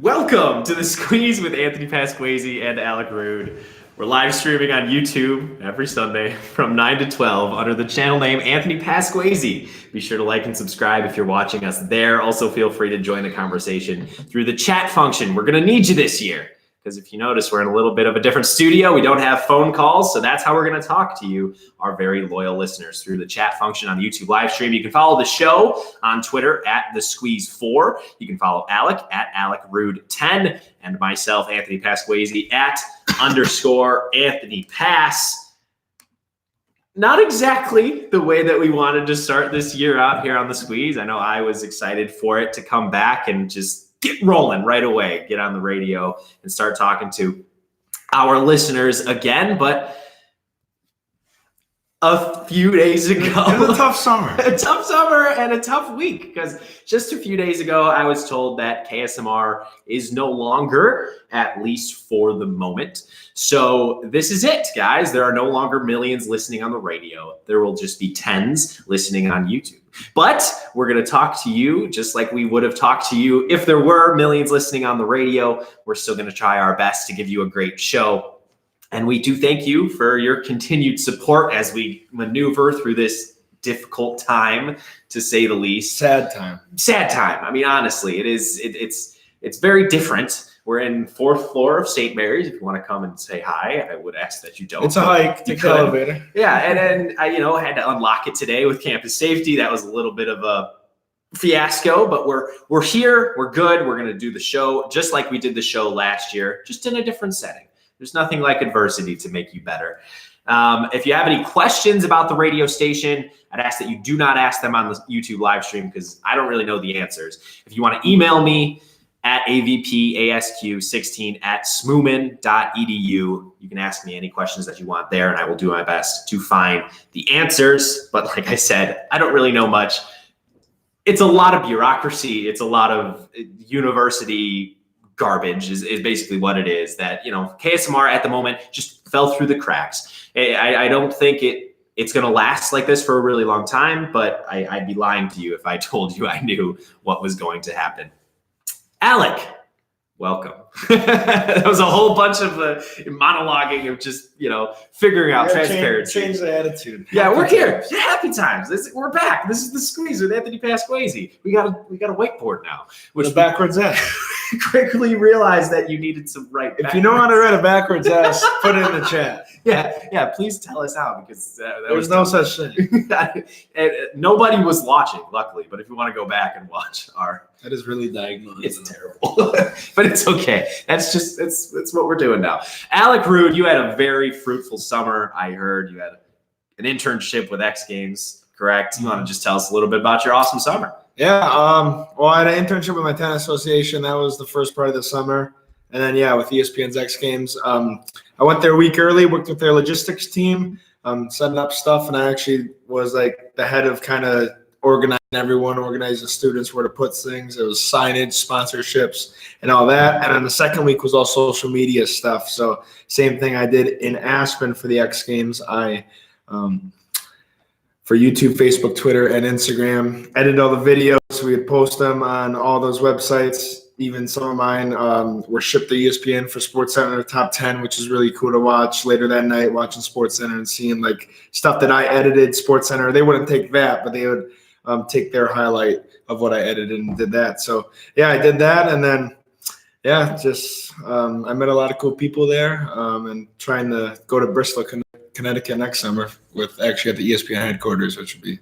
Welcome to The Squeeze with Anthony Pasquazi and Alec Rude. We're live streaming on YouTube every Sunday from 9 to 12 under the channel name Anthony Pasquazi. Be sure to like and subscribe if you're watching us there. Also, feel free to join the conversation through the chat function. We're going to need you this year because if you notice, we're in a little bit of a different studio. We don't have phone calls, so that's how we're going to talk to you, our very loyal listeners, through the chat function on the YouTube live stream. You can follow the show on Twitter at TheSqueeze4. You can follow Alec at AlecRude10 and myself, Anthony Pasquazi, at _Anthony Pass. Not exactly the way that we wanted to start this year out here on The Squeeze. I know I was excited for it to come back and just get rolling right away, get on the radio and start talking to our listeners again. But a few days ago, it was a tough summer. A tough summer and a tough week, because just a few days ago, I was told that KSMR is no longer, at least for the moment. So this is it, guys. There are no longer millions listening on the radio. There will just be tens listening on YouTube. But we're going to talk to you just like we would have talked to you if there were millions listening on the radio. We're still going to try our best to give you a great show. And we do thank you for your continued support as we maneuver through this difficult time, to say the least. Sad time. I mean, honestly, it's very different. We're in 4th floor of St. Mary's. If you want to come and say hi, I would ask that you don't. It's a hike. Take the elevator. Yeah, and then I had to unlock it today with campus safety. That was a little bit of a fiasco, but we're here. We're good. We're going to do the show just like we did the show last year, just in a different setting. There's nothing like adversity to make you better. If you have any questions about the radio station, I'd ask that you do not ask them on the YouTube live stream because I don't really know the answers. If you want to email me at avpasq16@smoomin.edu, you can ask me any questions that you want there, and I will do my best to find the answers. But like I said, I don't really know much. It's a lot of bureaucracy. It's a lot of university garbage is basically what it is. That, KSMR at the moment just fell through the cracks. I don't think it's going to last like this for a really long time, but I'd be lying to you if I told you I knew what was going to happen. Alec, welcome. That was a whole bunch of monologuing of just, figuring out transparency. Change the attitude. Yeah, we're here. Happy times. We're back. This is The Squeeze with Anthony Pasquazi. We got a whiteboard now. Which the backwards S. Quickly realized that you needed to write backwards. If you know how to write a backwards S, put it in the chat. Yeah. Please tell us how, because there's no such thing. Nobody was watching, luckily. But if you want to go back and watch that is really diagonal. It's terrible, but it's okay. That's what we're doing now. Alec Rude, you had a very fruitful summer. I heard you had an internship with X Games, correct? You want to just tell us a little bit about your awesome summer? Yeah. Well, I had an internship with my tennis association. That was the first part of the summer. And then, with ESPN's X Games, I went there a week early, worked with their logistics team, setting up stuff. And I actually was like the head of kind of organizing the students where to put things. It was signage, sponsorships, and all that. And then the second week was all social media stuff. So same thing I did in Aspen for the X Games. I, for YouTube, Facebook, Twitter, and Instagram, edited all the videos. We would post them on all those websites. Even some of mine were shipped to ESPN for SportsCenter Top 10, which is really cool to watch later that night, watching SportsCenter and seeing like stuff that I edited. SportsCenter, they wouldn't take that, but they would take their highlight of what I edited and did that. So I did that. And then, I met a lot of cool people there, and trying to go to Bristol, Connecticut next summer with actually at the ESPN headquarters, which would be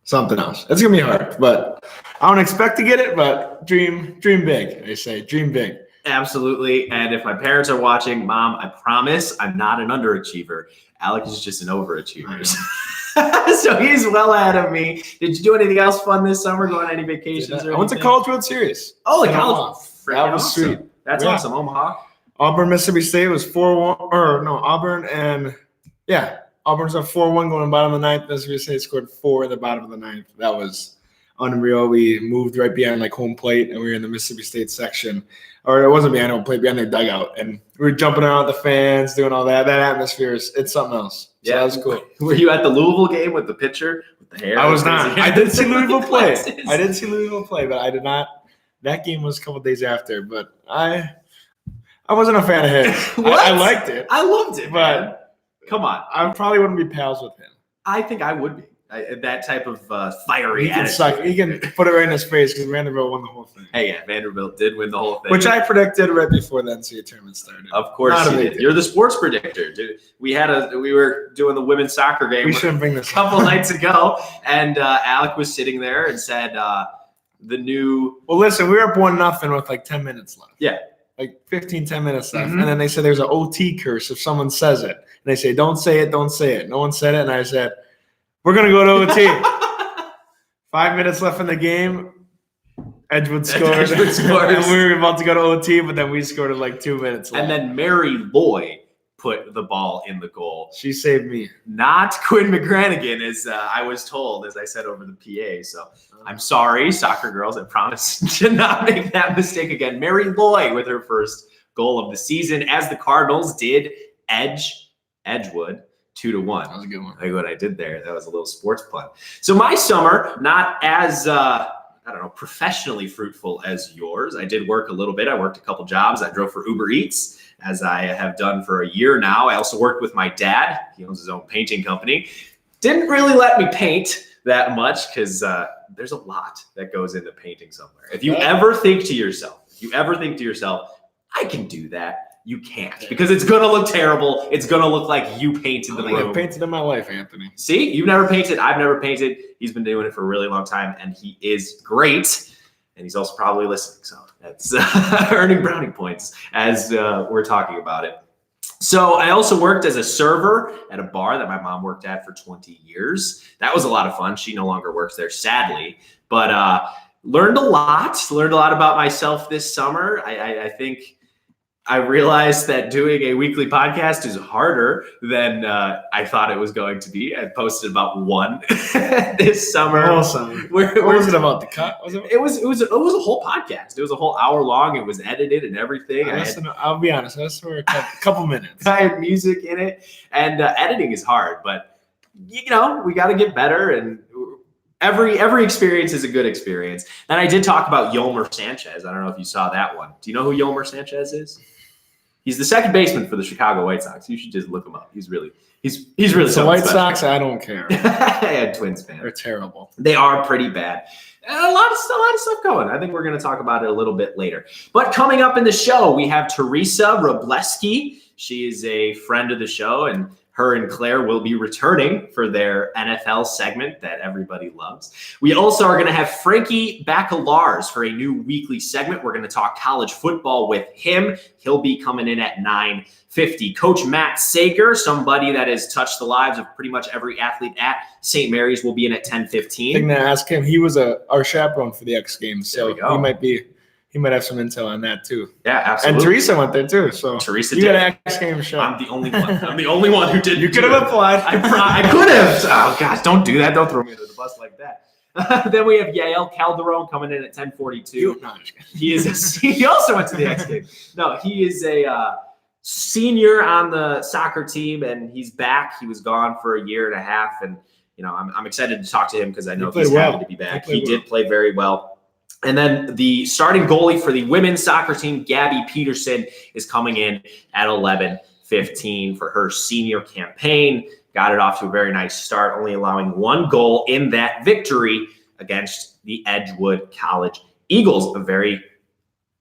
something else. It's going to be hard, but I don't expect to get it, but dream big. I say dream big. Absolutely. And if my parents are watching, Mom, I promise I'm not an underachiever. Alec is just an overachiever. So he's well ahead of me. Did you do anything else fun this summer? Go on any vacations? I went to College World Series. Oh, the College. That was sweet. That's awesome. Omaha. Auburn, Mississippi State was 4-1. Auburn and Auburn's up 4-1 going to the bottom of the ninth. Mississippi State scored 4 in the bottom of the ninth. That was unreal. We moved right behind home plate, and we were in the Mississippi State section. Or it wasn't behind home plate, behind their dugout. And we were jumping around with the fans, doing all that. That atmosphere it's something else. So that was cool. Were you at the Louisville game with the pitcher with the hair? I was not. I did see Louisville play. But I did not That game was a couple days after, but I wasn't a fan of his. What? I liked it, I loved it, man. but Come on. I probably wouldn't be pals with him. I think I would be. That type of fiery He can attitude. suck. He can put it right in his face because Vanderbilt won the whole thing. Hey, yeah, Vanderbilt did win the whole thing. Which I predicted right before the NCAA tournament started. Of course Not a you big did. deal. You're the sports predictor, dude. We were doing the women's soccer game We shouldn't bring this a couple nights ago, and Alec was sitting there and said the new. Well, listen, we were up 1-0 with like 10 minutes left. Yeah. Like 10 minutes left. Mhm. And then they said there's an OT curse if someone says it. And they say, don't say it, don't say it. No one said it. And I said, we're going to go to OT. 5 minutes left in the game. Edgewood scored. Edgewood scores. And we were about to go to OT, but then we scored in like 2 minutes left. And then Mary Loy put the ball in the goal. She saved me. Not Quinn McGranigan, as I was told, as I said over the PA. So I'm sorry, soccer girls. I promise to not make that mistake again. Mary Loy with her first goal of the season, as the Cardinals did Edgewood 2-1. That was a good one. Like what I did there. That was a little sports pun. So my summer, not as professionally fruitful as yours. I did work a little bit. I worked a couple jobs. I drove for Uber Eats, as I have done for a year now. I also worked with my dad. He owns his own painting company. Didn't really let me paint that much because there's a lot that goes into painting somewhere. If you ever think to yourself, I can do that. You can't, because it's going to look terrible. It's going to look like you painted the room. I've painted in my life, Anthony. See, you've never painted. I've never painted. He's been doing it for a really long time, and he is great. And he's also probably listening. So that's earning brownie points as we're talking about it. So I also worked as a server at a bar that my mom worked at for 20 years. That was a lot of fun. She no longer works there, sadly. But learned a lot about myself this summer. I think I realized that doing a weekly podcast is harder than I thought it was going to be. I posted about one this summer. Awesome. What was it about? The cut? It was a whole podcast. It was a whole hour long. It was edited and everything. I'll be honest. I listened for a couple minutes. I had music in it, and editing is hard, but we got to get better. And every experience is a good experience. And I did talk about Yolmer Sanchez. I don't know if you saw that one. Do you know who Yolmer Sanchez is? He's the second baseman for the Chicago White Sox. You should just look him up. He's really The White Sox, I don't care. I had Twins fan. They're terrible. They are pretty bad. A lot of stuff going. I think we're going to talk about it a little bit later. But coming up in the show, we have Teresa Robleski. She is a friend of the show, and her and Claire will be returning for their NFL segment that everybody loves. We also are going to have Frankie Bacalars for a new weekly segment. We're going to talk college football with him. He'll be coming in at 9:50. Coach Matt Sager, somebody that has touched the lives of pretty much every athlete at St. Mary's, will be in at 10:15. I'm going to ask him. He was our chaperone for the X Games, so There we go. he might have some intel on that too. Yeah, absolutely. And Teresa went there too. So Teresa you did. got an X Games show. I'm the only one. I'm the only one who did. You could have applied. I could have. Oh gosh, don't do that. Don't throw me under the bus like that. Then we have Yael Calderon coming in at 10:42. He also went to the X Games. No, he is a senior on the soccer team, and he's back. He was gone for a year and a half, and I'm excited to talk to him because I know he's happy to be back. He did play very well. And then the starting goalie for the women's soccer team, Gabby Peterson, is coming in at 11:15 for her senior campaign. Got it off to a very nice start, only allowing one goal in that victory against the Edgewood College Eagles. A very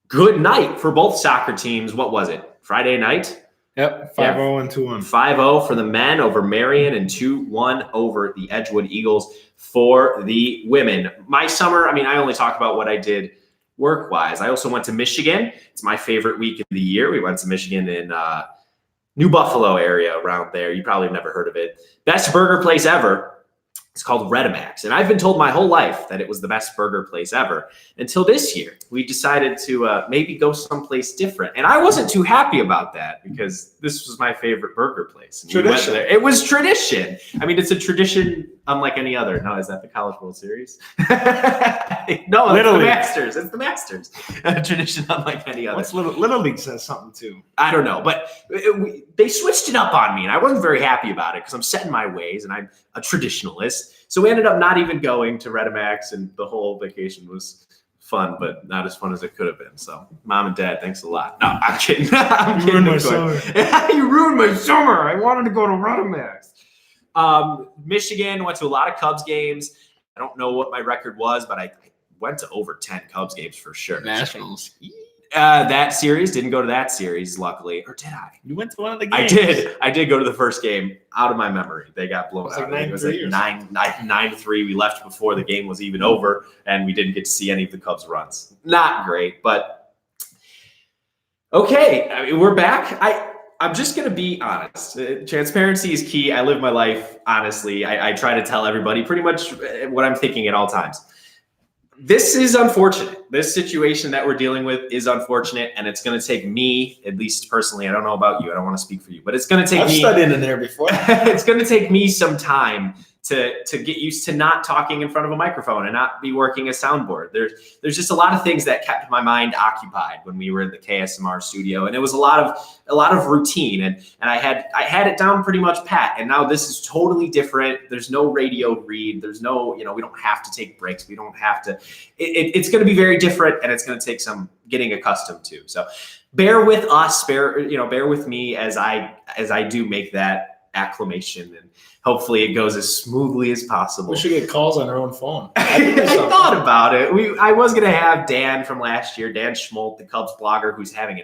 good night for both soccer teams. What was it? Friday night? Yep, 5-0 and 2-1. 5-0 for the men over Marion and 2-1 over the Edgewood Eagles for the women. My summer, I only talk about what I did work-wise. I also went to Michigan. It's my favorite week of the year. We went to Michigan in New Buffalo area around there. You probably have never heard of it. Best burger place ever. It's called Redemax. And I've been told my whole life that it was the best burger place ever. Until this year, we decided to maybe go someplace different. And I wasn't too happy about that because this was my favorite burger place. And we went there. It was tradition. It's a tradition unlike any other. No, is that the College World Series? No, it's the Masters. It's the Masters. A tradition unlike any other. What's Little League says something too. I don't know, but they switched it up on me, and I wasn't very happy about it because I'm set in my ways, and I'm a traditionalist. So we ended up not even going to Redemax, and the whole vacation was fun, but not as fun as it could have been. So, Mom and Dad, thanks a lot. No, I'm kidding. I'm You kidding. ruined my of course. summer. You ruined my summer. I wanted to go to Rudamax. Michigan, went to a lot of Cubs games. I don't know what my record was, but I went to over 10 Cubs games for sure. Nationals. That series, didn't go to that series, luckily. Or did I? You went to one of the I games. did. I did go to the first game out of my memory. They got blown It was out. like I think it was 9-3 or like 9-3. We left before the game was even over, and we didn't get to see any of the Cubs runs. Not great, but okay. I mean, we're back. I'm just going to be honest. Transparency is key. I live my life honestly. I try to tell everybody pretty much what I'm thinking at all times. This is unfortunate. This situation that we're dealing with is unfortunate, and it's going to take me, at least personally, I don't know about you, I don't want to speak for you, but it's going to take I've me. studied in there before. It's going to take me some time to get used to not talking in front of a microphone and not be working a soundboard. There's just a lot of things that kept my mind occupied when we were in the KSMR studio, and it was a lot of routine, and I had it down pretty much pat. And now this is totally different. There's no radio read. There's no, we don't have to take breaks. We don't have to. It's going to be very different, and it's going to take some getting accustomed to. So bear with us. Bear with me as I do make that acclimation, and hopefully it goes as smoothly as possible. We should get calls on our own phone. I thought about it. I was going to have Dan from last year, Dan Schmolt, the Cubs blogger, who's having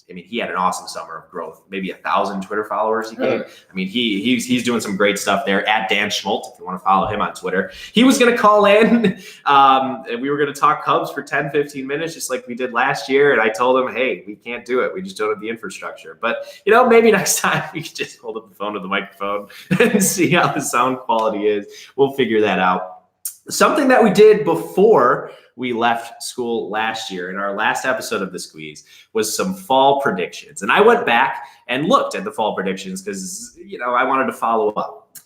he had an awesome summer of growth, maybe 1,000 Twitter followers he gained. I mean, he's doing some great stuff there at Dan Schmolt, if you want to follow him on Twitter. He was going to call in, and we were going to talk Cubs for 10, 15 minutes, just like we did last year. And I told him, hey, we can't do it. We just don't have the infrastructure. But, maybe next time we could just hold up the phone to the microphone and see how the sound quality is. We'll figure that out. Something that we did before we left school last year in our last episode of The Squeeze was some fall predictions. And I went back and looked at the fall predictions because, I wanted to follow up.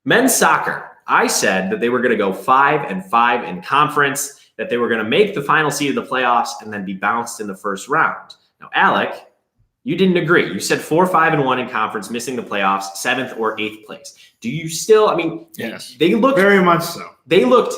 Men's soccer, I said that they were going to go 5-5 in conference, that they were going to make the final seed of the playoffs and then be bounced in the first round. Now, Alec, you didn't agree. You said 4-5-1 in conference, missing the playoffs, 7th or 8th place. Do you still, yes, they looked very much so. They looked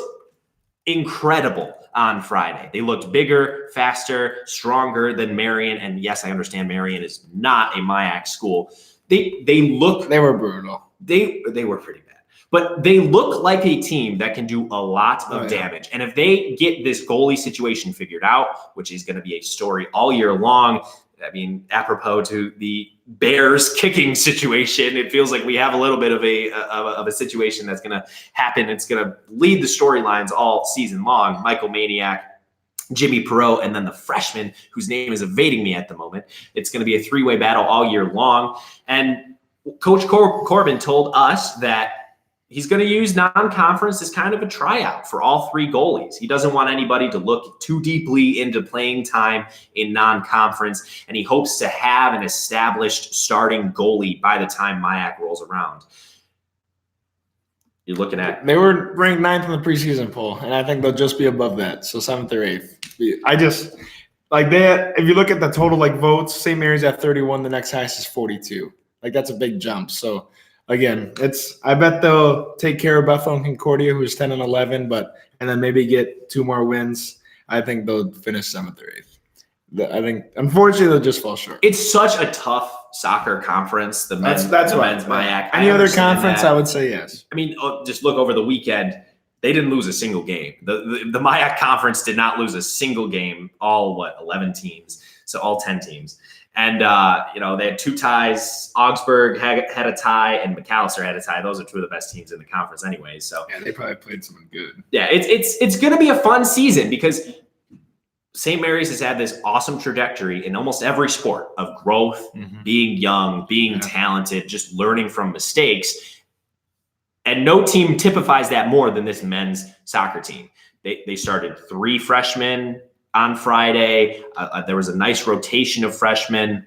incredible on Friday. They looked bigger, faster, stronger than Marion. And yes, I understand Marion is not a MIAC school. They were brutal. They were pretty bad. But they look like a team that can do a lot of damage. And if they get this goalie situation figured out, which is going to be a story all year long, apropos to the Bears kicking situation, it feels like we have a little bit of a situation that's going to happen. It's going to lead the storylines all season long. Michael Maniac, Jimmy Perreault, and then the freshman whose name is evading me at the moment. It's going to be a three-way battle all year long. And Coach Corbin told us that he's going to use non-conference as kind of a tryout for all three goalies. He doesn't want anybody to look too deeply into playing time in non-conference, and he hopes to have an established starting goalie by the time MIAC rolls around. You're looking at... They were ranked 9th in the preseason poll, and I think they'll just be above that, so 7th or 8th. I just... if you look at the total votes, St. Mary's at 31, the next highest is 42. That's a big jump, so... Again, I bet they'll take care of Bethel and Concordia, who's 10-11, and then maybe get 2 more wins. I think they'll finish 7th or 8th. I think, unfortunately, they'll just fall short. It's such a tough soccer conference. That's men's MIAC. Any other conference, I would say yes. Just look over the weekend. They didn't lose a single game. The MIAC conference did not lose a single game. All 11 teams, so all 10 teams. And, they had 2 ties. Augsburg had a tie, and McAllister had a tie. Those are 2 of the best teams in the conference anyway. So yeah, they probably played someone good. Yeah, it's going to be a fun season because St. Mary's has had this awesome trajectory in almost every sport of growth, being young, being talented, just learning from mistakes. And no team typifies that more than this men's soccer team. They started 3 freshmen on Friday. There was a nice rotation of freshmen.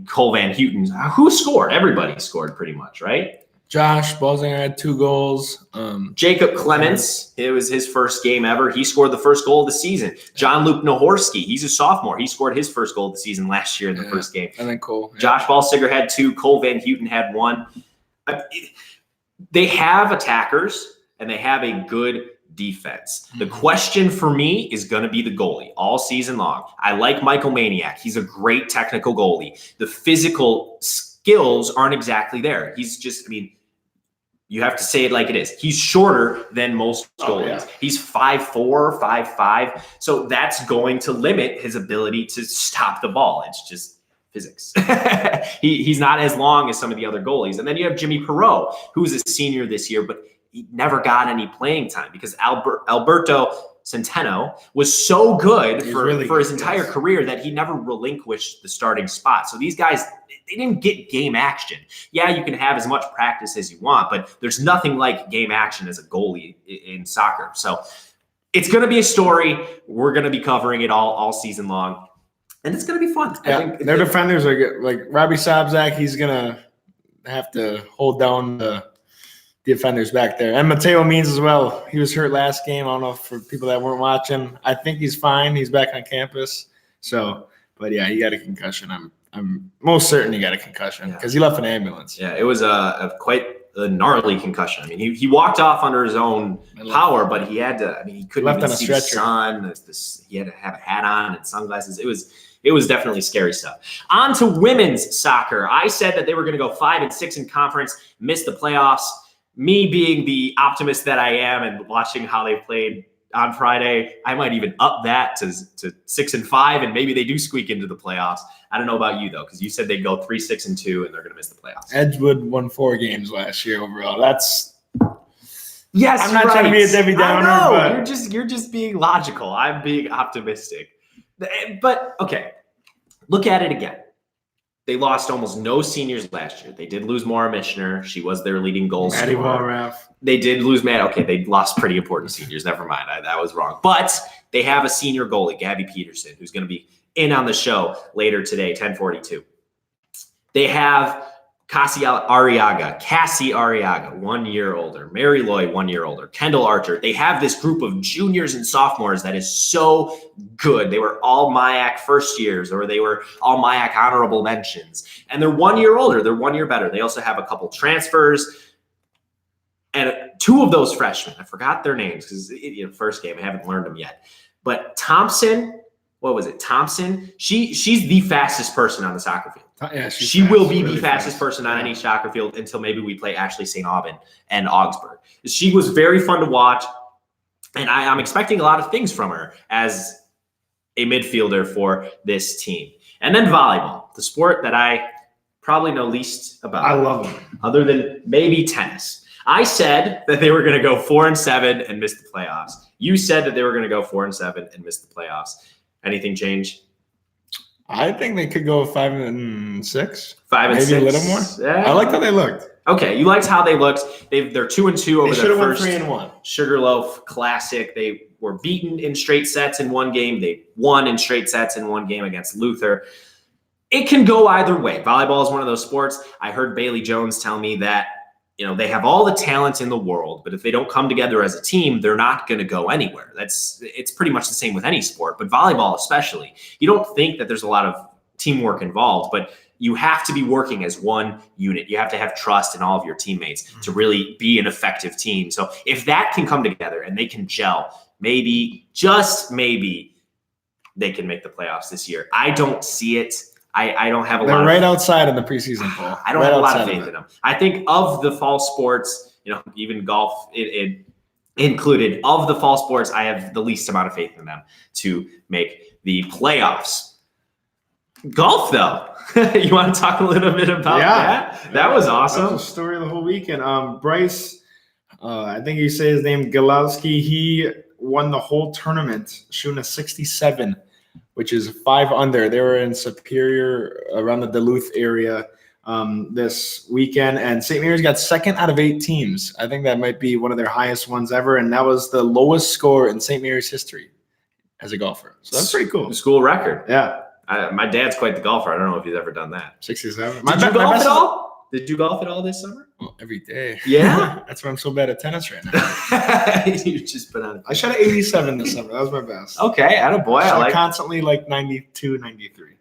Cole Van Houten, who scored? Everybody scored pretty much, right? Josh Balzinger had 2 goals. Jacob Clements, it was his first game ever. He scored the first goal of the season. John-Luke Nahorski, he's a sophomore. He scored his first goal of the season last year in the first game. And then Cole. Yeah. Josh Balzinger had 2. Cole Van Houten had 1. They have attackers, and they have a good defense. The question for me is going to be the goalie all season long. I like Michael Maniak. He's a great technical goalie. The physical skills aren't exactly there. He's just, I mean, you have to say it like it is. He's shorter than most goalies. Yeah. He's 5'4", 5'5". So that's going to limit his ability to stop the ball. It's just physics. He's not as long as some of the other goalies. And then you have Jimmy Perreault, who's a senior this year, but he never got any playing time because Alberto Centeno was so good for his entire career that he never relinquished the starting spot. So these guys, they didn't get game action. Yeah, you can have as much practice as you want, but there's nothing like game action as a goalie in soccer. So it's going to be a story. We're going to be covering it all season long, and it's going to be fun. Yeah, I think their defenders are good. Like Robbie Sobczak, he's going to have to hold down the defenders back there. And Mateo Means as well. He was hurt last game. I don't know if for people that weren't watching. I think he's fine. He's back on campus. So, but yeah, he got a concussion. I'm most certain he got a concussion because he left an ambulance. Yeah, it was quite a gnarly concussion. I mean, he walked off under his own power, but he had to. I mean, he couldn't even see the sun. He had to have a hat on and sunglasses. It was definitely scary stuff. On to women's soccer. I said that they were going to go 5-6 in conference, miss the playoffs. Me being the optimist that I am and watching how they played on Friday, I might even up that to 6-5, and maybe they do squeak into the playoffs. I don't know about you though, because you said they'd go 3-6-2 and they're going to miss the playoffs. Edgewood won 4 games last year overall. That's yes. I'm not trying to be a Debbie Downer, but you're just being logical. I'm being optimistic. But okay, look at it again. They lost almost no seniors last year. They did lose Maura Michener. She was their leading goal scorer. Maddie Walraff. They did lose Matt. Okay, they lost pretty important seniors. Never mind. That was wrong. But they have a senior goalie, Gabby Peterson, who's going to be in on the show later today, 10:42. They have Cassie Arriaga, 1 year older. Mary Lloyd, 1 year older. Kendall Archer. They have this group of juniors and sophomores that is so good. They were all MIAC first years, or they were all MIAC honorable mentions. And they're 1 year older. They're 1 year better. They also have a couple transfers. And 2 of those freshmen, I forgot their names because first game, I haven't learned them yet. But Thompson, what was it? Thompson, she's the fastest person on the soccer field. Yeah, she will be really the fastest person on any soccer field until maybe we play Ashley St. Aubin and Augsburg. She was very fun to watch, and I'm expecting a lot of things from her as a midfielder for this team. And then volleyball, the sport that I probably know least about. I love it. Other than maybe tennis. I said that they were going to go 4-7 and miss the playoffs. You said that they were going to go 4-7 and miss the playoffs. Anything change? I think they could go 5-6. 5-6, maybe a little more. Yeah. I liked how they looked. Okay, you liked how they looked. They're 2-2 over their first 3-1 Sugarloaf Classic. They were beaten in straight sets in one game. They won in straight sets in one game against Luther. It can go either way. Volleyball is one of those sports. I heard Bailey Jones tell me that they have all the talent in the world, but if they don't come together as a team, they're not going to go anywhere. It's pretty much the same with any sport, but volleyball especially. You don't think that there's a lot of teamwork involved, but you have to be working as one unit. You have to have trust in all of your teammates to really be an effective team. So if that can come together and they can gel, maybe, just maybe, they can make the playoffs this year. I don't see it. I don't have a lot. They're right outside in the preseason poll. I don't have a lot of faith in them. I think of the fall sports, even golf it included, of the fall sports, I have the least amount of faith in them to make the playoffs. Golf, though, you want to talk a little bit about that? That was awesome. That was the story of the whole weekend. Bryce, I think you say his name, Galowski, he won the whole tournament, shooting a 67. Which is 5 under. They were in Superior, around the Duluth area this weekend. And St. Mary's got 2nd out of 8 teams. I think that might be one of their highest ones ever. And that was the lowest score in St. Mary's history as a golfer. So that's pretty cool. School record. Yeah. My dad's quite the golfer. I don't know if he's ever done that. 67. Did you golf at all? Did you golf at all this summer? Well, every day. Yeah? That's why I'm so bad at tennis right now. You just put on. I shot an 87 this summer. That was my best. Okay, attaboy. I constantly like 92, 93.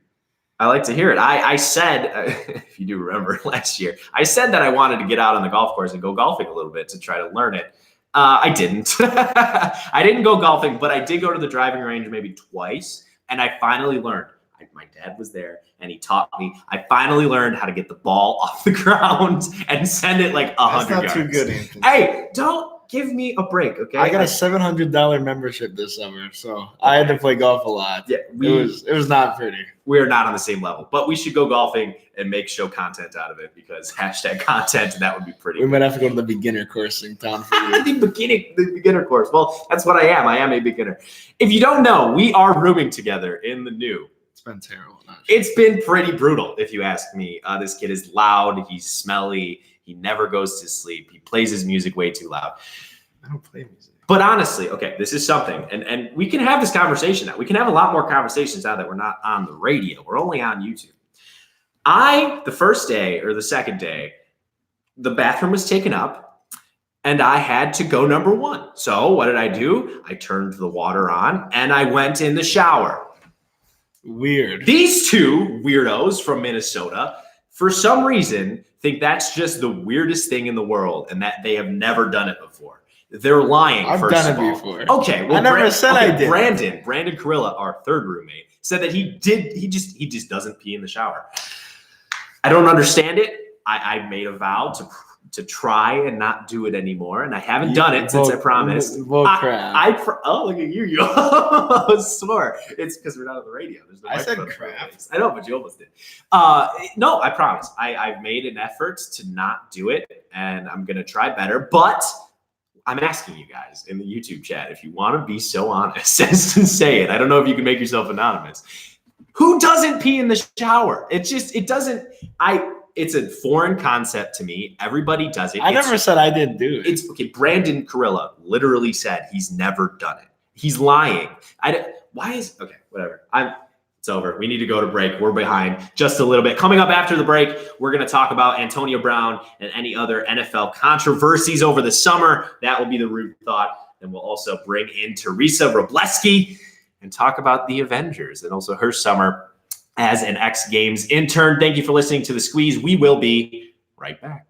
I like to hear it. I said, if you do remember last year, I said that I wanted to get out on the golf course and go golfing a little bit to try to learn it. I didn't. I didn't go golfing, but I did go to the driving range maybe twice, and I finally learned. My dad was there, and he taught me. I finally learned how to get the ball off the ground and send it like 100 yards. That's not too good, Anthony. Hey, don't give me a break, okay? I got a $700 membership this summer, so I had to play golf a lot. Yeah, it was not pretty. We're not on the same level, but we should go golfing and make show content out of it because hashtag content, that would be pretty. We might have to go to the beginner course in town for you. the beginner course. Well, that's what I am. I am a beginner. If you don't know, we are rooming together in the new. It's been terrible. It's been pretty brutal, if you ask me. This kid is loud. He's smelly. He never goes to sleep. He plays his music way too loud. I don't play music. But honestly, okay, this is something, and we can have this conversation now. We can have a lot more conversations now that we're not on the radio. We're only on YouTube. The first day or the second day, the bathroom was taken up, and I had to go number one. So what did I do? I turned the water on, and I went in the shower. Weird. These two weirdos from Minnesota, for some reason, think that's just the weirdest thing in the world, and that they have never done it before. They're lying. I've first done of it all. before. Okay, well, I never said I did. Brandon Carilla, our third roommate, said that he did. He just doesn't pee in the shower. I don't understand it. I made a vow to try and not do it anymore, and I haven't done it since I promised. Crap. Oh, look at you! You almost swore. It's because we're not on the radio. There's no I said microphone. crap. I know, but you almost did. No, I promise. I've made an effort to not do it, and I'm gonna try better. But I'm asking you guys in the YouTube chat if you want to be so honest as to say it. I don't know if you can make yourself anonymous. Who doesn't pee in the shower? It doesn't. It's a foreign concept to me. Everybody does it. I never said I didn't do it. It's okay. Brandon Carilla literally said he's never done it. He's lying. Okay, whatever. It's over. We need to go to break. We're behind just a little bit. Coming up after the break, we're going to talk about Antonio Brown and any other NFL controversies over the summer. That will be the root thought. And we'll also bring in Teresa Robleski and talk about the Avengers and also her summer as an X Games intern. Thank you for listening to The Squeeze. We will be right back.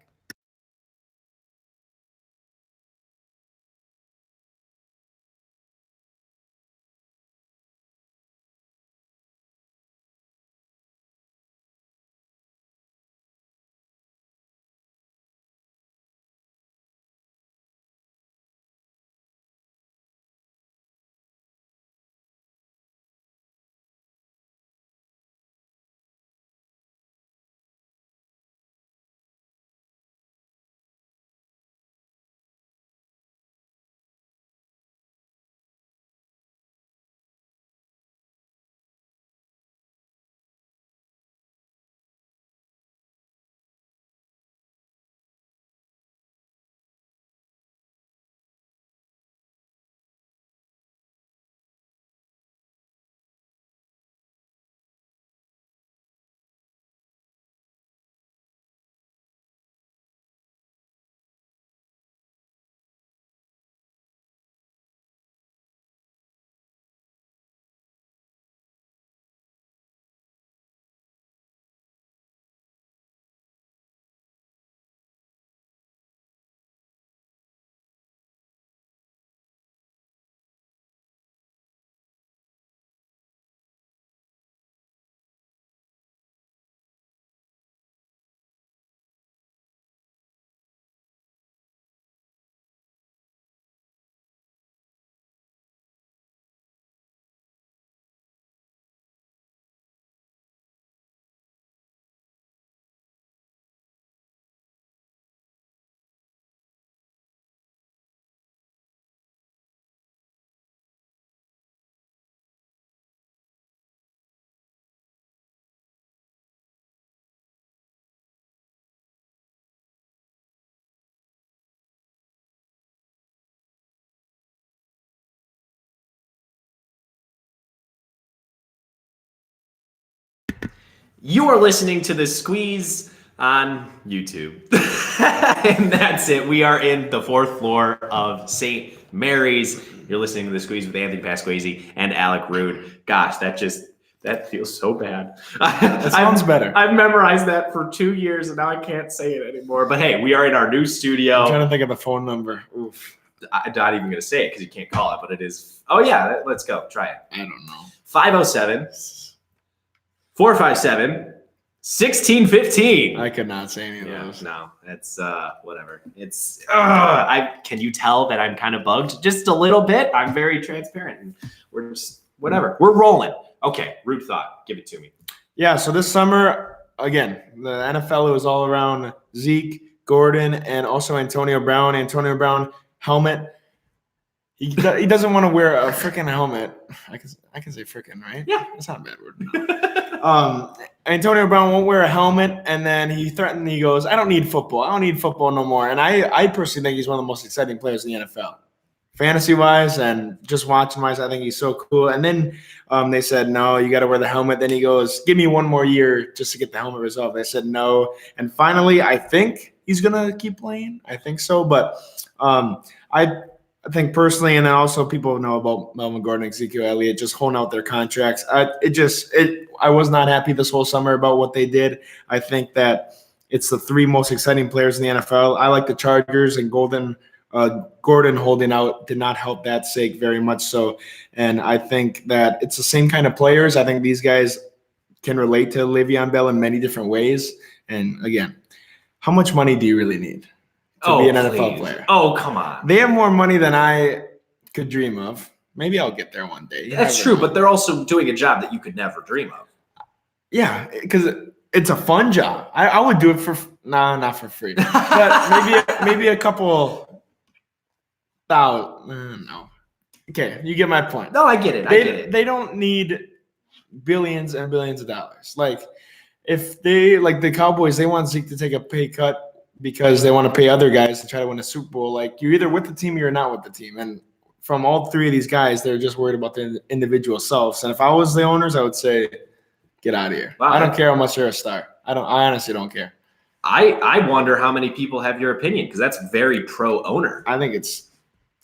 You are listening to The Squeeze on YouTube. And that's it. We are in the fourth floor of St. Mary's. You're listening to The Squeeze with Anthony Pasquesi and Alec Rude. Gosh, that feels so bad. That sounds better. I've memorized that for 2 years, and now I can't say it anymore. But hey, we are in our new studio. I'm trying to think of the phone number. Oof. I'm not even going to say it because you can't call it, but it is. Oh, yeah. Let's go. Try it. I don't know. 507 457 1615. I could not say any of Yeah, those. no, it's whatever. It's can you tell that I'm kind of bugged just a little bit? I'm very transparent and we're just whatever. We're rolling. Okay, root thought. Give it to me. Yeah, so this summer, again, the NFL was all around Zeke, Gordon, and also Antonio Brown. Antonio Brown helmet. He doesn't want to wear a freaking helmet. I can say freaking, right? Yeah. That's not a bad word. Antonio Brown won't wear a helmet, and then he threatened. He goes, "I don't need football. I don't need football no more." And I personally think he's one of the most exciting players in the NFL, fantasy-wise and just watching-wise. I think he's so cool. And then they said, "No, you got to wear the helmet." Then he goes, "Give me one more year just to get the helmet resolved." They said no, and finally, I think he's gonna keep playing. I think so, but I think personally, and then also people know about Melvin Gordon and Ezekiel Elliott just holding out their contracts. I was not happy this whole summer about what they did. I think that it's the three most exciting players in the NFL. I like the Chargers, and Gordon holding out did not help that sake very much so. And I think that it's the same kind of players. I think these guys can relate to Le'Veon Bell in many different ways. And again, how much money do you really need to be an NFL player? Oh, come on. They have more money than I could dream of. Maybe I'll get there one day. That's true, but they're also doing a job that you could never dream of. Yeah, because it's a fun job. I would do it for not for free, but maybe a couple thousand. No, okay, you get my point. No, I get it. They don't need billions and billions of dollars. Like if they like the Cowboys, they want Zeke to take a pay cut because they want to pay other guys to try to win a Super Bowl. Like you're either with the team or you're not with the team. And from all three of these guys, they're just worried about their individual selves. And if I was the owners, I would say, get out of here. Wow. I don't care how much you're a star. I honestly don't care. I wonder how many people have your opinion because that's very pro owner. I think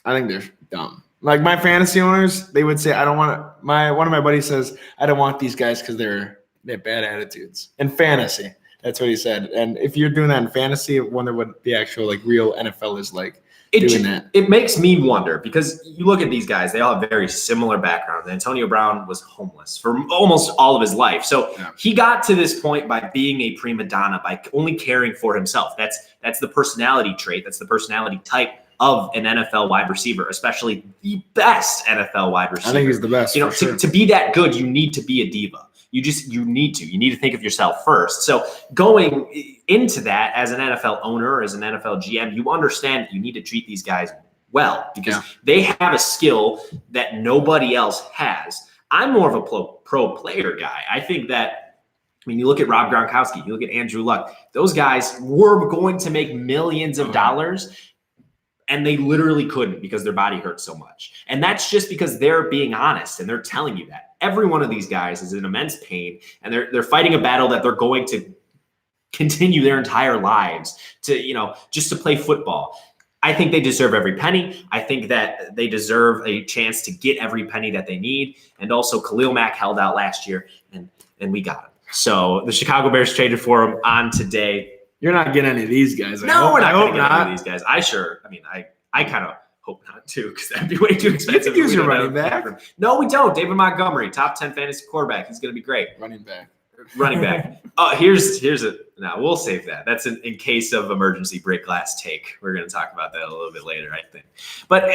they're dumb. Like my fantasy owners, they would say, I don't want to. One of my buddies says, I don't want these guys because they have bad attitudes in fantasy. That's what he said. And if you're doing that in fantasy, I wonder what the actual like real NFL is like. It makes me wonder because you look at these guys, they all have very similar backgrounds. Antonio Brown was homeless for almost all of his life. So he got to this point by being a prima donna, by only caring for himself. That's the personality trait. That's the personality type of an NFL wide receiver, especially the best NFL wide receiver. I think he's the best. You know, to be that good, you need to be a diva. You need to think of yourself first. So going into that as an NFL owner, or as an NFL GM, you understand that you need to treat these guys well because they have a skill that nobody else has. I'm more of a pro player guy. I think that when you look at Rob Gronkowski, you look at Andrew Luck, those guys were going to make millions of dollars. And they literally couldn't because their body hurt so much. And that's just because they're being honest and they're telling you that. Every one of these guys is in immense pain and they're fighting a battle that they're going to continue their entire lives to, just to play football. I think they deserve every penny. I think that they deserve a chance to get every penny that they need. And also Khalil Mack held out last year and we got him. So the Chicago Bears traded for him on today. You're not getting any of these guys. We're not going to get any of these guys. I kind of hope not too, because that'd be way too expensive. You could use your running back. No, we don't. David Montgomery, top 10 fantasy quarterback. He's going to be great. Running back. Here's we'll save that. That's in case of emergency break glass take. We're going to talk about that a little bit later, I think. But,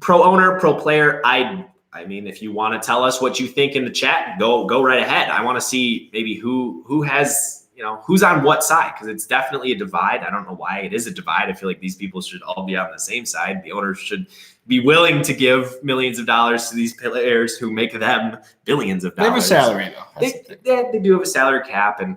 pro owner, pro player, I mean, if you want to tell us what you think in the chat, go right ahead. I want to see maybe who has – who's on what side? Because it's definitely a divide. I don't know why it is a divide. I feel like these people should all be on the same side. The owners should be willing to give millions of dollars to these players who make them billions of dollars. They have a salary, though. They do have a salary cap, and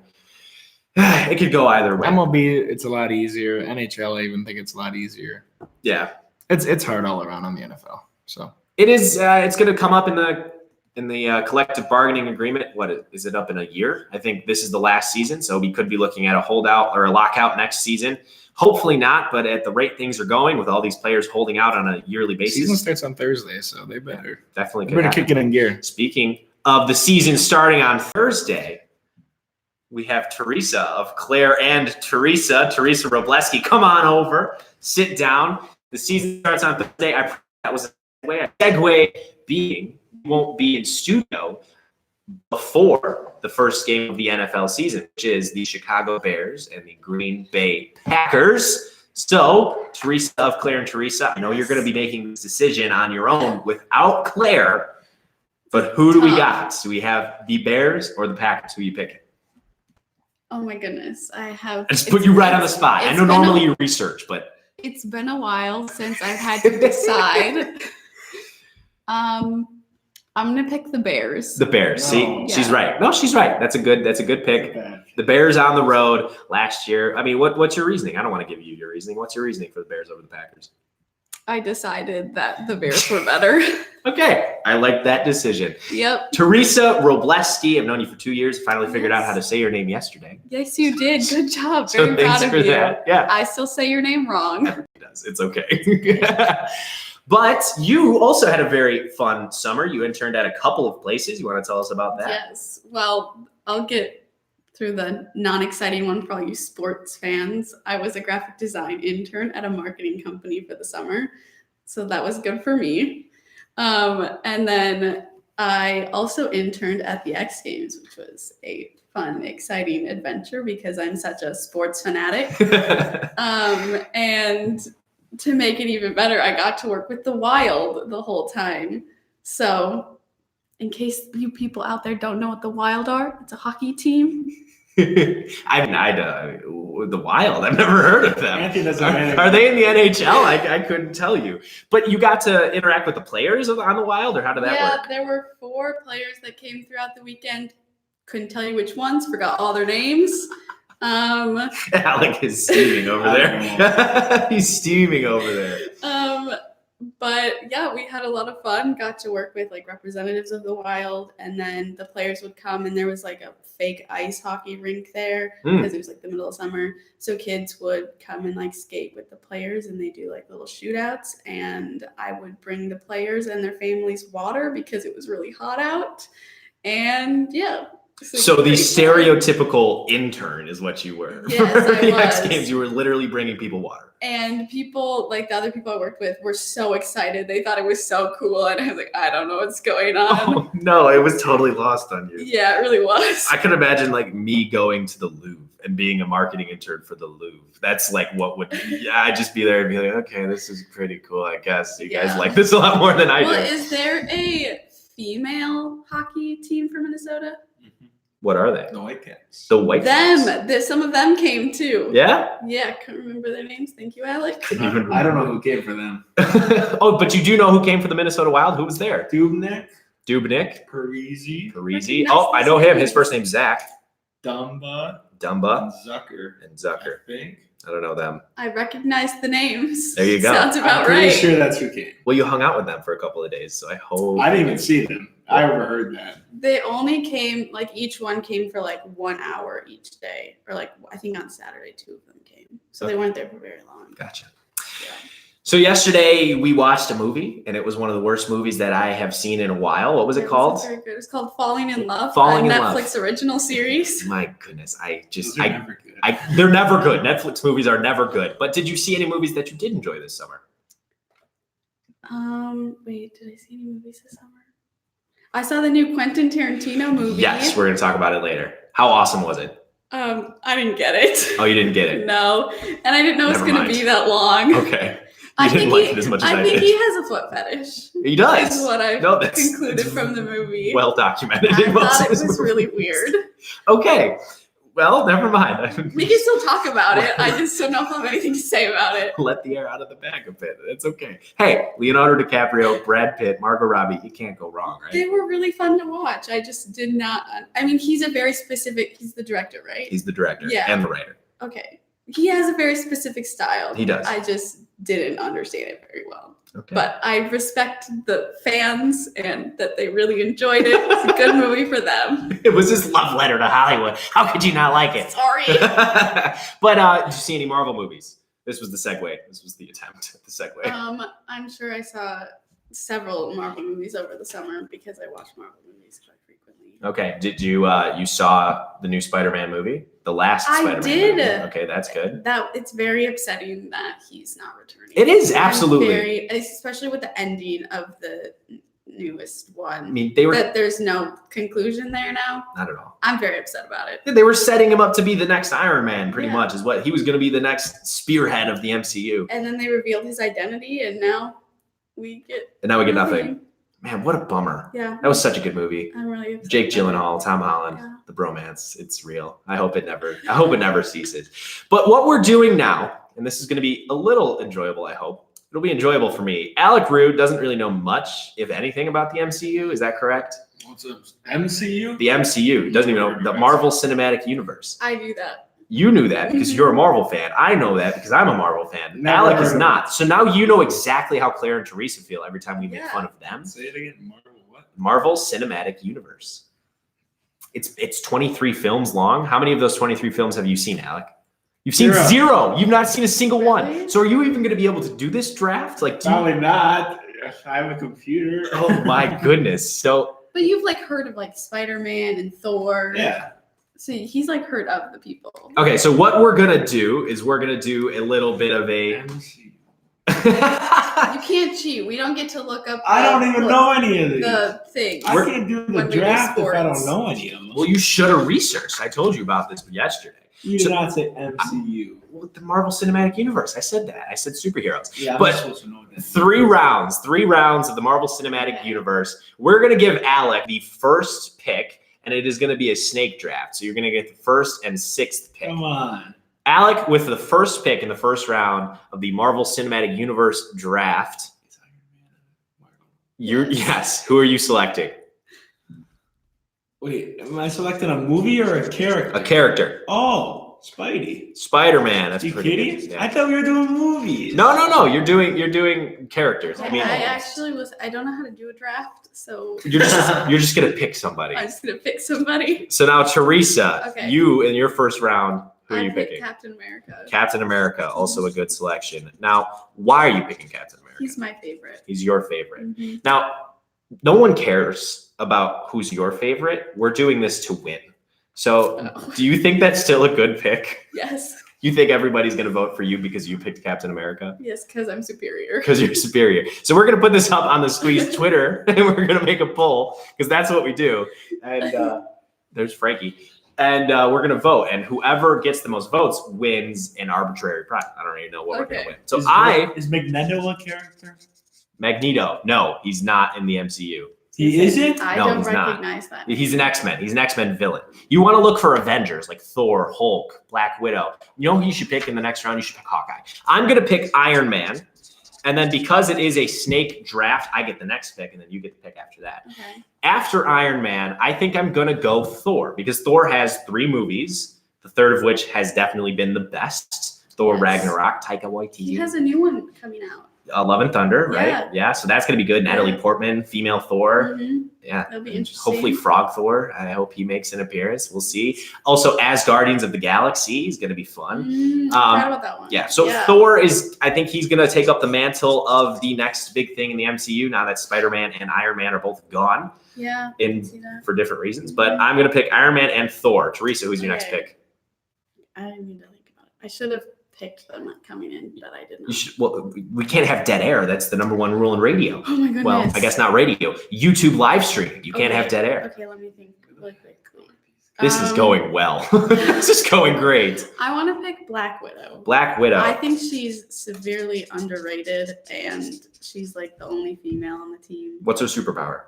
it could go either way. MLB, it's a lot easier. NHL, I even think it's a lot easier. Yeah. It's hard all around on the NFL. So it is. It's going to come up in the collective bargaining agreement. What is it up in a year? I think this is the last season, so we could be looking at a holdout or a lockout next season. Hopefully not, but at the rate things are going with all these players holding out on a yearly basis. Season starts on Thursday, so they better kick it in gear. Speaking of the season starting on Thursday, we have Teresa of Claire and Teresa Robleski. Come on over, sit down. The season starts on Thursday. That was a segue. A segue being we won't be in studio before the first game of the NFL season, which is the Chicago Bears and the Green Bay Packers. So, Teresa of Claire and Teresa, I know you're going to be making this decision on your own without Claire, but who do we got? Do we have the Bears or the Packers? Who are you picking? Oh my goodness. I just put you right on the spot. I know normally you research, but it's been a while since I've had to decide. I'm gonna pick the Bears. The Bears. See, No. she's right. No, she's right. That's a good pick. The Bears on the road last year. I mean, what's your reasoning? I don't want to give you your reasoning. What's your reasoning for the Bears over the Packers? I decided that the Bears were better. Okay, I like that decision. Yep. Teresa Robleski, I've known you for 2 years. Finally figured out how to say your name yesterday. Yes, you did. Good job. So Very thanks proud of for you. that. Yeah, I still say your name wrong. it does. It's okay. But you also had a very fun summer. You interned at a couple of places. You want to tell us about that? Yes. Well, I'll get through the non-exciting one for all you sports fans. I was a graphic design intern at a marketing company for the summer. So that was good for me. And then I also interned at the X Games, which was a fun, exciting adventure because I'm such a sports fanatic. And to make it even better, I got to work with the Wild the whole time. So in case you people out there don't know what the Wild are, it's a hockey team. The Wild. I've never heard of them. Anthony doesn't Are they in the NHL? I couldn't tell you. But you got to interact with the players on the Wild, or how did that work? There were 4 players that came throughout the weekend. Couldn't tell you which ones, forgot all their names. Alec is steaming over there. He's steaming over there. But yeah, we had a lot of fun. Got to work with like representatives of the Wild, and then the players would come, and there was like a fake ice hockey rink there because it was like the middle of summer. So kids would come and like skate with the players, and they do like little shootouts. And I would bring the players and their families water because it was really hot out. And yeah. So the stereotypical intern is what you were. Yes, For the I X was. Games, you were literally bringing people water. And people, like the other people I worked with, were so excited. They thought it was so cool. And I was like, I don't know what's going on. Oh, no, it was totally lost on you. Yeah, it really was. I could imagine like me going to the Louvre and being a marketing intern for the Louvre. That's like what would I'd just be there and be like, okay, this is pretty cool, I guess. You guys like this a lot more than I do. Is there a female hockey team for Minnesota? What are they? The Whitecaps. The Whitecaps. Some of them came too. Yeah? Yeah, couldn't remember their names. Thank you, Alec. I don't know who came for them. Oh, but you do know who came for the Minnesota Wild? Who was there? Dubnyk, Dubnyk. Parisi, Parisi. Oh, I know him. His first name's Zach. Dumba, Dumba. and And Zucker. I think. I don't know them. I recognize the names. There you go. Sounds about I'm pretty right. sure that's who came. Well, you hung out with them for a couple of days, so I hope. I didn't even see them. I overheard that. They only came, like each one came for like 1 hour each day. Or like, I think on Saturday, 2 of them came. So they weren't there for very long. Gotcha. Yeah. So yesterday we watched a movie, and it was one of the worst movies that I have seen in a while. What was it called? Very good. It was called Falling in Love. Falling a in Love. Netflix original series. My goodness, Those are never good. they're never good. Netflix movies are never good. But did you see any movies that you did enjoy this summer? Wait, did I see any movies this summer? I saw the new Quentin Tarantino movie. Yes, we're going to talk about it later. How awesome was it? I didn't get it. Oh, you didn't get it? No, and I didn't know it was Never going to mind. be that long. Okay. I didn't think like he, it as much as I think did. he has a foot fetish. He does. Is what I No, that's concluded from the movie. well documented. I in most thought of it his was movies. really weird. Okay. Well, never mind. We can still talk about it. I just don't know if I have anything to say about it. Let the air out of the bag a bit. It's okay. Hey, Leonardo DiCaprio, Brad Pitt, Margot Robbie. You can't go wrong, right? They were really fun to watch. I just did not. I mean, he's the director, right? He's the director Yeah. and the writer. Okay. He has a very specific style. He does. I just didn't understand it very well. Okay. But I respect the fans and that they really enjoyed it. It's a good movie for them. It was his love letter to Hollywood. How could you not like it? Sorry. But did you see any Marvel movies? This was the segue. This was the attempt at the segue. I'm sure I saw several Marvel movies over the summer because I watch Marvel movies quite frequently. Okay. Did you you saw the new Spider-Man movie? The last I Spider-Man did. movie? Okay, that's good. That it's very upsetting that he's not returning. It is, I'm absolutely. especially with the ending of the newest one. I mean, they were that there's no conclusion there now. not at all. I'm very upset about it. They were setting him up to be the next Iron Man, pretty Yeah. much, is what he was going to be the next spearhead of the MCU. And then they revealed his identity, and now we get And now we get nothing. Man, what a bummer. Yeah, That was such a good movie. I'm really upset Jake about it. Gyllenhaal, Tom Holland, Yeah. the bromance. It's real. I hope it never ceases. But what we're doing now, and this is going to be a little enjoyable, I hope. It'll be enjoyable for me. Alec Rude doesn't really know much, if anything, about the MCU. Is that correct? What's up? MCU? The MCU. Doesn't even know the Marvel Cinematic Universe. I knew that. You knew that because you're a Marvel fan. I know that because I'm a Marvel fan. Never Alec heard is of not. So now you know exactly how Claire and Teresa feel every time we make Yeah. fun of them. Say it again. Marvel what? Marvel Cinematic Universe. It's 23 films long. How many of those 23 films have you seen, Alec? You've seen zero. You've not seen a single one. Really? So are you even going to be able to do this draft? Like, do you- Probably not. I have a computer. oh my goodness. So But you've like heard of like Spider-Man and Thor. Yeah. So he's like heard of the people. okay, so what we're gonna do is we're gonna do a little bit of a. MCU. You can't cheat. We don't get to look up. I don't even know any of these. the thing. I can't do the when we do draft if I don't sports. know any of them. well, you should have researched. I told you about this yesterday. You so- did not say MCU. Well, the Marvel Cinematic Universe. I said that. I said superheroes. Yeah, I'm But- not supposed to know that. 3 rounds of the Marvel Cinematic Universe. We're going to give Alec the first pick, and it is going to be a snake draft. So you're going to get the first and 6th pick. Come on. Alec, with the first pick in the first round of the Marvel Cinematic Universe draft, yes, who are you selecting? Wait, am I selecting a movie or a character? A character. Oh, Spidey. Spider-Man. That's You pretty kidding? good. Yeah. I thought we were doing movies. No. You're doing characters. I mean, I actually was. I don't know how to do a draft, so you're just gonna pick somebody. I'm just gonna pick somebody. So now, Teresa, Okay. you in your first round, who are I you picked picking? Captain America. Captain America, also a good selection. Now, why are you picking Captain America? He's my favorite. He's your favorite. Mhm. Now, no one cares about who's your favorite. We're doing this to win. So, Oh. do you think that's still a good pick? Yes, You think everybody's going to vote for you because you picked Captain America? yes, because I'm superior. Because you're superior. So we're going to put this up on the Squeeze Twitter, and we're going to make a poll because that's what we do. And there's Frankie. And we're going to vote. And whoever gets the most votes wins an arbitrary prize. I don't even know what we're going Okay. to win. So Is Magneto a character? Magneto. No, he's not in the MCU. He isn't? I No, don't he's not. recognize that. He's an X-Men. He's an X-Men villain. You want to look for Avengers like Thor, Hulk, Black Widow. You know who you should pick in the next round? You should pick Hawkeye. I'm going to pick Iron Man. And then because it is a snake draft, I get the next pick, and then you get the pick after that. Okay. After Iron Man, I think I'm going to go Thor because Thor has 3 movies, the third of which has definitely been the best. Thor Yes. Ragnarok, Taika Waititi. He has a new one coming out. Love and Thunder, right? Yeah. Yeah, so that's going to be good. Natalie Yeah. Portman, female Thor. Mhm. Yeah. That'll be interesting. Hopefully Frog Thor. I hope he makes an appearance. We'll see. Also, as Guardians of the Galaxy is going to be fun. Forgot about that one. Yeah, so Thor is, I think he's going to take up the mantle of the next big thing in the MCU now that Spider-Man and Iron Man are both gone Yeah. I can see in that. for different reasons. But I'm going to pick Iron Man and Thor. Teresa, who's your next Okay. pick? I didn't mean to think about it. I should have picked them coming in, but I did not. You should, well, we can't have dead air. That's the number 1 rule in radio. Oh my goodness. Well, I guess not radio. YouTube live streaming. You can't Okay. have dead air. Okay, let me think really quickly. This is going well. This is going great. I want to pick Black Widow. Black Widow. I think she's severely underrated, and she's like the only female on the team. What's her superpower?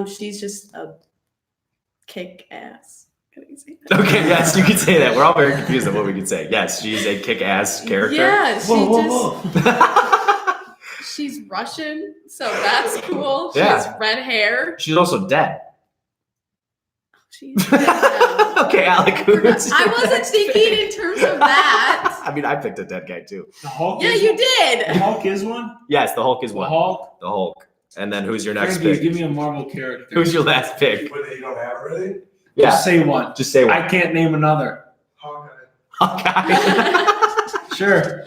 She's just a kick ass. Can I say that? Okay, yes, you can say that. We're all very confused on what we can say. Yes, she's a kick-ass character. Yeah, she Whoa. she's Russian, so that's cool. She Yeah. has red hair. She's also dead. She's dead now. Okay, Alec. who's I your wasn't next thinking pick? in terms of that. I mean, I picked a dead guy too. The Hulk Yeah, is you one? The did. Hulk is one? Yes, the Hulk is The one. Hulk? The Hulk. And then who's your next Frankie, pick? give me a Marvel character. Who's your last pick? But you don't have really? Yeah, Just say one. just say I one. can't name another. Hawkeye. Hawkeye. Sure.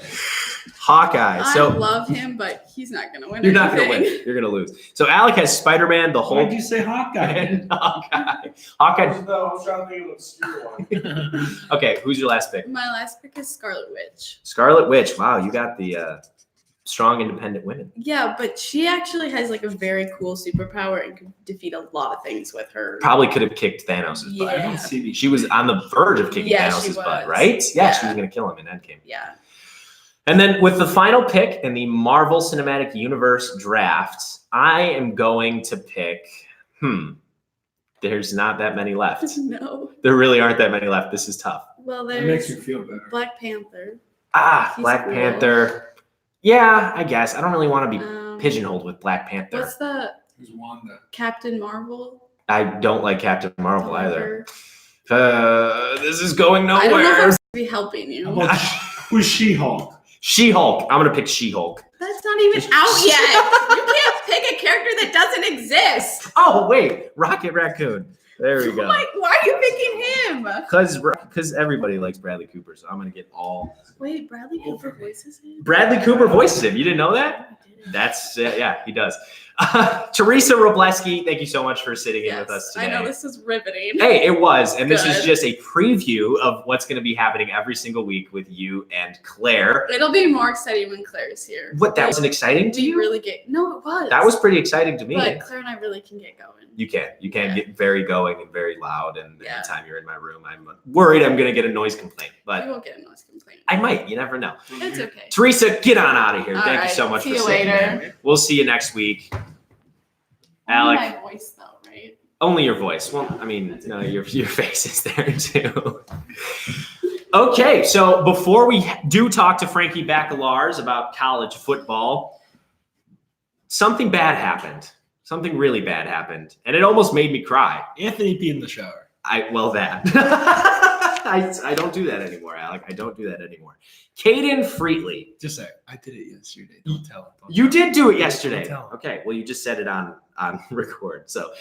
Hawkeye. I So love him, but he's not gonna win. you're not going to anything. win. You're going to lose. So Alec has Spider-Man, the Why'd Hulk, you say Hawkeye? and Hawkeye. Hawkeye. I was trying to think of an obscure one. Okay, who's your last pick? My last pick is Scarlet Witch. Scarlet Witch. Wow, you got the strong, independent women. Yeah, but she actually has like a very cool superpower and can defeat a lot of things with her. Probably could have kicked Thanos' butt. I Yeah. don't see these. She was on the verge of kicking Yeah, she Thanos' butt, was. right? Yeah, she Yeah. was going to kill him in Endgame. Yeah. And then with the final pick in the Marvel Cinematic Universe draft, I am going to pick. There's not that many left. No. There really aren't that many left. This is tough. Well, That makes there's me feel better. Black Panther. Black cool. Panther. Yeah, I guess. I don't really want to be Um, pigeonholed with Black Panther. What's the Who's Wanda? Captain Marvel? I don't like Captain Marvel either. However, This is going I don't know if nowhere. I'm be helping you. How about who's She-Hulk? She-Hulk. I'm going to pick She-Hulk. That's not even out yet. You can't pick a character that doesn't exist. Oh, wait. Rocket Raccoon. There we go. Like, why are you picking him? Because everybody likes Bradley Cooper, so I'm going to get all. Wait, Bradley Cooper voices him? Bradley Cooper voices him. You didn't know that? That's, yeah, he does. Teresa Robleski, thank you so much for sitting in with us today. I know this is riveting. Hey, it was. And this is Good. just a preview of what's going to be happening every single week with you and Claire. It'll be more exciting when Claire's here. What, that wasn't exciting to We you? really get no, it was. That was pretty exciting to me. But Claire and I really can get going. You can Yeah. get very going and very loud. And Yeah. anytime you're in my room, I'm worried I'm going to get a noise complaint. We But won't get a noise complaint. I might. You never know. It's okay. Teresa, get on out of here. All Thank you right, so much see for you sitting later. there. We'll see you next week. Only Alec. my voice though, right? Only your voice. Well, I mean, no, your face is there too. Okay, so before we do talk to Frankie Bacalars about college football, something bad happened. Something really bad happened, and it almost made me cry. Anthony peed in the shower. I don't do that anymore, Alec. I don't do that anymore. Caden Freetley. Just say, I did it yesterday. Don't tell him. Don't You tell did do it yesterday. Don't tell him. Okay, well, you just said it on record. So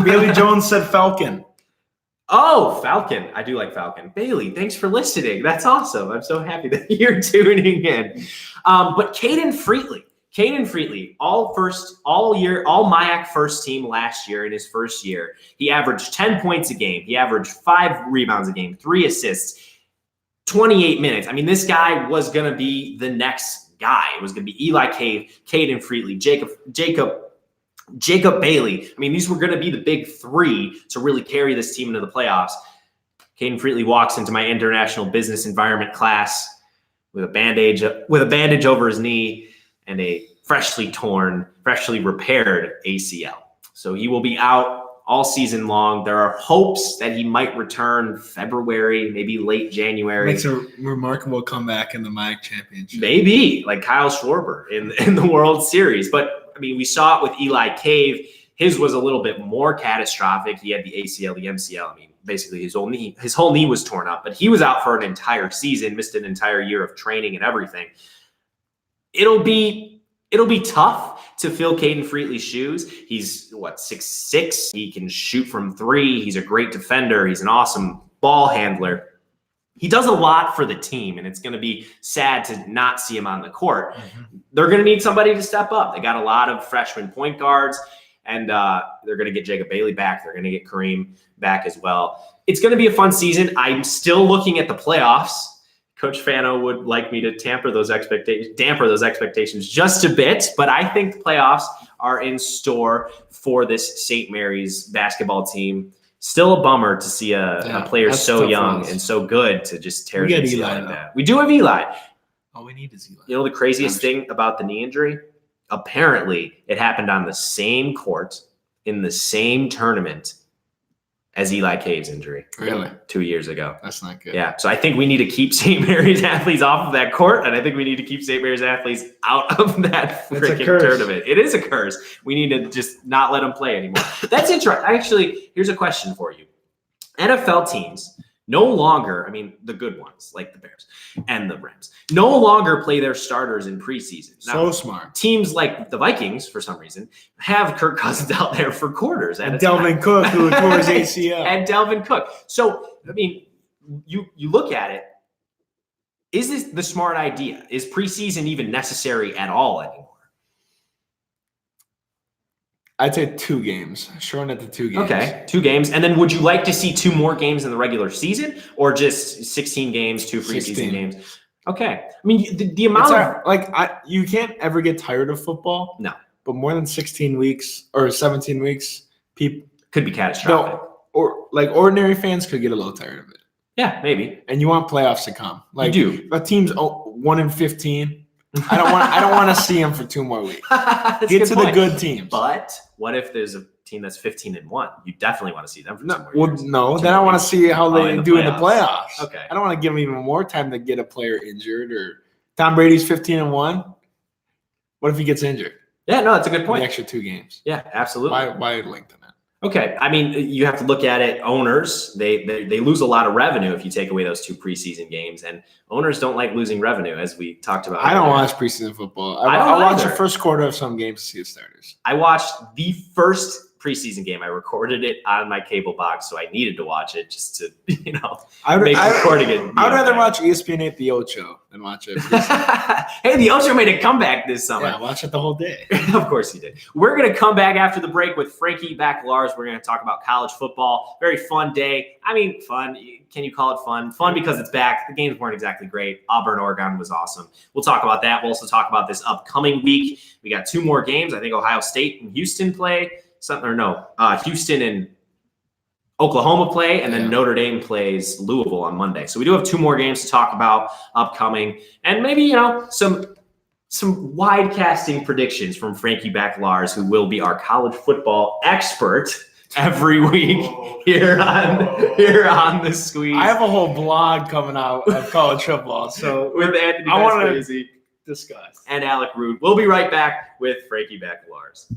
Bailey Jones said Falcon. Oh, Falcon. I do like Falcon. Bailey, thanks for listening. That's awesome. I'm so happy that you're tuning in. But Caden Freetley, all MIAC first team last year in his first year. He averaged 10 points a game. He averaged 5 rebounds a game, 3 assists, 28 minutes. I mean, this guy was going to be the next guy. It was going to be Eli Cave, Caden Freetley, Jacob Bailey. I mean, these were going to be the big 3 to really carry this team into the playoffs. Caden Freetley walks into my international business environment class with a bandage over his knee and a freshly repaired ACL. So he will be out all season long. There are hopes that he might return February, maybe late January. Makes a remarkable comeback in the MIAC championship. Maybe like Kyle Schwarber in the World Series. But I mean, we saw it with Eli Cave. His was a little bit more catastrophic. He had the ACL, the MCL. I mean, basically his whole knee was torn up, but he was out for an entire season, missed an entire year of training and everything. It'll be tough to fill Caden Freetley's shoes. He's 6'6". He can shoot from 3. He's a great defender. He's an awesome ball handler. He does a lot for the team, and it's going to be sad to not see him on the court. Mm-hmm. They're going to need somebody to step up. They got a lot of freshman point guards, and they're going to get Jacob Bailey back. They're going to get Kareem back as well. It's going to be a fun season. I'm still looking at the playoffs. Coach Fano would like me to damper those expectations just a bit, but I think the playoffs are in store for this St. Mary's basketball team. Still a bummer to see a player that's so tough young for us. and so good to just tear We got his ACL Eli, like though. that. We do have Eli. All we need is Eli. You know the craziest thing about the knee injury? Apparently, it happened on the same court in the same tournament as Eli Cave's injury. Really? 2 years ago. That's not good. Yeah, so I think we need to keep St. Mary's athletes off of that court, and I think we need to keep St. Mary's athletes out of that It's a freaking curse. tournament. It is a curse. We need to just not let them play anymore. That's interesting. Actually, here's a question for you. NFL teams no longer, I mean, the good ones, like the Bears and the Rams, no longer play their starters in preseason. Now, So smart. teams like the Vikings, for some reason, have Kirk Cousins out there for quarters. And Delvin Cook, who tore his ACL. And Delvin Cook. So, I mean, you look at it, Is this the smart idea? Is preseason even necessary at all anymore? I'd say 2 games. Shorten it to 2 games. Okay, 2 games. And then would you like to see 2 more games in the regular season or just 16 games, 2 preseason 16 games? Okay. I mean, the amount of you can't ever get tired of football. No. But more than 16 weeks or 17 weeks, people could be catastrophic. or like ordinary fans could get a little tired of it. Yeah, maybe. And you want playoffs to come. Like you do. A team's 1-15. I don't want to see them for 2 more weeks. Get to the good teams. But what if there's a team that's 15-1? You definitely want to see them for 2 more years. No. Then I want to see how they do in the playoffs. Okay. I don't want to give them even more time to get a player injured. Or Tom Brady's 15-1. What if he gets injured? Yeah, no, that's a good point. The extra 2 games. Yeah, absolutely. Why lengthen it? Okay, I mean, you have to look at it. Owners, they lose a lot of revenue if you take away those 2 preseason games, and owners don't like losing revenue, as we talked about. I don't watch preseason football. I watch the first quarter of some games to see the starters. I watched the first preseason game. I recorded it on my cable box, so I needed to watch it just to, make recording it. I would rather watch ESPN 8 The Ocho than watch it. Hey, the Ocho made a comeback this summer. Yeah, watch it the whole day. Of course he did. We're going to come back after the break with Frankie Baccalars. We're going to talk about college football. Very fun day. I mean, fun. Can you call it fun? Fun because it's back. The games weren't exactly great. Auburn, Oregon was awesome. We'll talk about that. We'll also talk about this upcoming week. We got 2 more games. I think Ohio State and Houston play. Houston and Oklahoma play, and then Notre Dame plays Louisville on Monday. So we do have 2 more games to talk about upcoming, and maybe some wide casting predictions from Frankie Baccalars, who will be our college football expert every week here on the Squeeze. I have a whole blog coming out of college football, so with Anthony I want Pasquesi to discuss and Alec Rude. We'll be right back with Frankie Baccalars.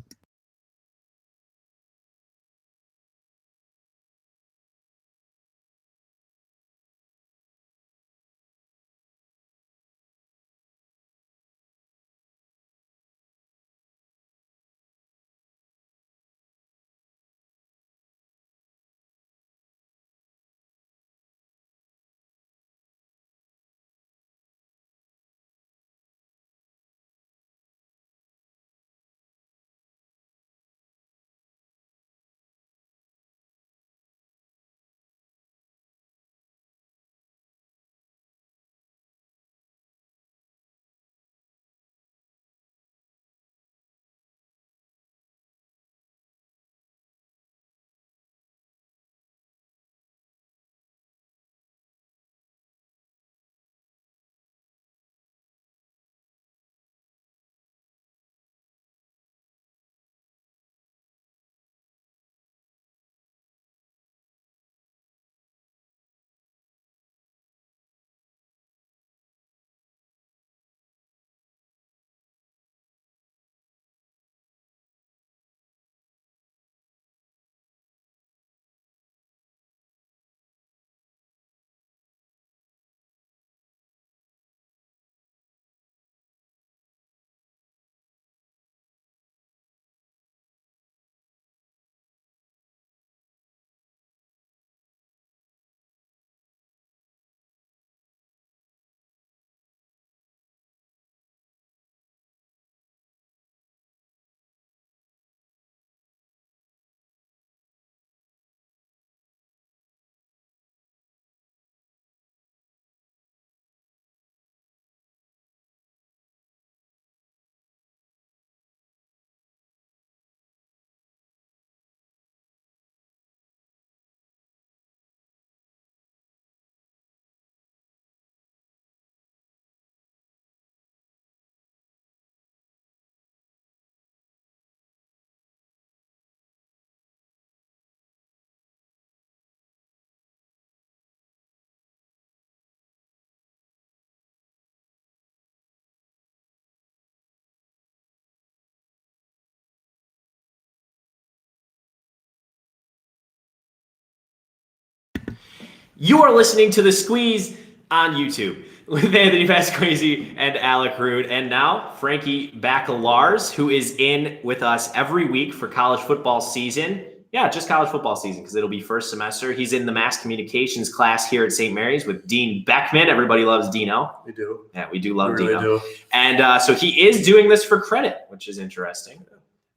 You are listening to The Squeeze on YouTube with Anthony Pasquesi and Alec Rude. And now, Frankie Baccalars, who is in with us every week for college football season. Yeah, just college football season because it'll be first semester. He's in the mass communications class here at St. Mary's with Dean Beckman. Everybody loves Dino. We do. Yeah, we do love We really Dino. do. And so he is doing this for credit, which is interesting.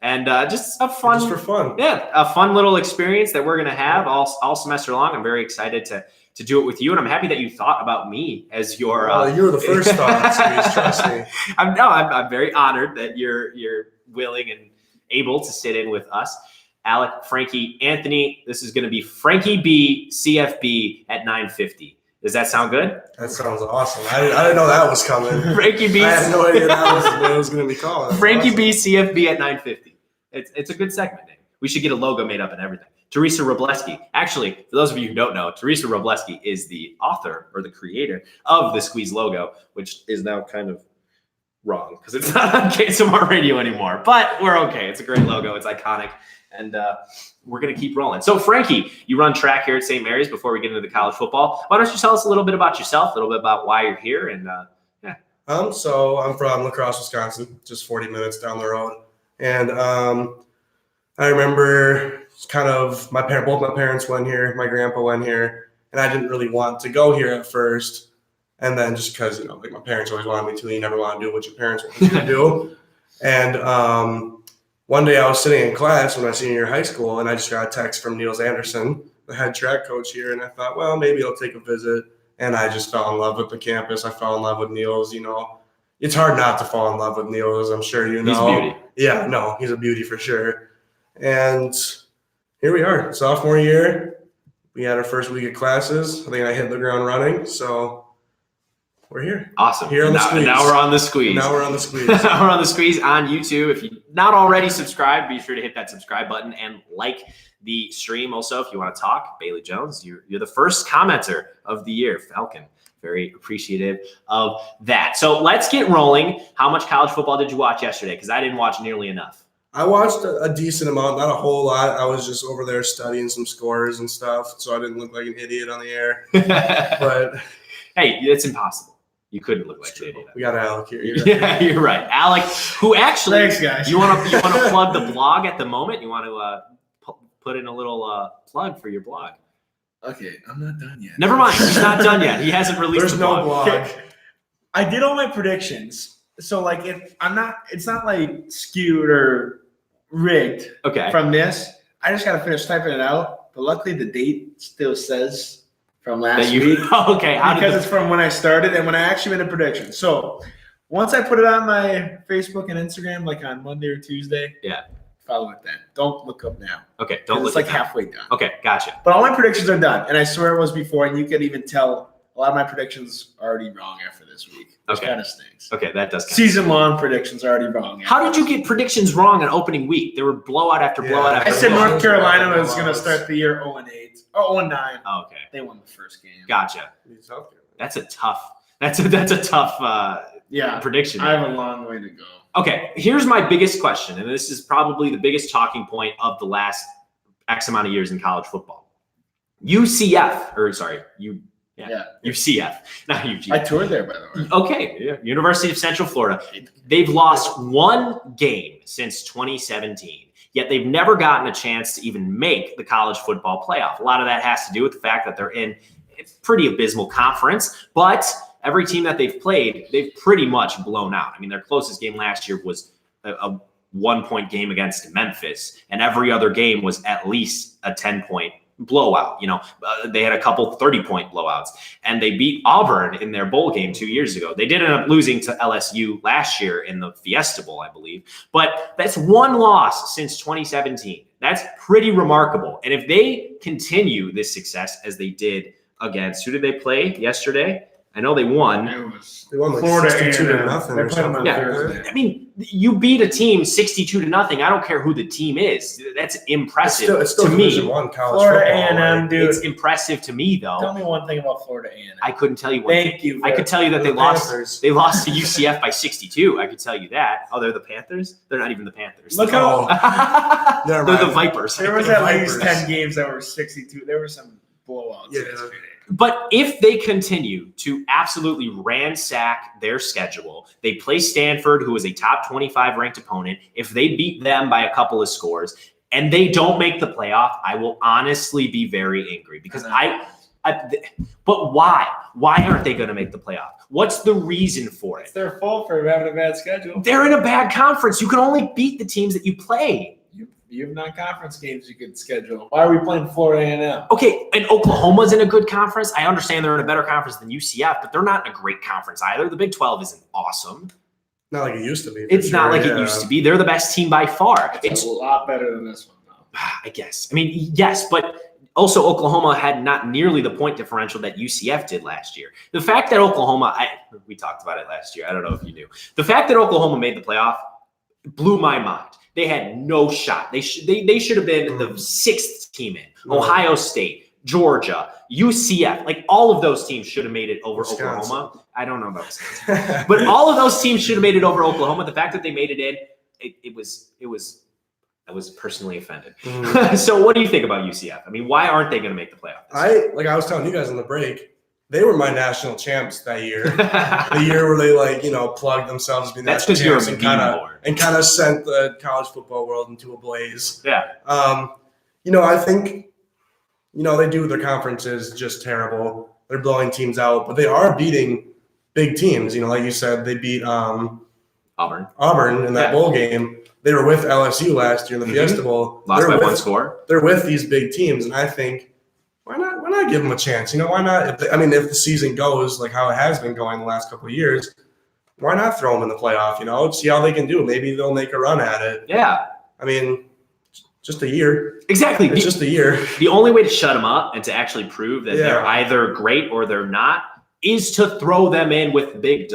And just a fun, Just for fun. yeah, a fun little experience that we're gonna have all semester long. I'm very excited to do it with you, and I'm happy that you thought about me as your. You were the first thought, Squeeze, trust me. I'm very honored that you're willing and able to sit in with us. Alec, Frankie, Anthony, this is going to be Frankie B, CFB at 9:50. Does that sound good? That sounds awesome. I didn't know that was coming. Frankie B. I had no idea that was what it was going to be called. That's Frankie awesome. B, CFB at 9:50. It's a good segment name. We should get a logo made up and everything. Teresa Robleski. Actually, for those of you who don't know, Teresa Robleski is the author or the creator of the Squeeze logo, which is now kind of wrong because it's not on KSMR radio anymore. But we're okay. It's a great logo. It's iconic. And we're going to keep rolling. So, Frankie, you run track here at St. Mary's before we get into the college football. Why don't you tell us a little bit about yourself, a little bit about why you're here? And So I'm from La Crosse, Wisconsin, just 40 minutes down the road. And I remember kind of both my parents went here, my grandpa went here, and I didn't really want to go here at first. And then just because, like my parents always wanted me to, you never want to do what your parents want you to do. And one day I was sitting in class when I was senior year of high school, and I just got a text from Niels Anderson, the head track coach here, and I thought, well, maybe I'll take a visit. And I just fell in love with the campus. I fell in love with Niels. It's hard not to fall in love with Niels, I'm sure you know. he's a beauty. Yeah, no, he's a beauty for sure. And here we are, sophomore year. We had our first week of classes. I think I hit the ground running, so we're here. Awesome. Here on the Squeeze. Now we're on the Squeeze. Now we're on the Squeeze. We're on the Squeeze on YouTube. If you're not already subscribed, be sure to hit that subscribe button and like the stream. Also, if you want to talk, Bailey Jones, you're the first commenter of the year, Falcon. Very appreciative of that. So let's get rolling. How much college football did you watch yesterday? Because I didn't watch nearly enough. I watched a decent amount, not a whole lot. I was just over there studying some scores and stuff, so I didn't look like an idiot on the air. But hey, it's impossible. You couldn't look like an idiot. we got Alec here. Yeah, you're right. Alec, who actually, Thanks, guys. you want to plug the blog at the moment? You want to put in a little plug for your blog? Okay, I'm not done yet. Never mind. He's not done yet. He hasn't released There's the no blog. blog. I did all my predictions. So like it's not like skewed or rigged Okay. from this. I just gotta finish typing it out. But luckily the date still says from last That you, week. okay. How did Because the, it's from when I started and when I actually made a prediction. So once I put it on my Facebook and Instagram, like on Monday or Tuesday, Yeah. follow it then. Don't look up now. okay. Don't look It's like at that. halfway done. Okay. Gotcha. But all my predictions are done, and I swear it was before. And you could even tell a lot of my predictions are already wrong after this week. Which Okay. kind of stinks. Okay. That does count. Season-long predictions are already wrong. How did you get predictions wrong on opening week? There were blowout after Yeah. blowout after I said blowout. North Carolina was going to start the year 0-8. Oh, 0-9. Oh, okay. They won the first game. Gotcha. South Carolina. That's a tough Yeah, prediction. I have a long way to go. Okay, here's my biggest question, and this is probably the biggest talking point of the last X amount of years in college football. UCF, not UGF. I toured there, by the way. Okay, yeah, University of Central Florida. They've lost one game since 2017, yet they've never gotten a chance to even make the college football playoff. A lot of that has to do with the fact that they're in a pretty abysmal conference, but every team that they've played, they've pretty much blown out. I mean, their closest game last year was a 1-point game against Memphis, and every other game was at least a 10-point blowout. They had a couple 30-point blowouts, and they beat Auburn in their bowl game 2 years ago. They did end up losing to LSU last year in the Fiesta Bowl, I believe, but that's one loss since 2017. That's pretty remarkable. And if they continue this success as they did against, who did they play yesterday? I know they won. It was They won like Florida 62 A&M. to nothing They or played them something. on Yeah. Thursday. I mean, you beat a team 62-0. I don't care who the team is. That's impressive It's still to Division me. I college Florida football. A&M, like, dude. It's impressive to me, Tell though. me one thing about Florida A&M. I couldn't tell you one Thank thing. you. I could tell you that they the lost. Panthers. They lost to UCF by 62. I could tell you that. Oh, they're the Panthers? They're not even the Panthers. Look how They're Never the mind. Vipers. there was The at least Vipers. 10 games that were 62. There were some blowouts Yeah. yesterday. But if they continue to absolutely ransack their schedule, they play Stanford, who is a top 25 ranked opponent. If they beat them by a couple of scores, and they don't make the playoff, I will honestly be very angry because but why? Why aren't they going to make the playoff? What's the reason for It's it? their fault for having a bad schedule. They're in a bad conference. You can only beat the teams that you play. You have non-conference games you could schedule. Why are we playing Florida A&M? Okay, and Oklahoma's in a good conference. I understand they're in a better conference than UCF, but they're not in a great conference either. The Big 12 isn't awesome. Not like it used to be. for It's not sure, like it used to be. They're the best team by far. It's a lot better than this one, though. I guess. I mean, yes, but also Oklahoma had not nearly the point differential that UCF did last year. The fact that we talked about it last year. I don't know if you knew. The fact that Oklahoma made the playoff blew my mind. They had no shot. They should have been the 6th team in. Ohio State, Georgia, UCF, like all of those teams should have made it over Wisconsin. Oklahoma. I don't know about Wisconsin. But all of those teams should have made it over Oklahoma. The fact that they made it in, I was personally offended. So what do you think about UCF? I mean, why aren't they going to make the playoff? I was telling you guys on the break, they were my national champs that year. The year where they plugged themselves to be That's national because you're a champs meme board. kind of sent the college football world into a blaze. Yeah. I think they do their conferences just terrible. They're blowing teams out, but they are beating big teams. Like you said, they beat Auburn. Auburn in that bowl game. They were with LSU last year in the Fiesta Bowl. Lost by one score. They're with these big teams, and I think why not give them a chance? Why not? If the season goes like how it has been going the last couple of years, why not throw them in the playoff? See how they can do. Maybe they'll make a run at it. Yeah. Just a year. Exactly. It's just a year. The only way to shut them up and to actually prove that they're Yeah. either great or they're not is to throw them in with the big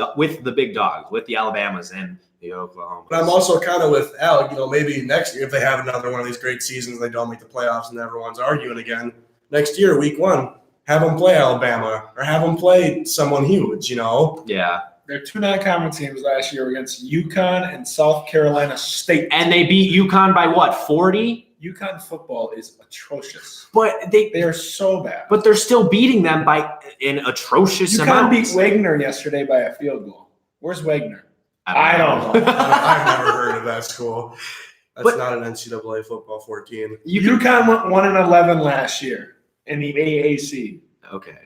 dogs, with the Alabamas and the Oklahomas. But I'm also kind of with Alec. Maybe next year if they have another one of these great seasons, they don't make the playoffs, and everyone's arguing again. Next year, week 1, have them play Alabama or have them play someone huge. Yeah. Their 2 non-conference games last year were against UConn and South Carolina State. And they beat UConn by what, 40? UConn football is atrocious. But They are so bad. but they're still beating them by an atrocious UConn amount. beat Wagner yesterday by a field goal. Where's Wagner? I don't know. I've never heard of that school. That's But- not an NCAA football 14. UConn went 1-11 last year in the AAC. Okay.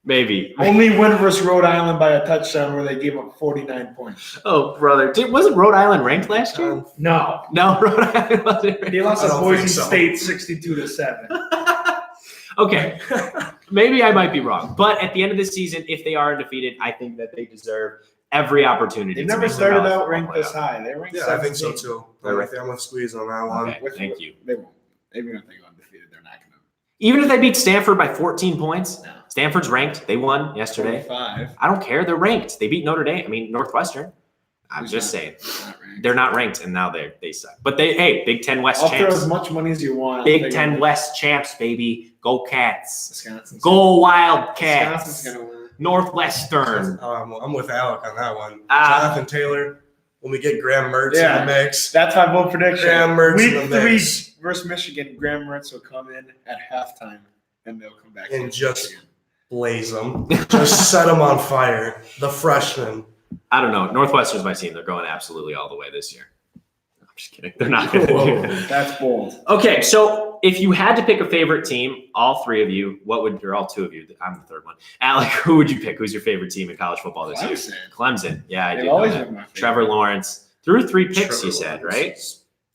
Maybe. Only win versus Rhode Island by a touchdown where they gave up 49 points. Oh, brother. Wasn't Rhode Island ranked last year? No. No, Rhode Island wasn't ranked. They lost I to don't Boise think so. State 62-7. Okay. Maybe I might be wrong. But at the end of the season, if they are undefeated, I think that they deserve every opportunity. They to never make the started college out football ranked this playoff. high. They ranked Yeah, 17. I think so too. I'm with Squeeze on that one. Okay, thank you. They won't. Even if they go undefeated, they're not going to. Even if they beat Stanford by 14 points, No. Stanford's ranked. They won yesterday. 25. I don't care. They're ranked. They beat Notre Dame. Northwestern. I'm Who's just not? saying. Not ranked. They're not ranked, and now they suck. But Big Ten West I'll throw champs. as much money as you want. Big Ten West champs, baby. Go Cats. Wisconsin's Go Wisconsin's Wildcats. going to win. Northwestern. I'm with Alec on that one. Ah. Jonathan Taylor, when we get Graham Mertz Yeah. in the mix. That's my bold prediction. Graham Mertz in Week the 3 mix. versus Michigan, Graham Mertz will come in at halftime, and they'll come back. And in just- Michigan. Blaze them. Just set them on fire. The freshman. I don't know. Northwestern's my team. They're going absolutely all the way this year. I'm just kidding. They're not going to do Whoa. that. That's bold. Okay, so if you had to pick a favorite team, all 3 of you, or all 2 of you, I'm the 3rd one. Alec, who would you pick? Who's your favorite team in college football this year? Clemson. Clemson. Yeah, I They've do know always that. been my favorite. Trevor Lawrence. Threw 3 picks, Trevor you said, Lawrence. right?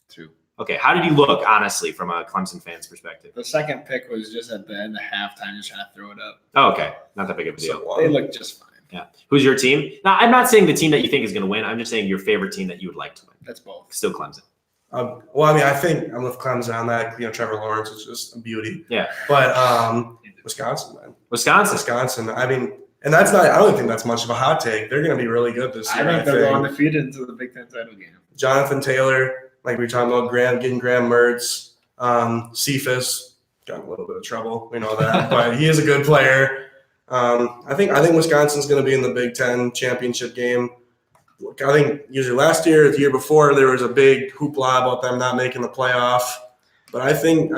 2. Okay, how did he look, honestly, from a Clemson fan's perspective? The second pick was just at the end of halftime, just trying to throw it up. Oh, okay. Not that big of a deal. So, They look just fine. Yeah. Who's your team? Now, I'm not saying the team that you think is going to win. I'm just saying your favorite team that you would like to win. That's both. Still Clemson. I think I'm with Clemson on that. Trevor Lawrence is just a beauty. Yeah. But Wisconsin, man. Wisconsin. And that's not, I don't think that's much of a hot take. They're going to be really good this I year. think they're going undefeated into the Big Ten title game. Jonathan Taylor, like we were talking about, getting Graham Mertz, Cephas, got in a little bit of trouble. We know that, but he is a good player. I think Wisconsin's going to be in the Big Ten championship game. I think usually last year, the year before, there was a big hoopla about them not making the playoff. But I think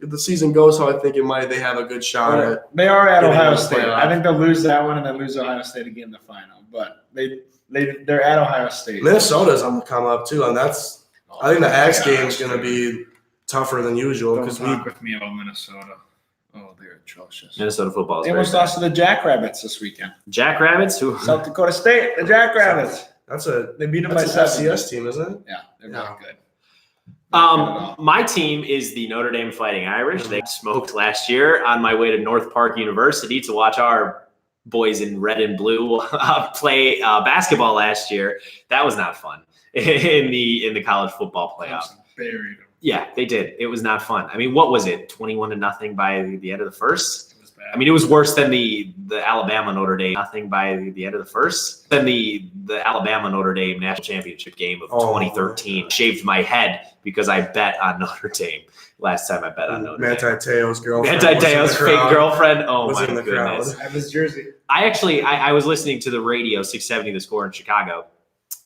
if the season goes how I think it might, they have a good shot at it. They are at Getting Ohio in the State. playoff. I think they'll lose that one and then lose Ohio State again in the final. But they're at Ohio State. Minnesota's on the come up too, and I think the Axe game is going to be tougher than usual Don't because talk with me about Minnesota. Oh, they're atrocious. Minnesota football is They very almost bad. lost to the Jackrabbits this weekend. Jackrabbits, who South Dakota State, the Jackrabbits. They beat them by that's an 7. FCS team, isn't it? Yeah, they're Yeah. really good. Not good at all. My team is the Notre Dame Fighting Irish. They smoked last year on my way to North Park University to watch our boys in red and blue play basketball last year. That was not fun in the college football playoff. Clemson buried them. Yeah, they did. It was not fun. I mean, what was it? 21-0 by the end of the first? It was bad. I mean, it was worse than the Alabama Notre Dame nothing by the end of the first. Then the Alabama Notre Dame national championship game of 2013 shaved my head because I bet on Notre Dame last time I bet on Notre Dame. Manti Te'o's girlfriend. Manti was in the Te'o's fake crowd. girlfriend. Oh Was my in the goodness! crowd. I have his jersey. I was listening to the radio 670 The Score in Chicago,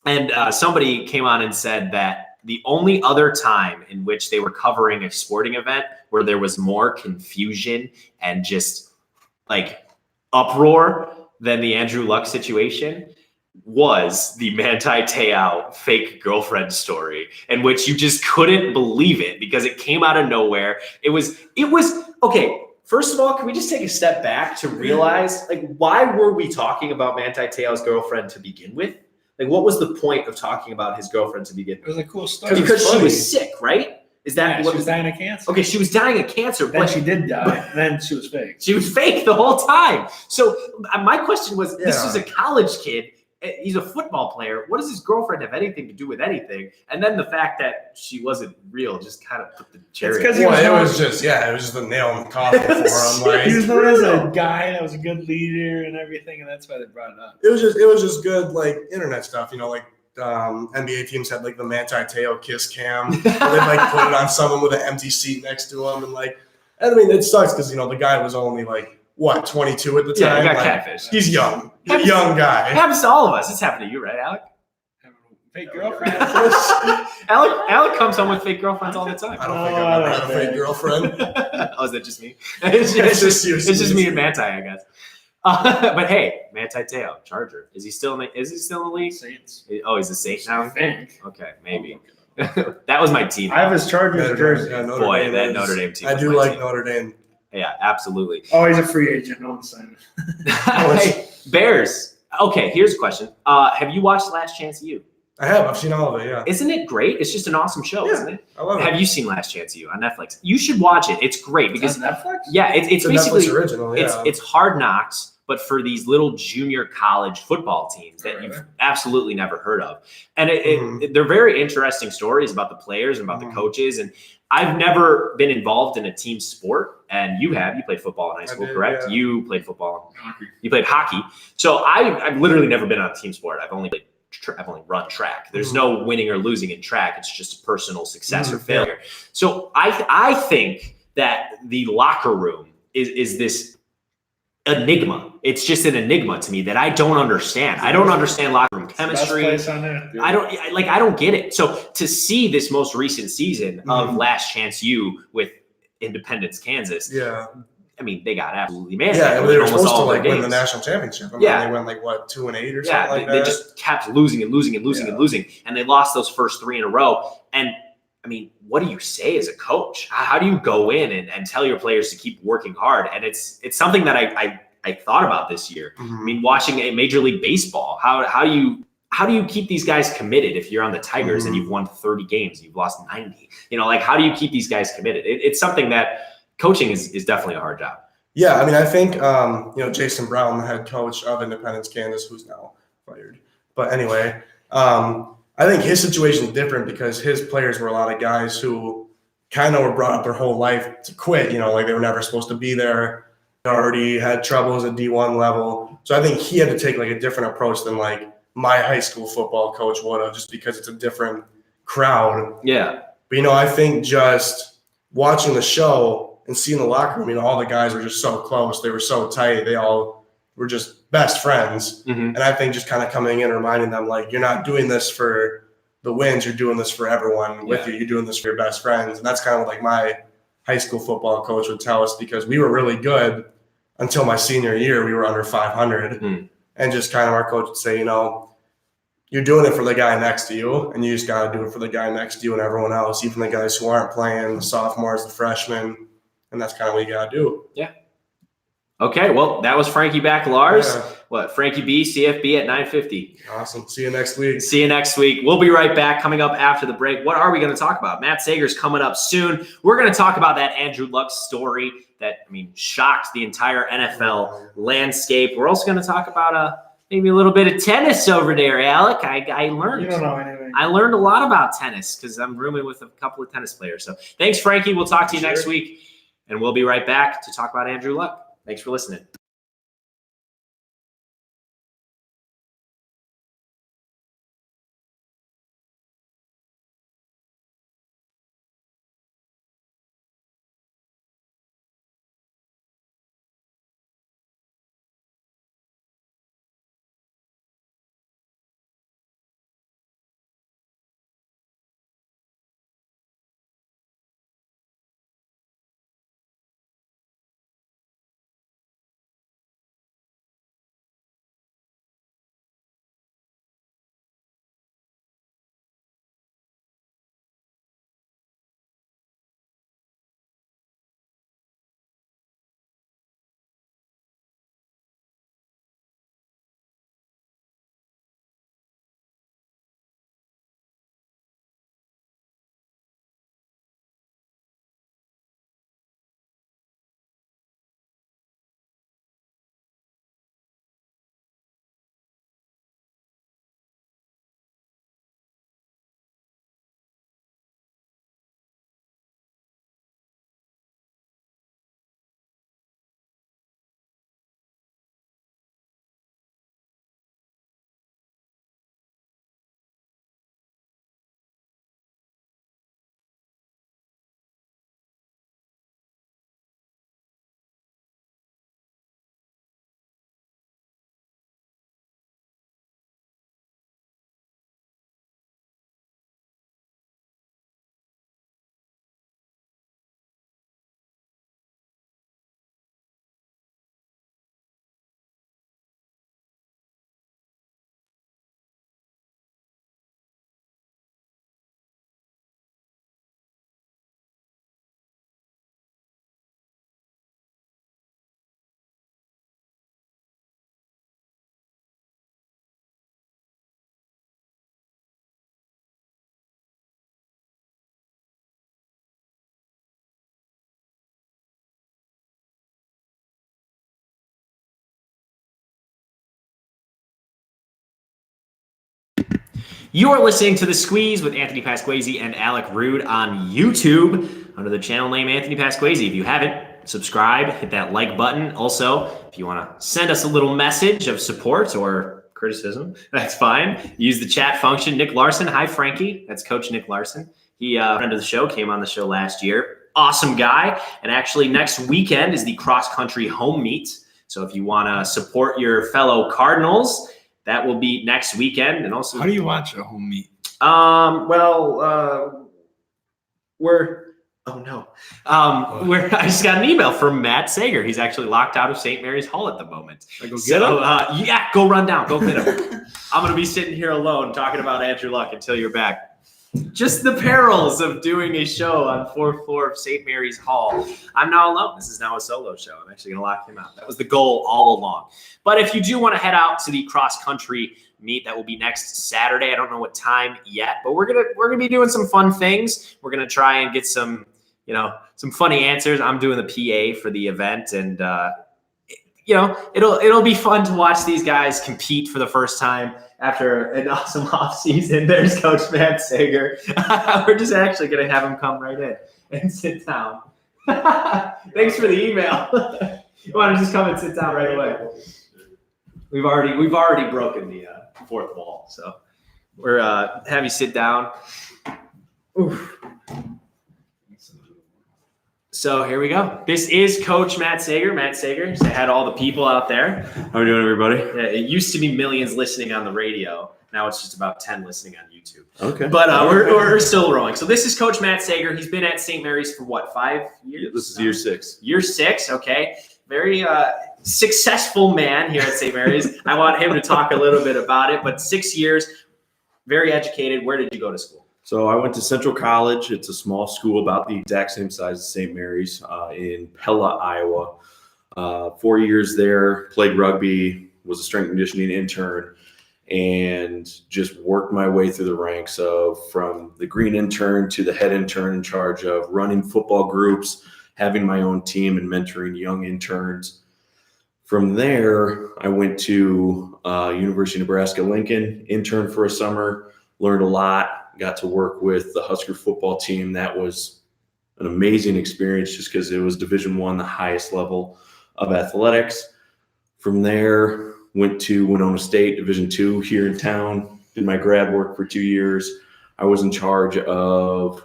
and somebody came on and said that the only other time in which they were covering a sporting event where there was more confusion and just like uproar than the Andrew Luck situation was the Manti Te'o fake girlfriend story, in which you just couldn't believe it because it came out of nowhere. It was okay. First of all, can we just take a step back to realize, like, why were we talking about Manti Te'o's girlfriend to begin with? Like, what was the point of talking about his girlfriend to begin It with? was a cool story. Because she funny. was sick, right? Is that Yeah, what? she was dying of cancer. Okay, she was dying of cancer, Then but she did die. And then she was fake. she was fake the whole time. So my question was, this Yeah. is a college kid. He's a football player. What does his girlfriend have anything to do with anything? And then the fact that she wasn't real just kind of put the cherry. It's 'cause Well, he it was was just it was just the nail in the coffin for him. Like He was known as a guy that was a good leader and everything, and that's why they brought it up. it was just good like internet stuff, like NBA teams had like the Manti Te'o kiss cam. Where they like put it on someone with an empty seat next to him, and I mean it sucks because the guy was only like 22 at the Yeah, time. he got Like, catfish. he's young. He's a young It guy. happens to all of us. It's happened to you, right, Alec? Fake girlfriend. Alec comes home with fake girlfriends all the time. I don't think I've ever had a fake girlfriend. Oh, is that just me? It's just you. me and Manti, I guess. But hey, Manti Te'o, Charger. Is he still in the league? Saints. Oh, he's a Saint I now? think. Okay, maybe. That was my team. I have his Chargers jersey. Yeah, Notre Boy, Dame that is- Notre Dame team. I was do my like team. Notre Dame. Yeah, absolutely. Oh, he's a free agent. No one's signed him. Hey, Bears. Okay, here's a question. Have you watched Last Chance U? I have. I've seen all of it. Yeah, Isn't it great? It's just an awesome show, Yeah. isn't it? I love it. Have you seen Last Chance U on Netflix? You should watch it. It's great because Netflix? yeah, it's It's a basically Netflix original. Yeah, it's Hard Knocks, but for these little junior college football teams that Alright. you've absolutely never heard of. And Mhm. they're very interesting stories about the players and about the Mhm. coaches. And I've never been involved in a team sport, and you played football in high school, did, correct? yeah. You played football. Hockey. You played hockey. So I've literally never been on a team sport. I've only run track. There's no winning or losing in track. It's just personal success or Mhm, yeah. failure. So I think that the locker room is this enigma. It's just an enigma to me that I don't understand. I don't understand locker room chemistry. Best place on earth. I don't get it. So to see this most recent season of Mhm. Last Chance U with Independence, Kansas, yeah, I mean, they got absolutely managed. yeah. And they were supposed to their win the games. national championship. And Yeah. then they went 2-8 or Yeah, something like they that. just kept losing and losing and losing and losing, and they lost those first 3 in a row. And I mean, what do you say as a coach? How do you go in and tell your players to keep working hard? And it's something that I thought about this year. I Mhm. mean, watching a Major League Baseball, how do you keep these guys committed if you're on the Tigers and Mhm. you've won 30 games, you've lost 90? Like, how do you keep these guys committed? It's something that coaching is definitely a hard job. Yeah, I mean, I think Jason Brown, the head coach of Independence, Kansas, who's now fired. But anyway, I think his situation is different because his players were a lot of guys who kind of were brought up their whole life to quit. Like they were never supposed to be there. They already had troubles at D1 level. So I think he had to take like a different approach than like my high school football coach would have, just because it's a different crowd. Yeah. But I think just watching the show and seeing the locker room, all the guys were just so close. They were so tight. They all were just best friends. Mhm. And I think just kind of coming in and reminding them, like, you're not doing this for the wins. You're doing this for everyone with Yeah. you. You're doing this for your best friends. And that's kind of like my high school football coach would tell us, because we were really good until my senior year. We were under 500. Mhm. And just kind of our coach would say, you're doing it for the guy next to you, and you just got to do it for the guy next to you and everyone else, even the guys who aren't playing, the sophomores, the freshmen, and that's kind of what you got to do. Okay, well, that was Frankie Bacalars. Yeah. What, Frankie B, CFB at 9:50. Awesome. See you next week. See you next week. We'll be right back. Coming up after the break, what are we going to talk about? Matt Sager's coming up soon. We're going to talk about that Andrew Luck story that, shocked the entire NFL landscape. We're also going to talk about maybe a little bit of tennis over there, Alec. I learned. You don't know anything. I learned a lot about tennis because I'm rooming with a couple of tennis players. So thanks, Frankie. We'll talk to you next week, and we'll be right back to talk about Andrew Luck. Thanks for listening. You are listening to The Squeeze with Anthony Pasquesi and Alec Rude on YouTube under the channel name Anthony Pasquesi. If you haven't, subscribe, hit that like button. Also, if you want to send us a little message of support or criticism, that's fine. Use the chat function. Nick Larson. Hi, Frankie. That's Coach Nick Larson. He, friend of the show, came on the show last year. Awesome guy. And actually, next weekend is the cross-country home meet. So if you want to support your fellow Cardinals, that will be next weekend. And also, How do you watch a home meet? I just got an email from Matt Sager. He's actually locked out of St. Mary's Hall at the moment. I go get him? Yeah, go run down. Go get him. I'm going to be sitting here alone talking about Andrew Luck until you're back. Just the perils of doing a show on 4th floor of St. Mary's Hall. I'm now alone. This is now a solo show. I'm actually going to lock him out. That was the goal all along. But if you do want to head out to the cross-country meet, that will be next Saturday. I don't know what time yet, but we're gonna be doing some fun things. We're gonna try and get some funny answers. I'm doing the PA for the event, and it'll be fun to watch these guys compete for the first time after an awesome off season. There's Coach Matt Sager. We're just actually gonna have him come right in and sit down. Thanks for the email. You want to just come and sit down right away? We've already broken the fourth wall, so we're have you sit down. Oof. So here we go. This is Coach Matt Sager. Matt Sager, say hi to all the people out there. How are we doing, everybody? Yeah, it used to be millions listening on the radio. Now it's just about 10 listening on YouTube. Okay. But we're still rolling. So this is Coach Matt Sager. He's been at St. Mary's for what, 5 years? This is year 6. Year 6, okay. Very successful man here at St. Mary's. I want him to talk a little bit about it, but 6 years. very educated. Where did you go to school? So I went to Central College. It's a small school about the exact same size as St. Mary's in Pella, Iowa. 4 years there, played rugby, was a strength and conditioning intern, and just worked my way through the ranks of from the green intern to the head intern in charge of running football groups, having my own team and mentoring young interns. From there, I went to University of Nebraska-Lincoln, interned for a summer, learned a lot, got to work with the Husker football team. That was an amazing experience just because it was Division I, the highest level of athletics. From there, went to Winona State, Division II here in town, did my grad work for 2 years. I was in charge of,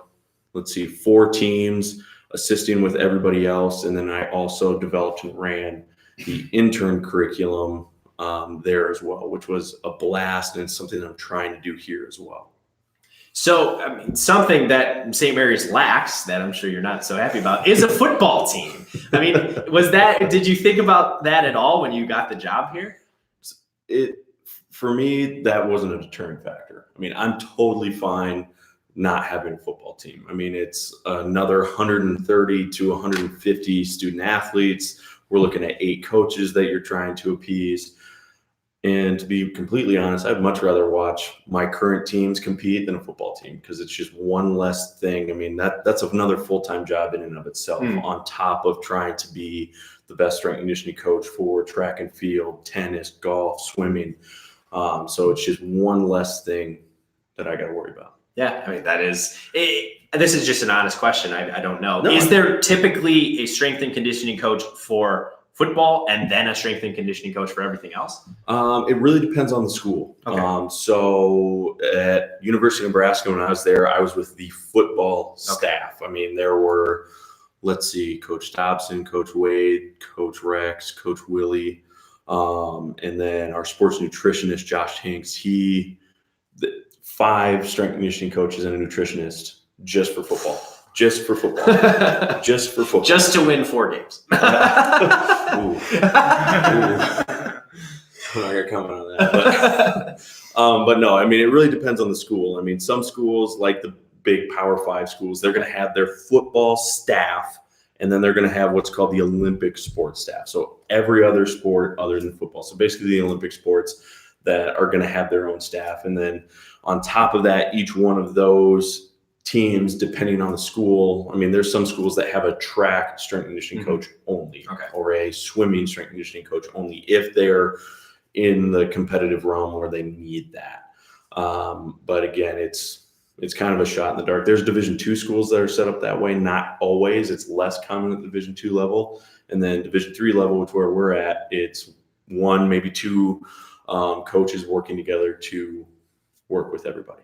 4 teams, assisting with everybody else. And then I also developed and ran the intern curriculum there as well, which was a blast and something that I'm trying to do here as well. So, I mean, something that St. Mary's lacks that I'm sure you're not so happy about is a football team. I mean, did you think about that at all when you got the job here? For me, that wasn't a deterrent factor. I mean, I'm totally fine not having a football team. I mean, it's another 130 to 150 student athletes. We're looking at 8 coaches that you're trying to appease. And to be completely honest, I'd much rather watch my current teams compete than a football team because it's just one less thing. I mean, that's another full-time job in and of itself on top of trying to be the best strength and conditioning coach for track and field, tennis, golf, swimming. So it's just one less thing that I got to worry about. Yeah, I mean, this is just an honest question. I don't know. No, is there typically a strength and conditioning coach for football and then a strength and conditioning coach for everything else? It really depends on the school. Okay. So at University of Nebraska, when I was there, I was with the football staff. I mean, there were, Coach Dobson, Coach Wade, Coach Rex, Coach Willie, and then our sports nutritionist, Josh Hinks. 5 strength and conditioning coaches and a nutritionist just for football. Just for football. Just for football. Just to win 4 games. Ooh. I'm not gonna comment on that. But no, I mean, it really depends on the school. I mean, some schools, like the big Power 5 schools, they're going to have their football staff, and then they're going to have what's called the Olympic sports staff. So every other sport other than football. So basically the Olympic sports that are going to have their own staff. And then on top of that, each one of those teams, depending on the school, I mean, there's some schools that have a track strength and conditioning coach only, or a swimming strength and conditioning coach only, if they're in the competitive realm where they need that. But again, it's kind of a shot in the dark. There's Division II schools that are set up that way. Not always. It's less common at the Division II level, and then Division III level, which where we're at, it's 1, maybe 2 coaches working together to work with everybody.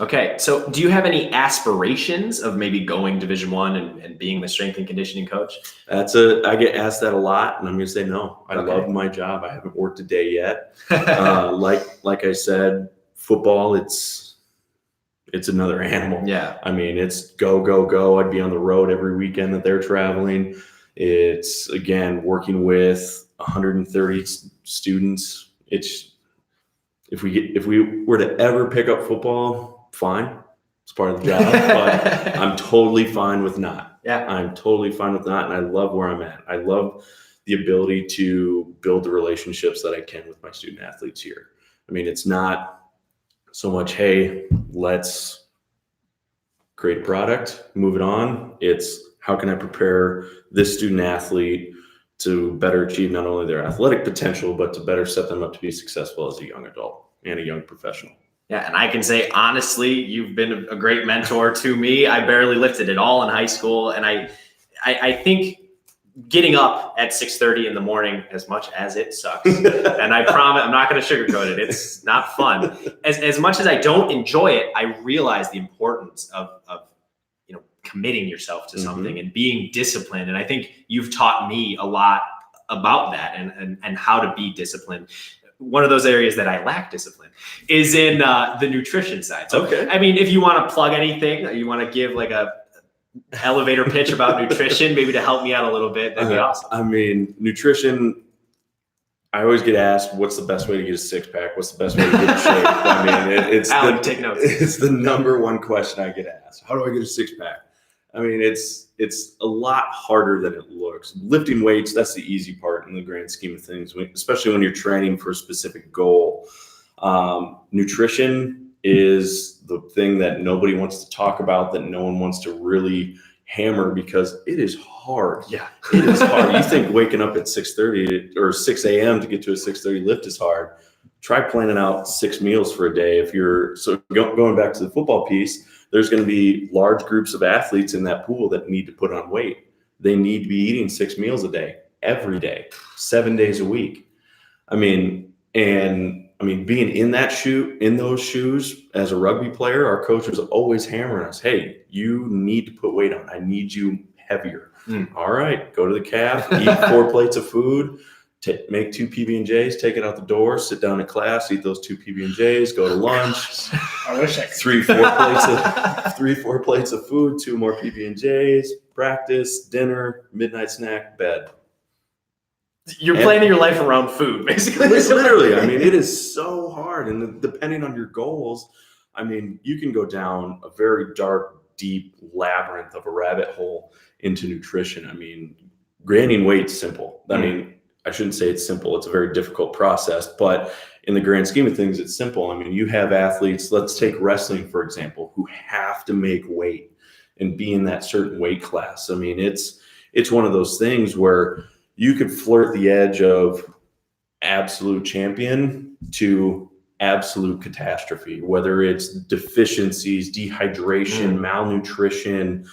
Okay, so do you have any aspirations of maybe going Division I and being the strength and conditioning coach? I get asked that a lot, and I'm going to say no. I love my job. I haven't worked a day yet. Like I said, football, it's another animal. Yeah. I mean, it's go, go, go. I'd be on the road every weekend that they're traveling. It's, again, working with 130 students. If we were to ever pick up football, fine. It's part of the job, but I'm totally fine with not. Yeah. I'm totally fine with not, and I love where I'm at. I love the ability to build the relationships that I can with my student athletes here. I mean, it's not so much, hey, let's create a product, move it on. It's how can I prepare this student athlete to better achieve not only their athletic potential, but to better set them up to be successful as a young adult and a young professional. Yeah, and I can say, honestly, you've been a great mentor to me. I barely lifted at all in high school, and I think getting up at 6:30 in the morning, as much as it sucks, and I promise I'm not going to sugarcoat it, it's not fun. As much as I don't enjoy it, I realize the importance of committing yourself to something and being disciplined. And I think you've taught me a lot about that and how to be disciplined. One of those areas that I lack discipline is in the nutrition side. So, I mean, if you want to plug anything, you want to give like a elevator pitch about nutrition, maybe to help me out a little bit, that'd be awesome. I mean, nutrition, I always get asked, what's the best way to get a six pack? What's the best way to get in shape? I mean, it's Alec, take notes. It's the number one question I get asked. How do I get a six pack? I mean, it's a lot harder than it looks. Lifting weights, that's the easy part in the grand scheme of things, especially when you're training for a specific goal. Nutrition is the thing that nobody wants to talk about, that no one wants to really hammer, because it is hard. Yeah. It is hard. You think waking up at 6:30 or 6 a.m. to get to a 6:30 lift is hard. Try planning out 6 meals for a day. If you're going back to the football piece, there's going to be large groups of athletes in that pool that need to put on weight. They need to be eating 6 meals a day, every day, 7 days a week. I mean, being in those shoes as a rugby player, our coach was always hammering us, hey, you need to put weight on. I need you heavier. All right, go to the calf, eat 4 plates of food, make 2 PB&Js, take it out the door, sit down in class, eat those 2 PB&Js, go to lunch. I wish I could. 3-4 plates of food, 2 more PB&Js, practice, dinner, midnight snack, bed. You're planning your life around food, basically. Literally, I mean, it is so hard. And depending on your goals, I mean, you can go down a very dark, deep labyrinth of a rabbit hole into nutrition. I mean, gaining weight's simple. I mean, I shouldn't say it's simple. It's a very difficult process, but in the grand scheme of things, it's simple. I mean, you have athletes, let's take wrestling, for example, who have to make weight and be in that certain weight class. I mean, it's one of those things where you could flirt the edge of absolute champion to absolute catastrophe, whether it's deficiencies, dehydration, malnutrition,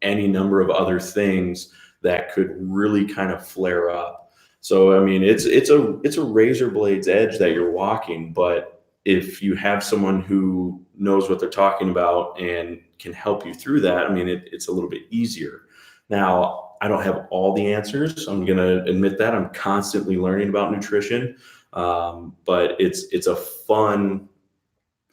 any number of other things that could really kind of flare up. So, I mean, it's a razor blade's edge that you're walking, but if you have someone who knows what they're talking about and can help you through that, I mean, it's a little bit easier. Now, I don't have all the answers. I'm going to admit that. I'm constantly learning about nutrition, but it's a fun,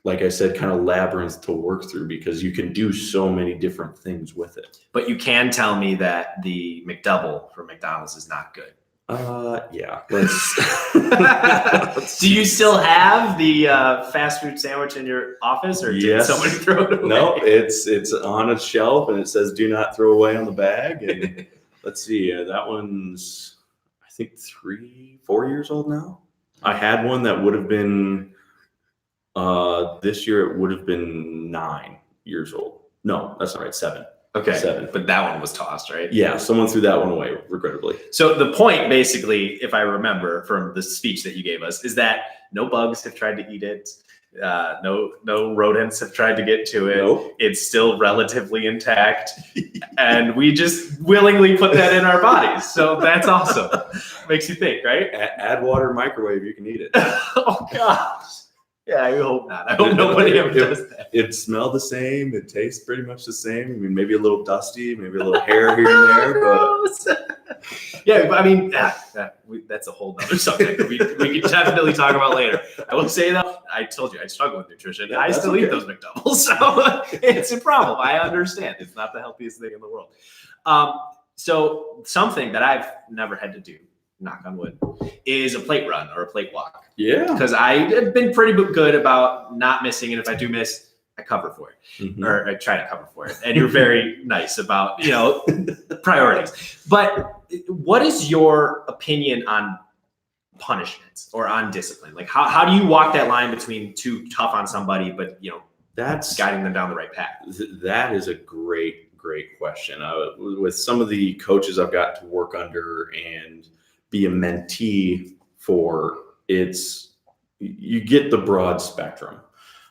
like I said, kind of labyrinth to work through, because you can do so many different things with it. But you can tell me that the McDouble from McDonald's is not good. Yeah. Do you still have the fast food sandwich in your office, or did Yes. somebody throw it away? No, it's on a shelf and it says "Do not throw away" on the bag. And let's see, that one's I think 3-4 years old now. I had one that would have been this year. It would have been 9 years old. No, that's not right. 7. Okay, 7. but that one was tossed, right? Yeah, someone threw that one away, regrettably. So the point, basically, if I remember from the speech that you gave us, is that no bugs have tried to eat it. No rodents have tried to get to it. Nope. It's still relatively intact, and we just willingly put that in our bodies. So that's awesome. Makes you think, right? Add water, microwave, you can eat it. Oh gosh. Yeah, I hope not. I hope nobody ever does that. It smelled the same. It tastes pretty much the same. I mean, maybe a little dusty, maybe a little hair here and there, but Gross. Yeah, but I mean, that's a whole nother subject we could definitely talk about later. I will say though, I told you I struggle with nutrition. Yeah, I that's still eat okay. those McDoubles, so it's a problem. I understand. It's not the healthiest thing in the world. So something that I've never had to do, knock on wood, is a plate run or a plate walk. yeah. Because I have been pretty good about not missing, and if I do miss, I cover for it, Mhm. or I try to cover for it. And you're very nice about, priorities. But what is your opinion on punishments or on discipline? Like, how do you walk that line between too tough on somebody, but That's guiding them down the right path? That is a great question. With some of the coaches I've got to work under and be a mentee for, you get the broad spectrum.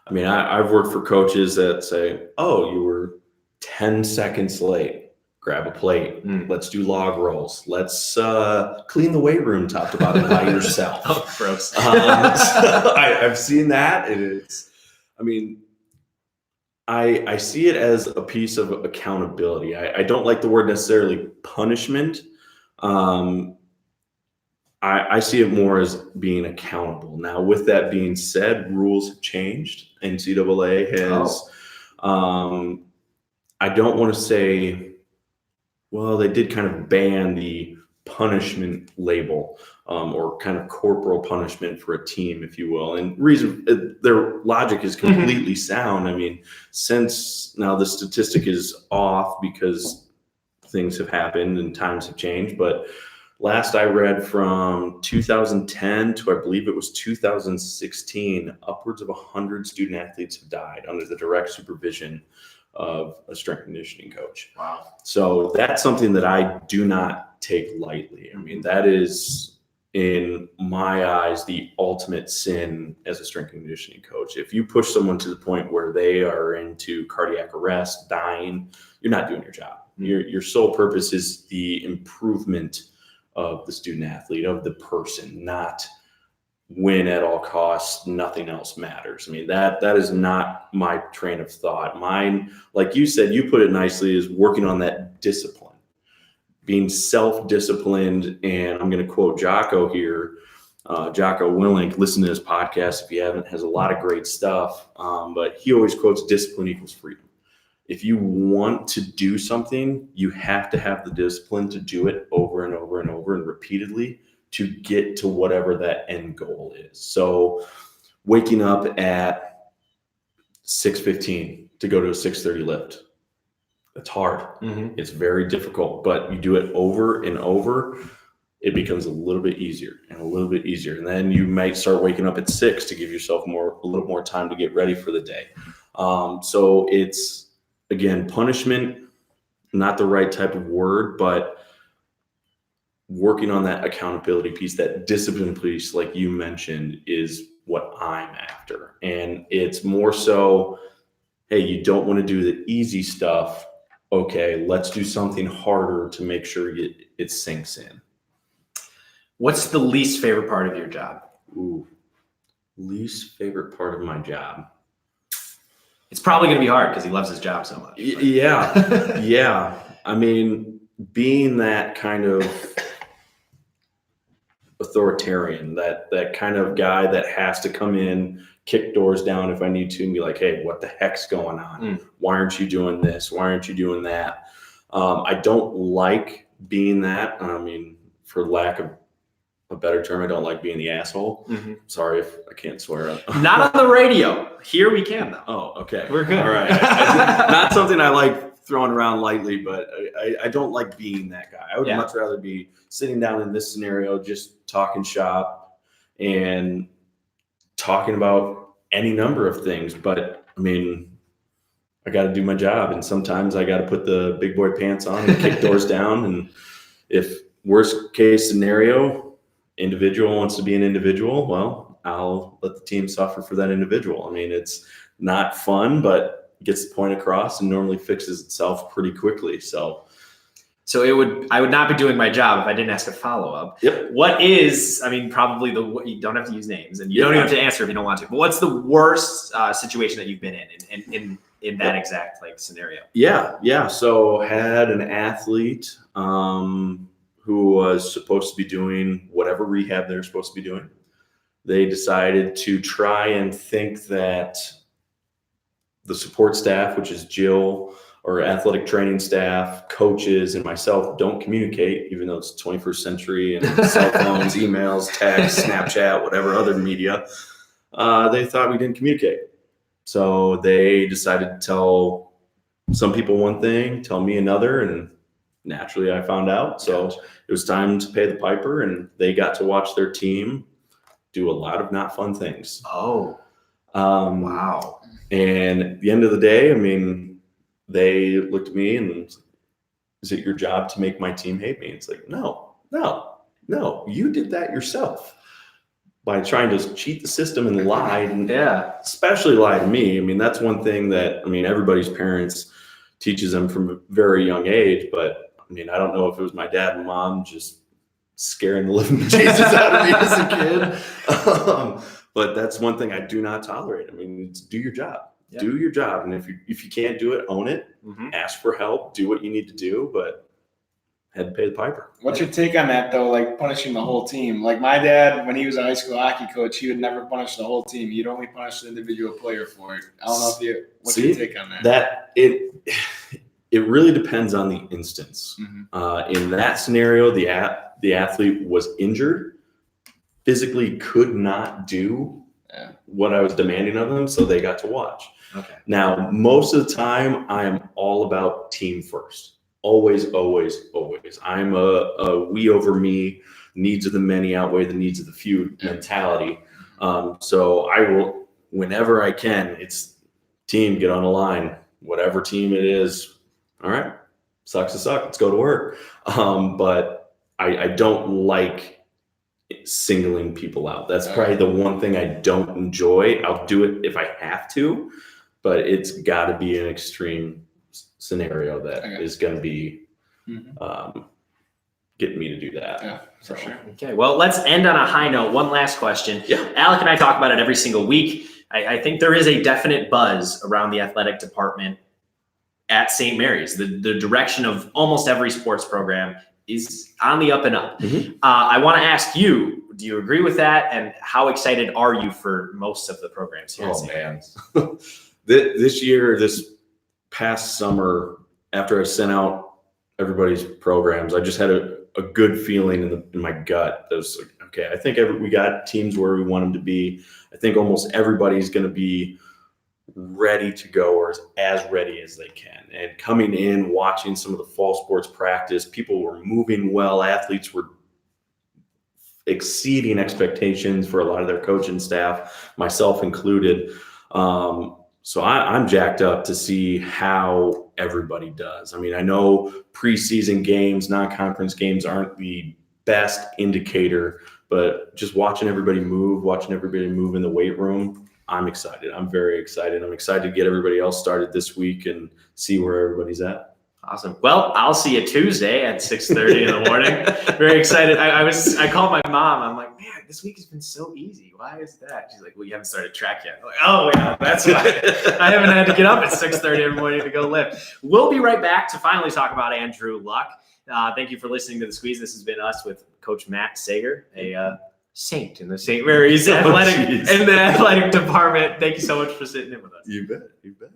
I mean, I've worked for coaches that say, oh, you were 10 seconds late. Grab a plate. Let's do log rolls. Let's clean the weight room top to bottom by yourself. Oh, gross. I've seen that. I see it as a piece of accountability. I don't like the word necessarily punishment. I see it more as being accountable. Now, with that being said, rules have changed. NCAA has, I don't want to say, well, they did kind of ban the punishment label, or kind of corporal punishment for a team, if you will. And their logic is completely sound. I mean, since now the statistic is off because things have happened and times have changed, but last I read, from 2010 to I believe it was 2016, upwards of 100 student athletes have died under the direct supervision of a strength and conditioning coach. Wow. So that's something that I do not take lightly. I mean, that is, in my eyes, the ultimate sin as a strength and conditioning coach. If you push someone to the point where they are into cardiac arrest, dying, you're not doing your job. Your sole purpose is the improvement of the student athlete, of the person, not win at all costs. Nothing else matters. I mean, that is not my train of thought. Mine, like you said, you put it nicely, is working on that discipline, being self-disciplined. And I'm going to quote Jocko here. Jocko Willink, listen to his podcast if you haven't, has a lot of great stuff. But he always quotes discipline equals freedom. If you want to do something, you have to have the discipline to do it over and over and over and repeatedly to get to whatever that end goal is. So waking up at 6:15 to go to a 6:30 lift, it's hard. It's very difficult, but you do it over and over, it becomes a little bit easier and a little bit easier. And then you might start waking up at 6 to give yourself a little more time to get ready for the day. So it's, again, punishment, not the right type of word, but working on that accountability piece, that discipline piece, like you mentioned, is what I'm after. And it's more so, hey, you don't want to do the easy stuff. Okay, let's do something harder to make sure it sinks in. What's the least favorite part of your job? Ooh, least favorite part of my job. It's probably going to be hard because he loves his job so much. Yeah. Yeah. I mean, being that kind of authoritarian, that kind of guy that has to come in, kick doors down if I need to, and be like, hey, what the heck's going on? Why aren't you doing this? Why aren't you doing that? I don't like being that. I mean, for lack of a better term, I don't like being the asshole. Sorry if I can't swear. Not on the radio. Here we can, though. Oh, okay. We're good. All right. Not something I like throwing around lightly, but I don't like being that guy. I would much rather be sitting down in this scenario, just talking shop and talking about any number of things. But I mean, I got to do my job, and sometimes I got to put the big boy pants on and kick doors down. And if worst case scenario, individual wants to be an individual, well, I'll let the team suffer for that individual. I mean, it's not fun, but gets the point across and normally fixes itself pretty quickly. So I would not be doing my job if I didn't ask a follow-up. Yep. What is, I mean, probably you don't have to use names, and you don't even have to answer if you don't want to, but what's the worst situation that you've been in that exact scenario? Yeah. So had an athlete who was supposed to be doing whatever rehab they're supposed to be doing. They decided to try and think that the support staff, which is Jill, or athletic training staff, coaches, and myself, don't communicate, even though it's 21st century and cell phones, emails, texts, Snapchat, whatever other media. They thought we didn't communicate. So they decided to tell some people one thing, tell me another, and naturally I found out. So it was time to pay the piper, and they got to watch their team do a lot of not fun things. Oh, wow. And at the end of the day, I mean, they looked at me and, is it your job to make my team hate me? It's like, no, you did that yourself by trying to cheat the system and lie, and especially lie to me. I mean, that's one thing that, I mean, everybody's parents teaches them from a very young age, but I mean, I don't know if it was my dad and mom just scaring the living Jesus out of me as a kid. But that's one thing I do not tolerate. I mean, it's do your job. Yeah. Do your job. And if you can't do it, own it. Ask for help. Do what you need to do, but had to pay the piper. What's your take on that, though, like punishing the whole team? Like my dad, when he was a high school hockey coach, he would never punish the whole team. He'd only punish the individual player for it. I don't know what's your take on that? it really depends on the instance. Mhm. In that scenario, the athlete was injured, physically could not do Yeah. what I was demanding of them, so they got to watch. Okay. Now, most of the time, I am all about team first. Always, always, always. I'm a we over me, needs of the many outweigh the needs of the few mentality. So I will, whenever I can, it's team, get on the line, whatever team it is. All right, sucks to suck. Let's go to work. But I don't like singling people out. That's probably the one thing I don't enjoy. I'll do it if I have to, but it's got to be an extreme scenario that is going to be getting me to do that. Yeah, for sure. Okay, well, let's end on a high note. One last question. Yeah. Alec and I talk about it every single week. I think there is a definite buzz around the athletic department at St. Mary's. The direction of almost every sports program is on the up and up. Mhm. I want to ask you, do you agree with that? And how excited are you for most of the programs here? at Oh St. man, Mary's? this past summer, after I sent out everybody's programs, I just had a good feeling in my gut. That was like, okay, I think we got teams where we want them to be. I think almost everybody's going to be ready to go, or as ready as they can. And coming in, watching some of the fall sports practice, people were moving well. Athletes were exceeding expectations for a lot of their coaching staff, myself included. So I'm jacked up to see how everybody does. I mean, I know preseason games, non-conference games aren't the best indicator, but just watching everybody move in the weight room, I'm excited. I'm very excited. I'm excited to get everybody else started this week and see where everybody's at. Awesome. Well, I'll see you Tuesday at 6:30 in the morning. Very excited. I called my mom. I'm like, man, this week has been so easy. Why is that? She's like, well, you haven't started track yet. I'm like, oh yeah, that's why. I haven't had to get up at 6:30 every morning to go lift. We'll be right back to finally talk about Andrew Luck. Thank you for listening to The Squeeze. This has been us with Coach Matt Sager, a saint in the St. Mary's athletic department. Thank you so much for sitting in with us. You bet. You bet.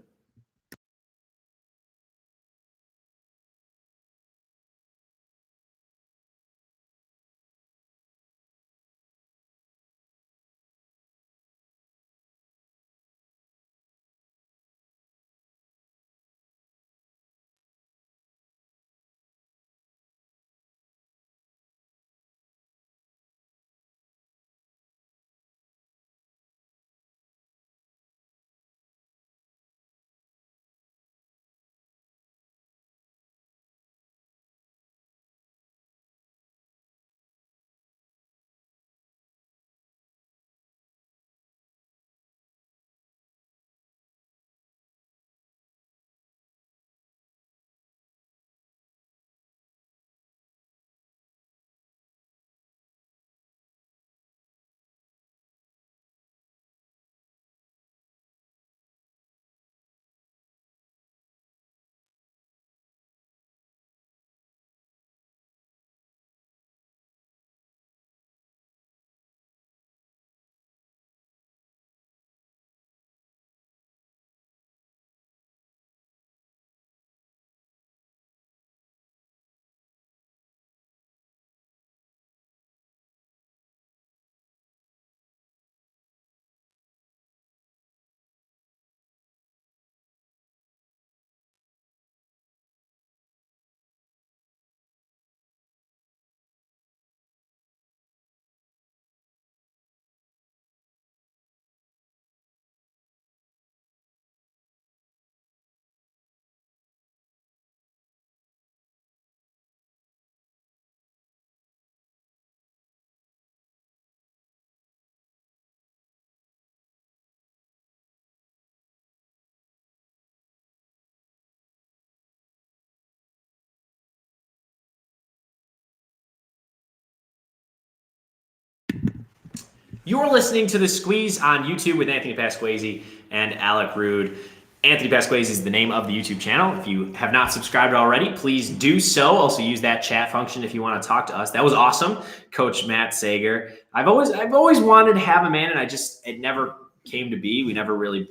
You're listening to The Squeeze on YouTube with Anthony Pasquesi and Alec Rude. Anthony Pasquesi is the name of the YouTube channel. If you have not subscribed already, please do so. Also use that chat function if you want to talk to us. That was awesome, Coach Matt Sager. I've always wanted to have him in, and it never came to be. We never really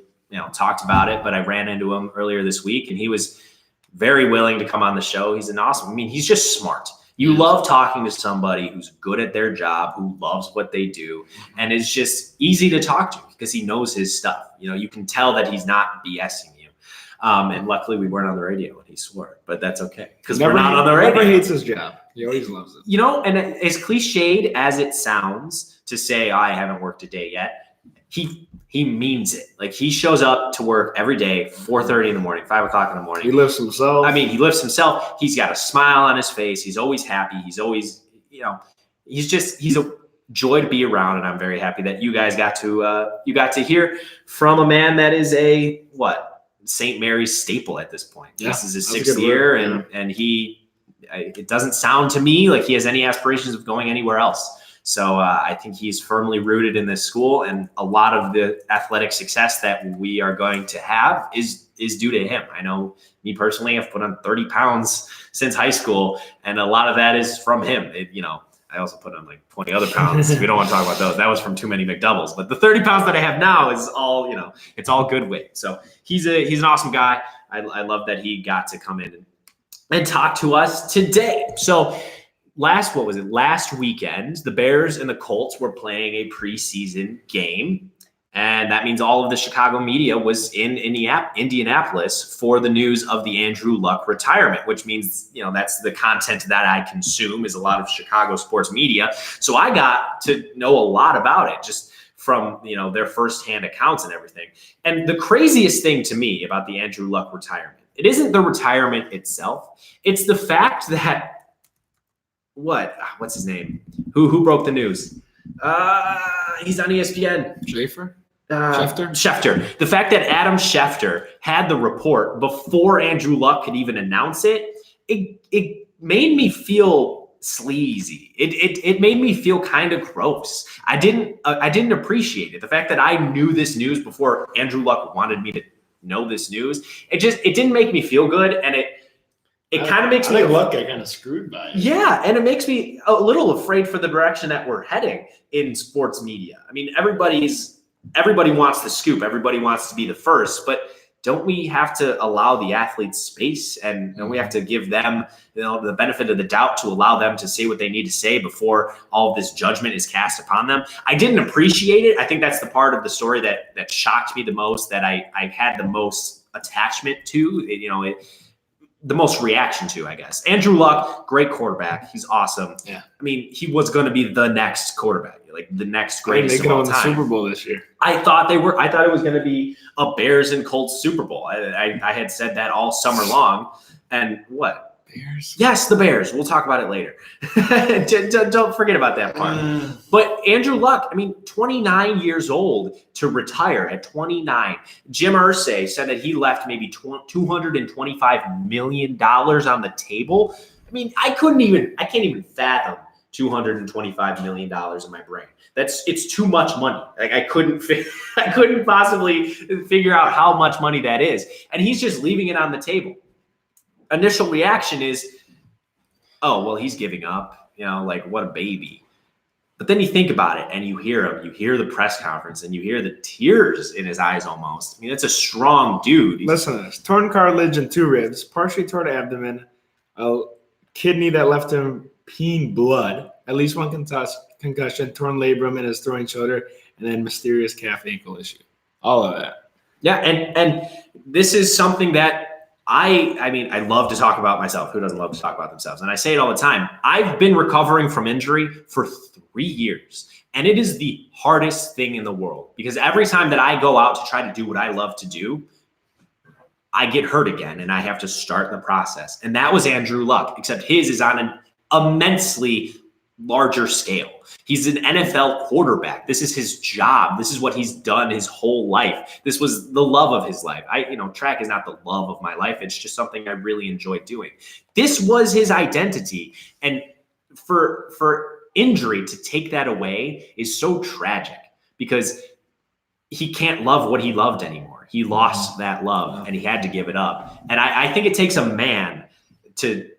talked about it, but I ran into him earlier this week, and he was very willing to come on the show. He's an awesome. I mean, he's just smart. You love talking to somebody who's good at their job, who loves what they do, and is just easy to talk to because he knows his stuff. You know, you can tell that he's not BSing you. And luckily, we weren't on the radio when he swore, but that's okay because we're not on the radio. Never hates his job. He always loves it. You know, and as cliched as it sounds to say, I haven't worked a day yet, he means it. Like, he shows up to work every day, 4:30 in the morning, 5 o'clock in the morning. He lifts himself. I mean, he lifts himself. He's got a smile on his face. He's always happy. He's always, you know, he's a joy to be around. And I'm very happy that you guys got to hear from a man that is a St. Mary's staple at this point. Yeah, this is his that's a 6th good year, word, and it doesn't sound to me like he has any aspirations of going anywhere else. So I think he's firmly rooted in this school, and a lot of the athletic success that we are going to have is due to him. I know me personally, I've put on 30 pounds since high school, and a lot of that is from him. I also put on like 20 other pounds. We don't want to talk about those. That was from too many McDoubles. But the 30 pounds that I have now is all, it's all good weight. So he's an awesome guy. I love that he got to come in and talk to us today. So last weekend, the Bears and the Colts were playing a preseason game. And that means all of the Chicago media was in Indianapolis for the news of the Andrew Luck retirement, which means, that's the content that I consume is a lot of Chicago sports media. So I got to know a lot about it just from, their firsthand accounts and everything. And the craziest thing to me about the Andrew Luck retirement, it isn't the retirement itself. It's the fact that what's his name? Who broke the news? He's on ESPN. Schefter. The fact that Adam Schefter had the report before Andrew Luck could even announce it made me feel sleazy. It made me feel kind of gross. I didn't appreciate it. The fact that I knew this news before Andrew Luck wanted me to know this news, it didn't make me feel good, and it kind of makes me Luck got kind of screwed by it. Yeah, and it makes me a little afraid for the direction that we're heading in sports media. I mean, everybody wants the scoop. Everybody wants to be the first, but don't we have to allow the athletes space, and don't we have to give them, the benefit of the doubt to allow them to say what they need to say before all of this judgment is cast upon them? I didn't appreciate it. I think that's the part of the story that shocked me the most, that I had the most attachment to, the most reaction to, I guess. Andrew Luck, great quarterback. He's awesome. Yeah. I mean, he was going to be the next quarterback, like the next greatest of all time. The Super Bowl this year. I thought it was going to be a Bears and Colts Super Bowl. I had said that all summer long. And what? Bears? Yes, the Bears. We'll talk about it later. Don't forget about that part. But Andrew Luck, 29 years old to retire at 29. Jim Irsay said that he left maybe $225 million on the table. I can't even fathom $225 million in my brain. It's too much money. Like I couldn't possibly figure out how much money that is. And he's just leaving it on the table. Initial reaction is, oh, well, he's giving up, like what a baby. But then you think about it and you hear him, you hear the press conference and you hear the tears in his eyes almost. That's a strong dude. Listen to this. Torn cartilage in 2 ribs, partially torn abdomen, a kidney that left him peeing blood, at least 1 concussion, torn labrum in his throwing shoulder, and then mysterious calf ankle issue. All of that. Yeah, and this is something that I love to talk about myself. Who doesn't love to talk about themselves? And I say it all the time. I've been recovering from injury for 3 years, and it is the hardest thing in the world because every time that I go out to try to do what I love to do, I get hurt again, and I have to start the process. And that was Andrew Luck, except his is on an immensely larger scale. He's an NFL quarterback. This is his job. This is what he's done his whole life. This was the love of his life. Track is not the love of my life. It's just something I really enjoy doing. This was his identity. And for injury to take that away is so tragic because he can't love what he loved anymore. He lost that love and he had to give it up. And I think it takes a man to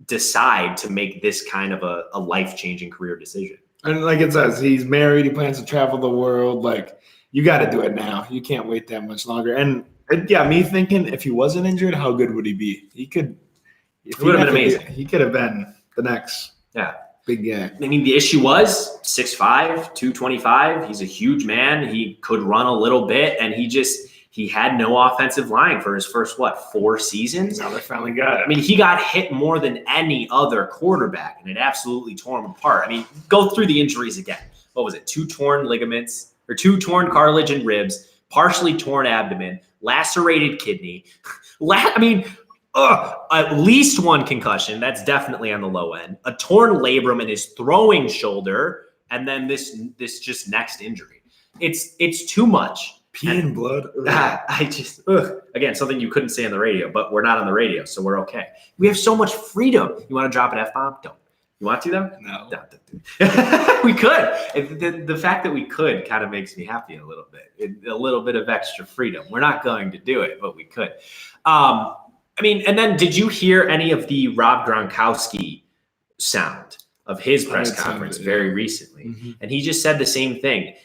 decide to make this kind of a life-changing career decision. And like it says, he's married. He plans to travel the world. Like, you got to do it now. You can't wait that much longer. And Me thinking if he wasn't injured, how good would he be? He could. It would have been amazing. He could have been the next. Yeah. Big guy. I mean, the issue was 6'5", 225. He's a huge man. He could run a little bit, and he had no offensive line for his first, 4 seasons? Now they finally got it. I mean, he got hit more than any other quarterback, and it absolutely tore him apart. I mean, go through the injuries again. What was it? 2 torn ligaments, or 2 torn cartilage and ribs, partially torn abdomen, lacerated kidney. At least 1 concussion. That's definitely on the low end. A torn labrum in his throwing shoulder, and then this just next injury. It's too much. Pee and blood. Again, something you couldn't say on the radio, but we're not on the radio, so we're okay. We have so much freedom. You want to drop an F-bomb? Don't. You want to, though? No. We could. The fact that we could kind of makes me happy a little bit. A little bit of extra freedom. We're not going to do it, but we could. And then did you hear any of the Rob Gronkowski sound of his press conference very recently? Mm-hmm. And he just said the same thing.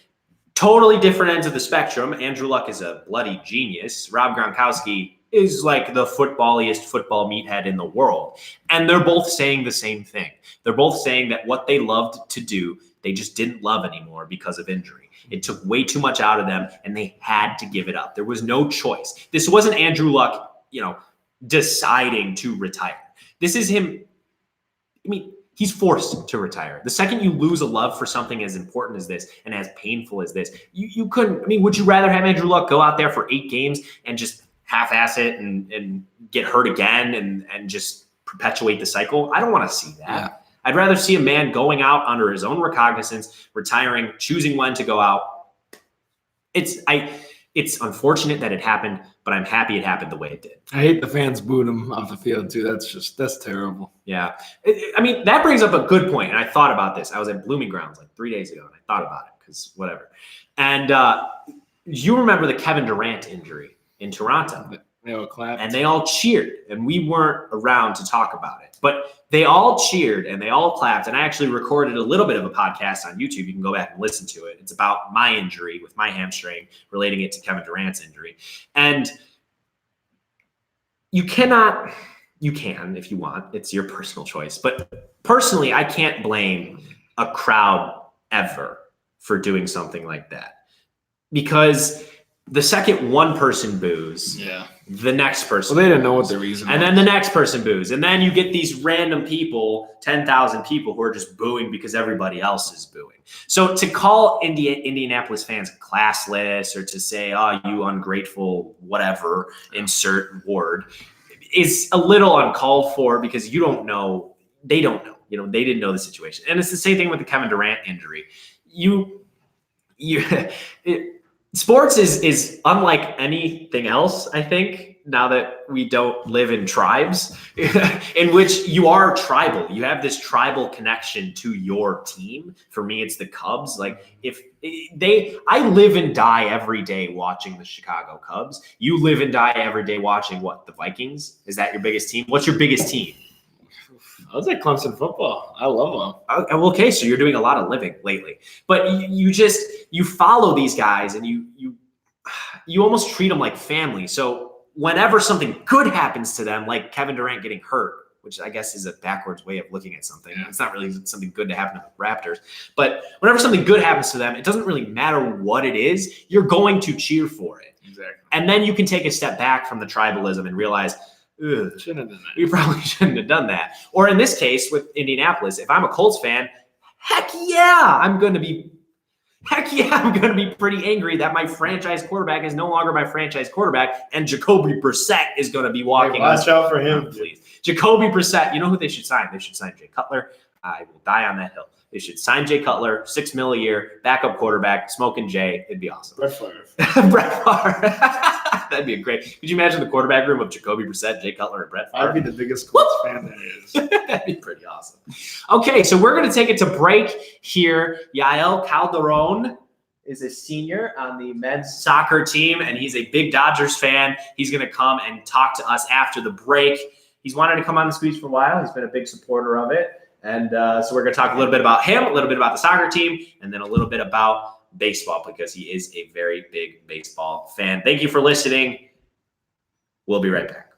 Totally different ends of the spectrum. Andrew Luck is a bloody genius. Rob Gronkowski is like the footballiest football meathead in the world. And they're both saying the same thing. They're both saying that what they loved to do, they just didn't love anymore because of injury. It took way too much out of them, and they had to give it up. There was no choice. This wasn't Andrew Luck, deciding to retire. This is him. He's forced to retire. The second you lose a love for something as important as this and as painful as this, you couldn't. Would you rather have Andrew Luck go out there for 8 games and just half-ass it and get hurt again and just perpetuate the cycle? I don't want to see that. Yeah. I'd rather see a man going out under his own recognizance, retiring, choosing when to go out. It's unfortunate that it happened, but I'm happy it happened the way it did. I hate the fans booed him off the field too. That's terrible. Yeah. That brings up a good point. And I thought about this. I was at Blooming Grounds like 3 days ago, and I thought about it because whatever. And you remember the Kevin Durant injury in Toronto. They all clapped. And they all cheered, and we weren't around to talk about it. But they all cheered and they all clapped. And I actually recorded a little bit of a podcast on YouTube. You can go back and listen to it. It's about my injury with my hamstring, relating it to Kevin Durant's injury. And you can if you want. It's your personal choice. But personally, I can't blame a crowd ever for doing something like that. Because the second one person boos, the next person they didn't know what the reason and was. then the next person boos. And then you get these random people, 10,000 people who are just booing because everybody else is booing. So to call Indianapolis fans classless or to say, oh, you ungrateful, whatever, insert word, is a little uncalled for because you don't know. They don't know. They didn't know the situation. And it's the same thing with the Kevin Durant injury. Sports is unlike anything else, I think, now that we don't live in tribes, in which you are tribal. You have this tribal connection to your team. For me, it's the Cubs. I live and die every day watching the Chicago Cubs. You live and die every day watching what? The Vikings? Is that your biggest team? What's your biggest team? I was at Clemson football. I love them. Okay, so you're doing a lot of living lately, but you follow these guys and you almost treat them like family. So whenever something good happens to them, like Kevin Durant getting hurt, which I guess is a backwards way of looking at something. It's not really something good to happen to the Raptors, but whenever something good happens to them, it doesn't really matter what it is. You're going to cheer for it. Exactly. And then you can take a step back from the tribalism and realize, shouldn't have done that. we probably shouldn't have done that. Or in this case with Indianapolis, if I'm a Colts fan, heck yeah, I'm going to be pretty angry that my franchise quarterback is no longer my franchise quarterback, and Jacoby Brissett is going to be walking. Watch out for him, please. Jacoby Brissett. You know who they should sign? They should sign Jay Cutler. I will die on that hill. They should sign Jay Cutler, $6 million a year, backup quarterback, smoking Jay. It'd be awesome. Brett Favre. Brett Favre. That'd be great. Could you imagine the quarterback room of Jacoby Brissett, Jay Cutler, and Brett Favre? I'd be the biggest Colts fan there is. That'd be pretty awesome. Okay, so we're going to take it to break here. Yael Calderon is a senior on the men's soccer team, and he's a big Dodgers fan. He's going to come and talk to us after the break. He's wanted to come on the Squeeze for a while. He's been a big supporter of it. And so we're going to talk a little bit about him, a little bit about the soccer team, and then a little bit about baseball because he is a very big baseball fan. Thank you for listening. We'll be right back.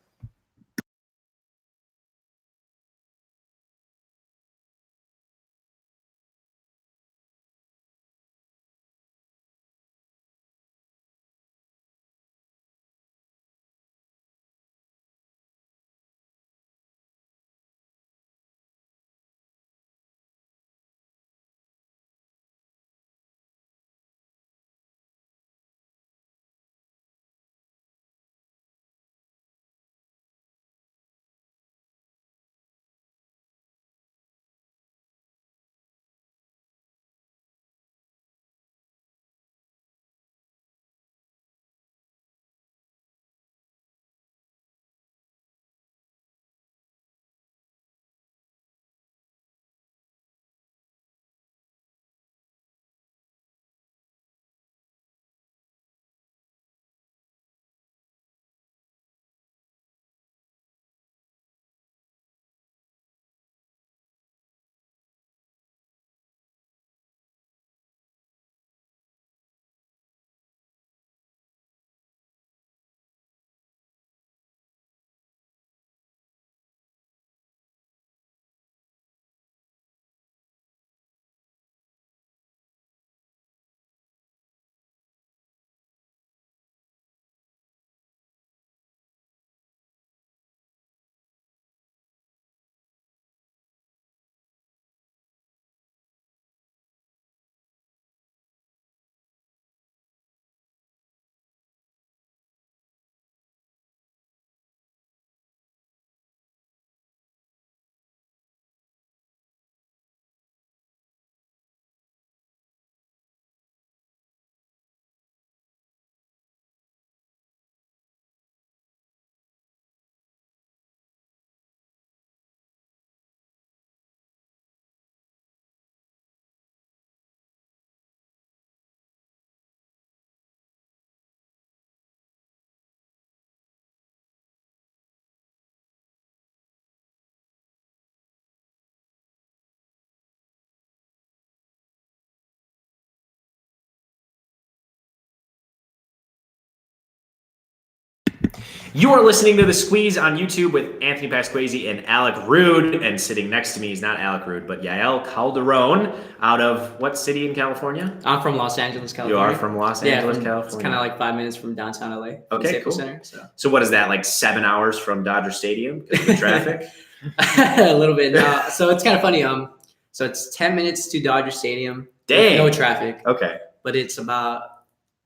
You are listening to The Squeeze on YouTube with Anthony Pasquesi and Alec Rude. And sitting next to me is not Alec Rude, but Yael Calderon out of what city in California? I'm from Los Angeles, You California. are from Los Angeles, California? It's kind of like 5 minutes from downtown LA. from Okay, Staples cool. Center, so. So what is that, like 7 hours from Dodger Stadium because of the traffic? A little bit. So it's kind of funny. So it's 10 minutes to Dodger Stadium. Dang. No traffic, Okay. but it's about,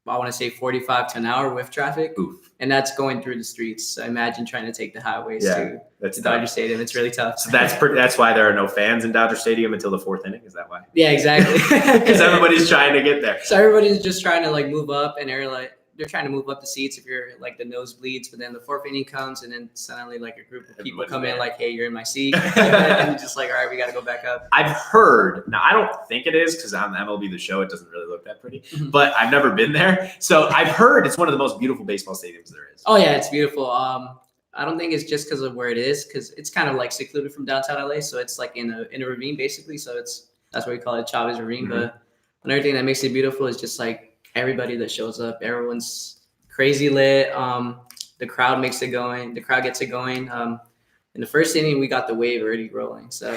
I want to say 45 to an hour with traffic. Oof. And that's going through the streets. So imagine trying to take the highways Yeah, That's to Dodger tough. Stadium. It's really tough. So that's why there are no fans in Dodger Stadium until the fourth inning. Is that why? Yeah, exactly. Because everybody's trying to get there. So everybody's just trying to like move up, and they're trying to move up the seats if you're like the nosebleeds. But then the fourth inning comes, and then suddenly like a group of people Everybody's come in there. like, "Hey, you're in my seat," and you're just like, "All right, we got to go back up." I've heard, now I don't think it is because on MLB The Show, it doesn't really look that pretty, Mhm. but I've never been there. So I've heard it's one of the most beautiful baseball stadiums there is. Oh yeah, it's beautiful. I don't think it's just because of where it is, because it's kind of like secluded from downtown LA, so it's like in a ravine basically. So that's why we call it Chavez Ravine. Mhm. But another thing that makes it beautiful is just like everybody that shows up. Everyone's crazy lit. The crowd makes it going. The crowd gets it going. In the first inning, we got the wave already rolling. So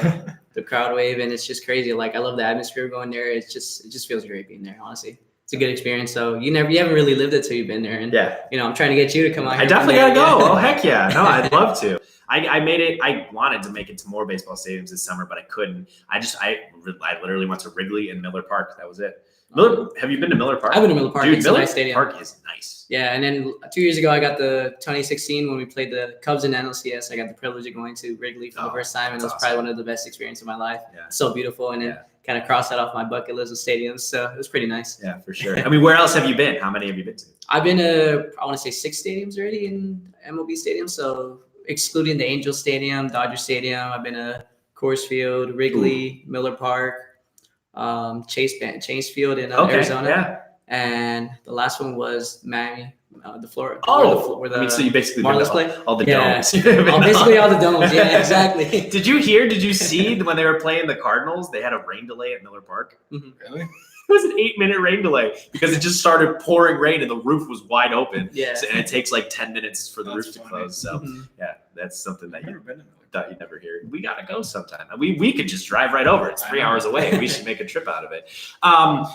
the crowd wave, and it's just crazy. Like I love the atmosphere going there. It just feels great being there. Honestly, it's a good experience. So you haven't really lived it till you've been there. And Yeah. I'm trying to get you to come out. I here definitely one gotta day. go. Oh heck yeah! No, I'd love to. I made it. I wanted to make it to more baseball stadiums this summer, but I couldn't. I literally went to Wrigley and Miller Park. That was it. Miller, have you been to Miller Park? I've been to Miller Park. Dude, It's Miller a nice stadium. Park is nice. Yeah, and then 2 years ago, I got the 2016 when we played the Cubs in NLCS. I got the privilege of going to Wrigley for the Oh, first time, and it that's was probably one of the best experiences of my life. Yeah. So beautiful, and then Yeah. kind of crossed that off my bucket list of stadiums. So it was pretty nice. Yeah, for sure. I mean, where else have you been? How many have you been to? I've been to, I want to say 6 stadiums already in MLB stadiums. So excluding the Angels Stadium, Dodger Stadium, I've been to Coors Field, Wrigley, Miller Park, Chase Field in Arizona. Yeah. And the last one was Miami, the Florida. Oh, where the I mean, so you basically been Marlins to play? all the Yeah. domes. You've been to Basically all the domes. Yeah, exactly. Did you see when they were playing the Cardinals? They had a rain delay at Miller Park. Really? It was an 8-minute rain delay because it just started pouring rain and the roof was wide open. Yeah. So, and it takes like 10 minutes for the That's roof to funny. close. So Mhm. yeah, that's something that I've you never been in Miller. thought you'd never hear. We gotta go sometime. We could just drive right over. It's I 3 know. hours away. We should make a trip out of it.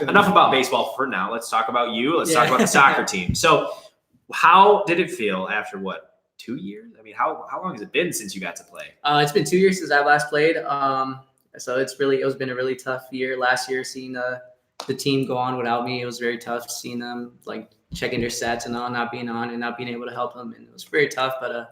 Enough about baseball for now. Let's talk about you. Let's talk Yeah. about the soccer team. So how did it feel after what, 2 years? I mean, how long has it been since you got to play? It's been 2 years since I last played. So it's been a really tough year. Last year, seeing the team go on without me, it was very tough. Seeing them like checking their stats and all, not being on and not being able to help them, and it was very tough. But a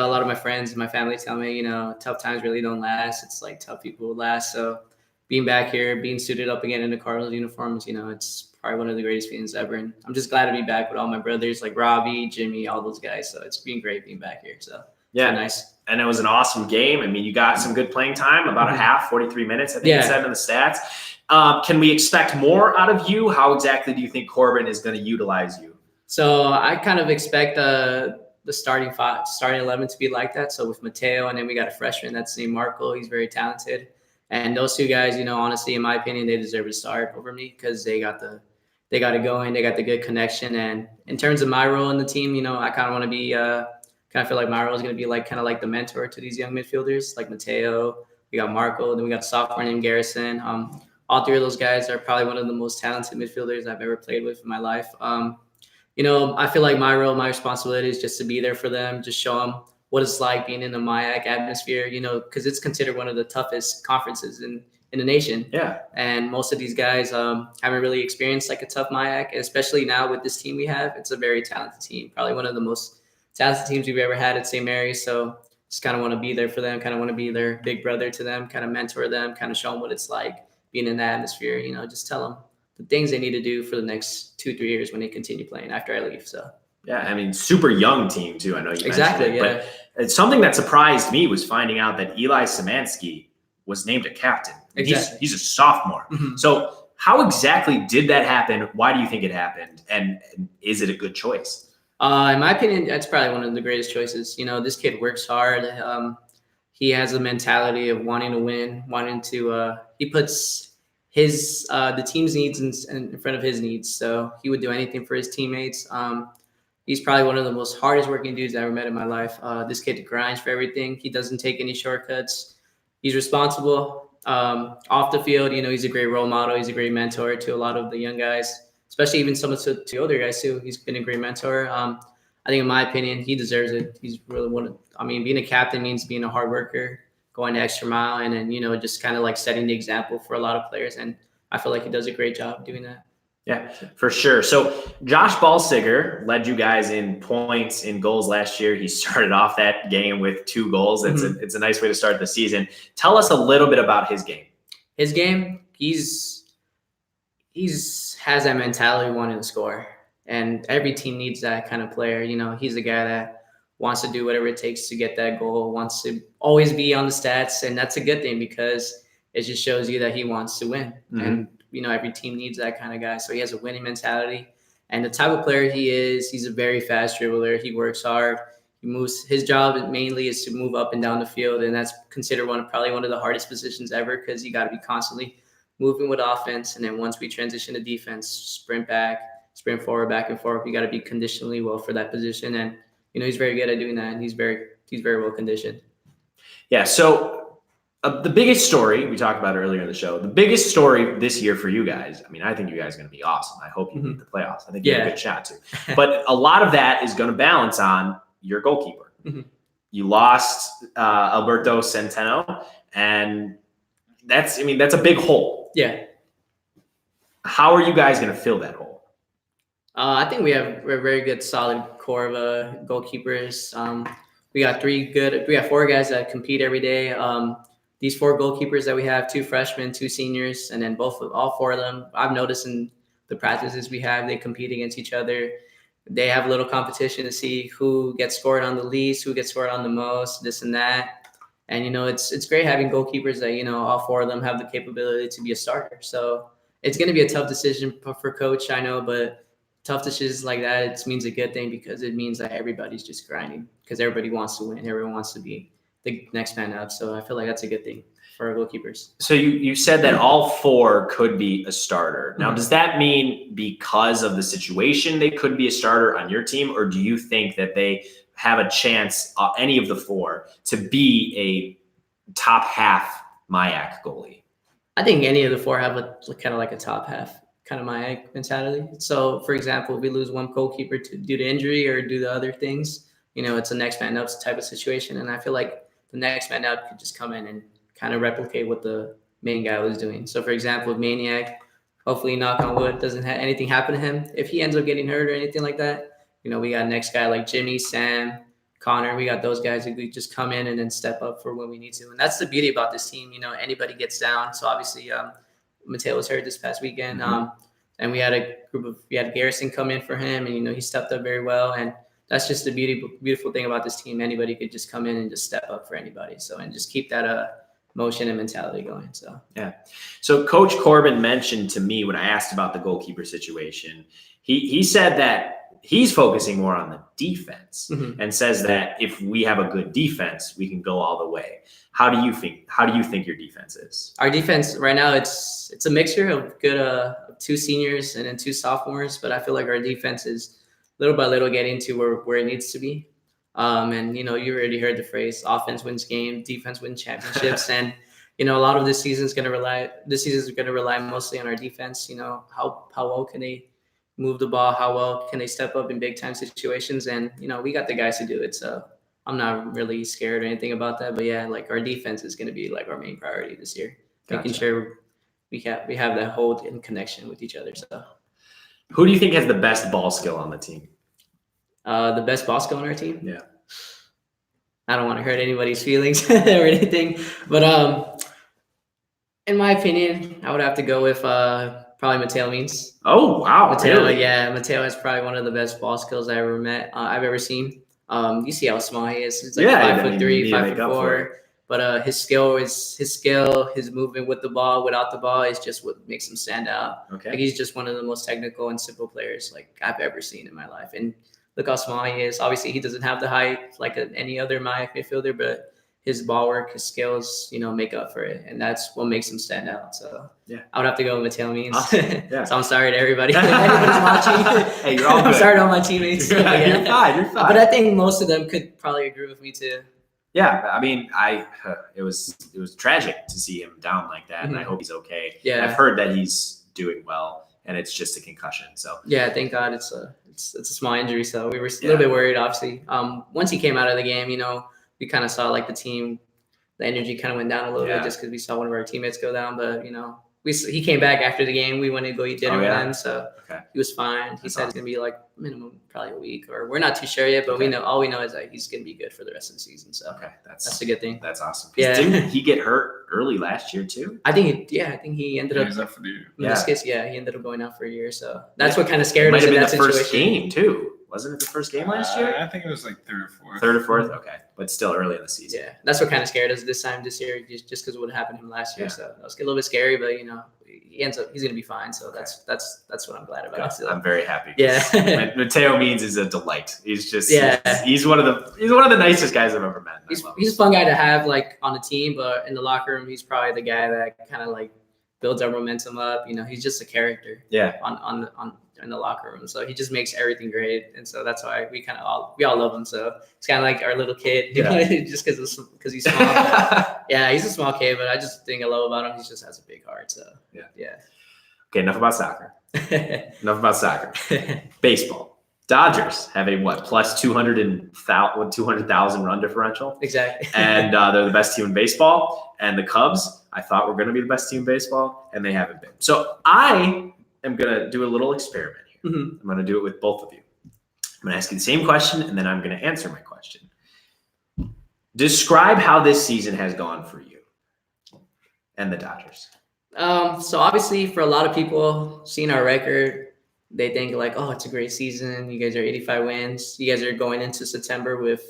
lot of my friends and my family tell me, tough times really don't last. It's like tough people will last. So being back here, being suited up again in the Cardinals uniforms, it's probably one of the greatest feelings ever. And I'm just glad to be back with all my brothers like Robbie, Jimmy, all those guys. So it's been great being back here. So it's been nice. And it was an awesome game. I mean, you got some good playing time, about a half, 43 minutes, I think it said in the stats. Can we expect more out of you? How exactly do you think Corbin is going to utilize you? So I kind of expect the starting 11 to be like that. So with Mateo, and then we got a freshman that's named Marco. He's very talented. And those two guys, honestly, in my opinion, they deserve to start over me because they got it going. They got the good connection. And in terms of my role in the team, I kind of want to be kind of feel like my role is going to be like kind of like the mentor to these young midfielders, like Mateo. We got Marco, then we got a sophomore named Garrison. All three of those guys are probably one of the most talented midfielders I've ever played with in my life. I feel like my role, my responsibility is just to be there for them, just show them what it's like being in the MIAC atmosphere, because it's considered one of the toughest conferences in the nation. Yeah. And most of these guys haven't really experienced like a tough MIAC, especially now with this team we have. It's a very talented team, probably one of the most talented teams we've ever had at St. Mary's. So just kind of want to be there for them, kind of want to be their big brother to them, kind of mentor them, kind of show them what it's like being in that atmosphere, just tell them the things they need to do for the next 2-3 years when they continue playing after I leave. So yeah, I mean, super young team too. I know you exactly, mentioned it, but it's something that surprised me was finding out that Eli Szymanski was named a captain. Exactly. He's a sophomore. Mhm. So how exactly did that happen? Why do you think it happened? And is it a good choice? In my opinion, that's probably one of the greatest choices. This kid works hard. He has a mentality of wanting to win, wanting to. He puts the team's needs in front of his needs. So he would do anything for his teammates. He's probably one of the most hardest working dudes I ever met in my life. This kid grinds for everything. He doesn't take any shortcuts. He's responsible off the field. He's a great role model. He's a great mentor to a lot of the young guys, especially even some of the older guys too. He's been a great mentor. I think in my opinion, he deserves it. He's really being a captain means being a hard worker, going the extra mile, and then, just kind of like setting the example for a lot of players. And I feel like he does a great job doing that. Yeah, for sure. So Josh Balsiger led you guys in points, in goals last year. He started off that game with 2 goals. It's a nice way to start the season. Tell us a little bit about his game. His game, he's has that mentality of wanting to score. And every team needs that kind of player. He's a guy that wants to do whatever it takes to get that goal, wants to always be on the stats. And that's a good thing because it just shows you that he wants to win. Mhm. And, every team needs that kind of guy. So he has a winning mentality. And the type of player he is, he's a very fast dribbler. He works hard. He moves. His job mainly is to move up and down the field. And that's considered probably one of the hardest positions ever because you got to be constantly moving with offense. And then once we transition to defense, sprint back, sprint forward, back and forth. You got to be conditionally well for that position. And, he's very good at doing that. And he's very well conditioned. Yeah. So the biggest story we talked about earlier in the show, the biggest story this year for you guys, I mean, I think you guys are going to be awesome. I hope you make the playoffs. I think you have a good shot to. But a lot of that is going to balance on your goalkeeper. Mhm. You lost Alberto Centeno, and that's a big hole. Yeah. How are you guys going to fill that hole? I think we have a very good, solid core of goalkeepers. We got 4 guys that compete every day. These 4 goalkeepers that we have, 2 freshmen, 2 seniors, and then all 4 of them, I've noticed in the practices we have, they compete against each other. They have a little competition to see who gets scored on the least, who gets scored on the most, this and that. And, it's great having goalkeepers that, all 4 of them have the capability to be a starter. So it's going to be a tough decision for coach, I know, but tough decisions like that, it means a good thing because it means that everybody's just grinding because everybody wants to win. Everyone wants to be the next man up. So I feel like that's a good thing for our goalkeepers. So you said that all 4 could be a starter. Now, Mhm. does that mean because of the situation they could be a starter on your team, or do you think that they have a chance, any of the 4, to be a top half MIAC goalie? I think any of the 4 have a kind of like a top half kind of my mentality. So, for example, if we lose one goalkeeper due to injury or due to other things, it's a next man up type of situation. And I feel like the next man up could just come in and kind of replicate what the main guy was doing. So, for example, Maniac, hopefully, knock on wood, doesn't have anything happen to him. If he ends up getting hurt or anything like that, we got next guy like Jimmy, Sam, Connor. We got those guys who could just come in and then step up for when we need to. And that's the beauty about this team. Anybody gets down. So obviously, Mateo was hurt this past weekend. And we had Garrison come in for him, and he stepped up very well. And that's just the beautiful thing about this team. Anybody could just come in and just step up for anybody. So and just keep that motion and mentality going. So yeah. So Coach Corbin mentioned to me when I asked about the goalkeeper situation, he said that he's focusing more on the defense and says that if we have a good defense, we can go all the way. How do you think your defense is? Our defense right now, it's a mixture of good 2 seniors and then 2 sophomores, but I feel like our defense is little by little getting to where it needs to be. And you already heard the phrase offense wins games, defense wins championships. And a lot of this season is going to rely mostly on our defense. How well can they move the ball? How well can they step up in big time situations? And we got the guys to do it. So I'm not really scared or anything about that. But yeah, like our defense is going to be like our main priority this year, making sure we have that hold and connection with each other. So who do you think has the best ball skill on the team? The best ball skill on our team? Yeah. I don't want to hurt anybody's feelings or anything, but in my opinion, I would have to go with probably Mateo Means. Oh wow! Mateo, really? yeah, Mateo is probably one of the best ball skills I've ever seen. You see how small he is. He's like 5'3", 5'4". But his movement with the ball, without the ball, is just what makes him stand out. Okay. Like he's just one of the most technical and simple players like I've ever seen in my life. And look how small he is. Obviously, he doesn't have the height like any other MIAC midfielder, but his ball work, his skills, make up for it, and that's what makes him stand out. So yeah, I would have to go with Mateo Means. Awesome. Yeah. So I'm sorry to everybody. If anybody's watching, hey, you're all good. I'm sorry to all my teammates. You're fine. You're fine. But I think most of them could probably agree with me too. Yeah, I mean, it was tragic to see him down like that, and I hope he's okay. Yeah. I've heard that he's doing well, and it's just a concussion. So yeah, thank God it's a small injury. So we were a little bit worried, obviously. Once he came out of the game, we kind of saw like the energy kind of went down a little bit just because we saw one of our teammates go down. But he came back after the game. We went to go eat dinner with him, so he was fine. He said it's gonna be like minimum probably a week, or we're not too sure yet. But all we know is that he's gonna be good for the rest of the season. So that's a good thing. That's awesome. Yeah. Didn't he get hurt early last year too? I think he ended up He's up for the year. meniscus. Yeah, he ended up going out for a year. So that's what kind of scared It us might in have that been the situation. first game too. Wasn't it the first game last year? I think it was like 3rd or 4th. 3rd or 4th? Okay, but still early in the season. Yeah, that's what kind of scared us this year, just because of what happened to him last year. Yeah. So that was a little bit scary, but he's gonna be fine. So that's what I'm glad about. Good. I'm very happy. Yeah. Mateo Means is a delight. He's just Yeah. he's one of the nicest guys I've ever met. I love him. He's a fun guy to have like on the team, but in the locker room, he's probably the guy that kind of like builds our momentum up. He's just a character. Yeah. On in the locker room, so he just makes everything great, and so that's why we all love him. So it's kind of like our little kid, just because he's small. Yeah, he's a small kid, but I just think I love about him. He just has a big heart. So yeah. Okay, enough about soccer. Baseball. Dodgers have a plus 200,000 run differential. Exactly. And they're the best team in baseball. And the Cubs, I thought were going to be the best team in baseball, and they haven't been. So I am going to do a little experiment here. Mm-hmm. I'm going to do it with both of you. I'm going to ask you the same question, and then I'm going to answer my question. Describe how this season has gone for you and the Dodgers. So obviously for a lot of people seeing our record, they think like, oh, it's a great season. You guys are 85 wins. You guys are going into September with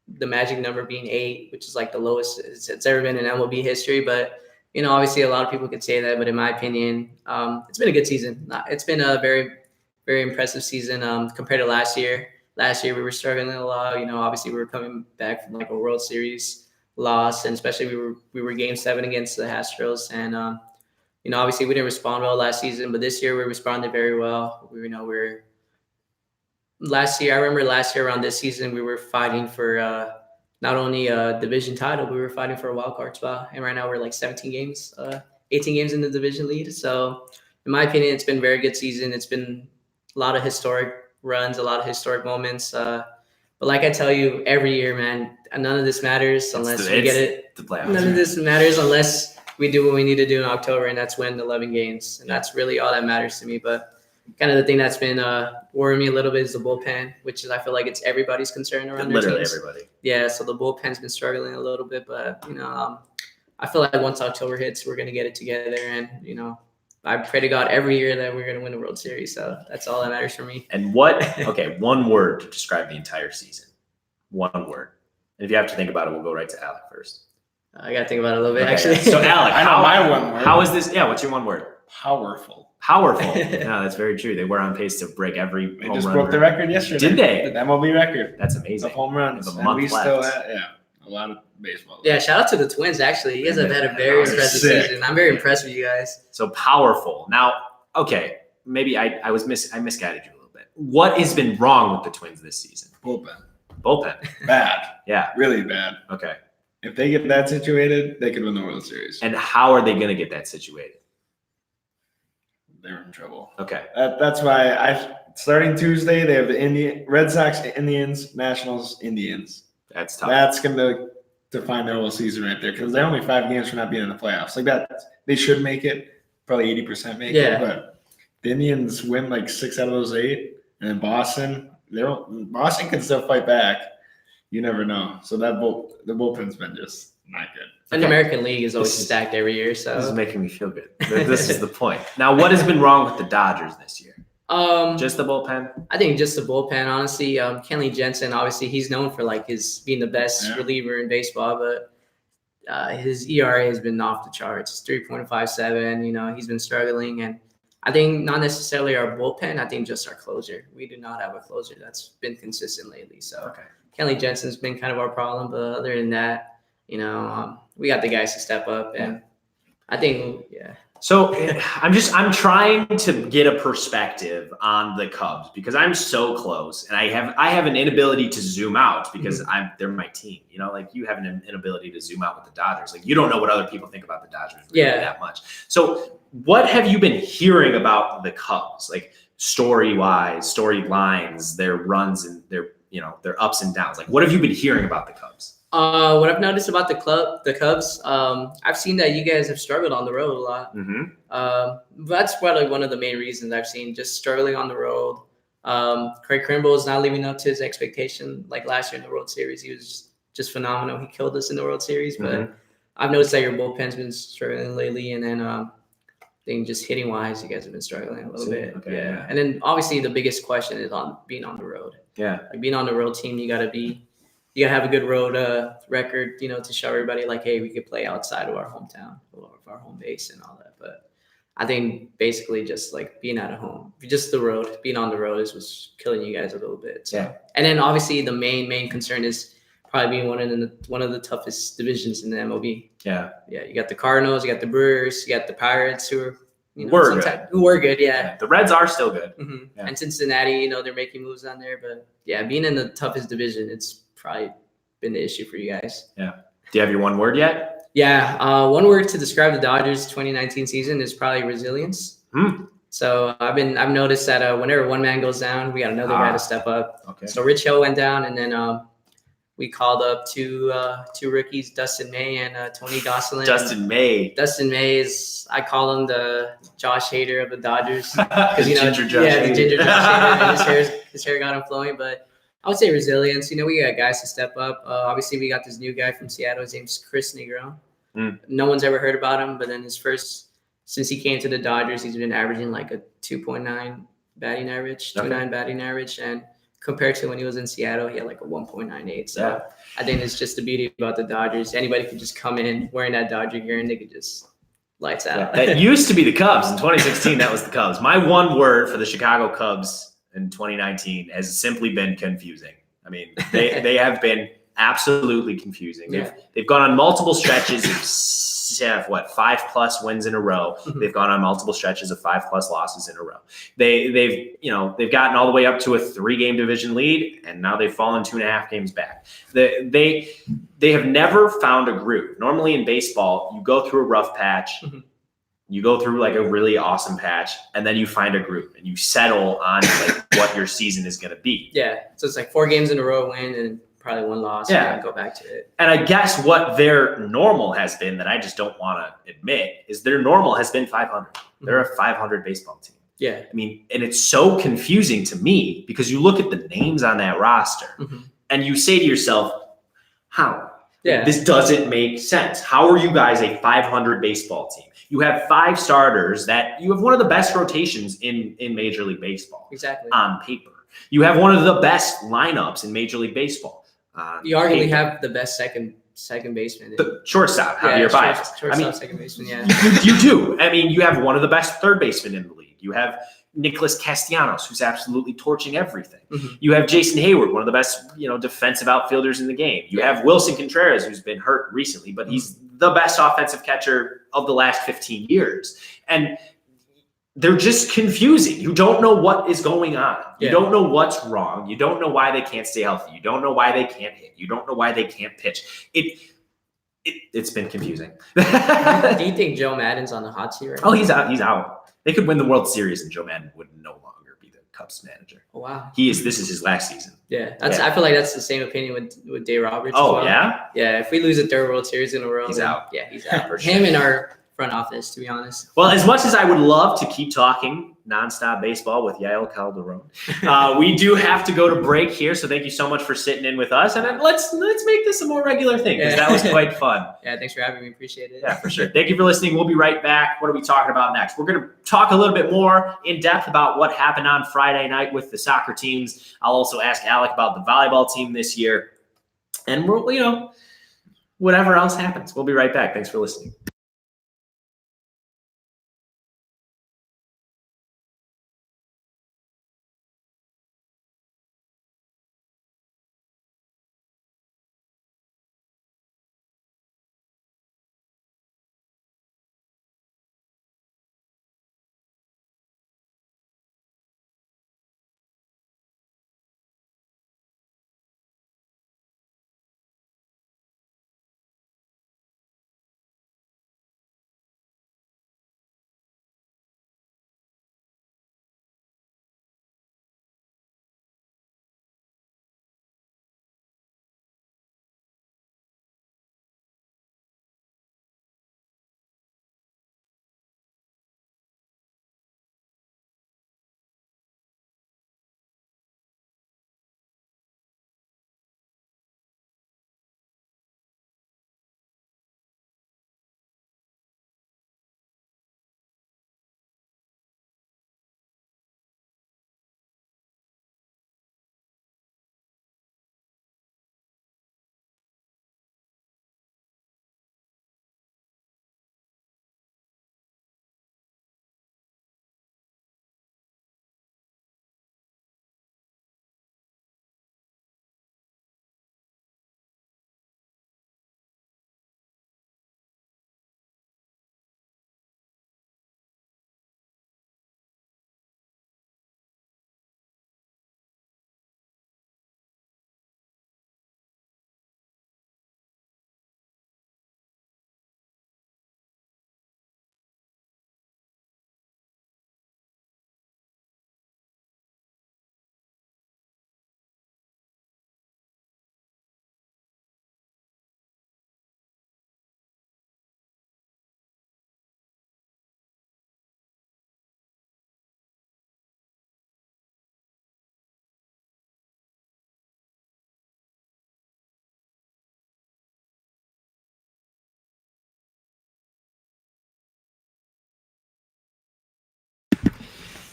the magic number being 8, which is like the lowest it's ever been in MLB history. But, obviously a lot of people could say that, but in my opinion, it's been a good season. It's been a very, very impressive season compared to last year. last year we were struggling a lot. You know, obviously we were coming back from like a World Series loss, and especially we were Game 7 against the Astros, and you know, obviously we didn't respond well last season, but this year we responded very well. We, you know, last year, I remember last year around this season, we were fighting for not only a division title, but we were fighting for a wild card spot. And right now we're like 18 games in the division lead. So in my opinion, it's been a very good season. It's been a lot of historic runs, a lot of historic moments. But like I tell you every year, man, none of this matters unless we get it. The playoffs. None of this matters unless we do what we need to do in October, and that's win 11 games. And that's really all that matters to me. But kind of the thing that's been worrying me a little bit is the bullpen, which is I feel like it's everybody's concern around their Literally teams. everybody. Yeah, so the bullpen's been struggling a little bit, but you know, I feel like once October hits, we're gonna get it together, and you know, I pray to God every year that we're gonna win the World Series. So that's all that matters for me. And okay, one word to describe the entire season. One word. And if you have to think about it, we'll go right to Alec first. I gotta think about it a little bit, Okay, actually. So Alec, I know my one word. How is this? Yeah, what's your one word? Powerful. Powerful. No, that's very true. They were on pace to break every They home just run broke the record yesterday. Did they? The MLB record That's of amazing. home runs. With a And month we left. still have, a lot of baseball. Yeah, shout out to the Twins. Actually, you guys have had a very They're impressive sick. season. I'm very impressed with you guys. So powerful. Now, okay, maybe I misguided you a little bit. What has been wrong with the Twins this season? Bullpen. Bullpen. Bad. Yeah. Really bad. Okay. If they get that situated, they could win the World Series. And how are they going to get that situated? They're in trouble. Okay. That's why starting Tuesday, they have the Red Sox, Indians, Nationals, Indians. That's tough. That's going to define their whole season right there because they're only 5 games from not being in the playoffs. Like that, they should make it. Probably 80% make Yeah. it. But the Indians win like 6 out of those 8, and then Boston can still fight back. You never know. So the bullpen's been just not good. And the Okay. American League is always This is- stacked every year. This is So making me feel good. This is the point. Now, what has been wrong with the Dodgers this year? Just the bullpen? I think just the bullpen, honestly. Kenley Jensen, obviously, he's known for like his being the best Yeah. reliever in baseball, but his ERA has been off the charts. 3.57. You know, he's been struggling, and I think not necessarily our bullpen. I think just our closer. We do not have a closer that's been consistent lately. So Okay. Kenley Jensen's been kind of our problem, but other than that, you know, we got the guys to step up, and I think, yeah. So I'm trying to get a perspective on the Cubs because I'm so close and I have an inability to zoom out because they're my team. You know, like you have an inability to zoom out with the Dodgers. Like you don't know what other people think about the Dodgers really that much. So what have you been hearing about the Cubs? Like storylines, their runs and their ups and downs. Like what have you been hearing about the Cubs? What I've noticed about the Cubs, I've seen that you guys have struggled on the road a lot. Mm-hmm. That's probably one of the main reasons I've seen, just struggling on the road. Craig Kimbrell is not living up to his expectation. Like last year in the World Series, he was just phenomenal. He killed us in the World Series. But I've noticed that your bullpen's been struggling lately, and then I think just hitting wise, you guys have been struggling a little bit. Okay, yeah. yeah. And then obviously the biggest question is on being on the road. Yeah. Like being on the road team, you gotta have a good road record, you know, to show everybody like, hey, we could play outside of our hometown or our home base and all that. But I think basically just like being at home, just the road, being on the road is what's killing you guys a little bit. So. Yeah. And then obviously the main concern is probably being one of the toughest divisions in the MLB. Yeah. Yeah, you got the Cardinals, you got the Brewers, you got the Pirates who are, you know, Were who were good, yeah. The Reds are still good. Mhm. Yeah. And Cincinnati, you know, they're making moves on there, but yeah, being in the toughest division, it's probably been the issue for you guys. Do you have your one word yet? Yeah, one word to describe the Dodgers 2019 season is probably resilience. So I've noticed that whenever one man goes down, we got another guy to step up. Okay. So Rich Hill went down, and then we called up two rookies, Dustin May and Tony Gosselin. Dustin May. Dustin May is, I call him the Josh Hader of the Dodgers. Because The ginger Josh the Hader. ginger Josh Hader, and his hair got him flowing. But I would say resilience. You know, we got guys to step up. Obviously, we got this new guy from Seattle. His name's Chris Negro. No one's ever heard about him, but then since he came to the Dodgers, he's been averaging like a 2.9 batting average, 2.9 batting average, and compared to when he was in Seattle, he had like a 1.98. So I think it's just the beauty about the Dodgers. Anybody could just come in wearing that Dodger gear and they could just lights out. That used to be the Cubs. In 2016, that was the Cubs. My one word for the Chicago Cubs in 2019 has simply been confusing. I mean, they have been absolutely confusing. They've gone on multiple stretches of 5+ wins in a row. They've gone on multiple stretches of 5+ losses in a row. They've gotten all the way up to a 3-game division lead, and now they've fallen 2.5 games back. They have never found a groove. Normally in baseball, you go through a rough patch. You go through like a really awesome patch, and then you find a groove and you settle on like what your season is going to be. Yeah. So it's like 4 games in a row win and probably 1 loss. Yeah. And go back to it. And I guess what their normal has been that I just don't want to admit is their normal has been 500. They're a 500 baseball team. Yeah. I mean, and it's so confusing to me because you look at the names on that roster and you say to yourself, how? Yeah. This doesn't make sense. How are you guys a 500 baseball team? You have 5 starters that you have one of the best rotations in Major League Baseball. Exactly. On paper. You have one of the best lineups in Major League Baseball. You arguably have the best second baseman. The shortstop, Javier Baez. Shortstop, second baseman, yeah. You do. I mean, you have one of the best third basemen in the league. You have Nicholas Castellanos, who's absolutely torching everything. You have Jason Hayward, one of the best, defensive outfielders in the game. You have Wilson Contreras, who's been hurt recently, but he's the best offensive catcher of the last 15 years. And they're just confusing. You don't know what is going on. You don't know what's wrong. You don't know why they can't stay healthy. You don't know why they can't hit. You don't know why they can't pitch. It's been confusing. Do you think Joe Madden's on the hot seat right now? Oh, he's out. He's out. They could win the World Series and Joe Madden would no longer be the Cubs manager. Oh, wow. This is his last season. Yeah. I feel like that's the same opinion with Dave Roberts. Oh, as well. yeah? Yeah. If we lose a 3rd World Series in a row, He's then, out. Yeah, he's out. For sure. Him and our front office, to be honest. Well, as much as I would love to keep talking nonstop baseball with Yael Calderon, we do have to go to break here. So thank you so much for sitting in with us, and then let's make this a more regular thing because that was quite fun. Yeah, thanks for having me. Appreciate it. Yeah, for sure. Thank you for listening. We'll be right back. What are we talking about next? We're going to talk a little bit more in depth about what happened on Friday night with the soccer teams. I'll also ask Alec about the volleyball team this year, and we'll, whatever else happens. We'll be right back. Thanks for listening.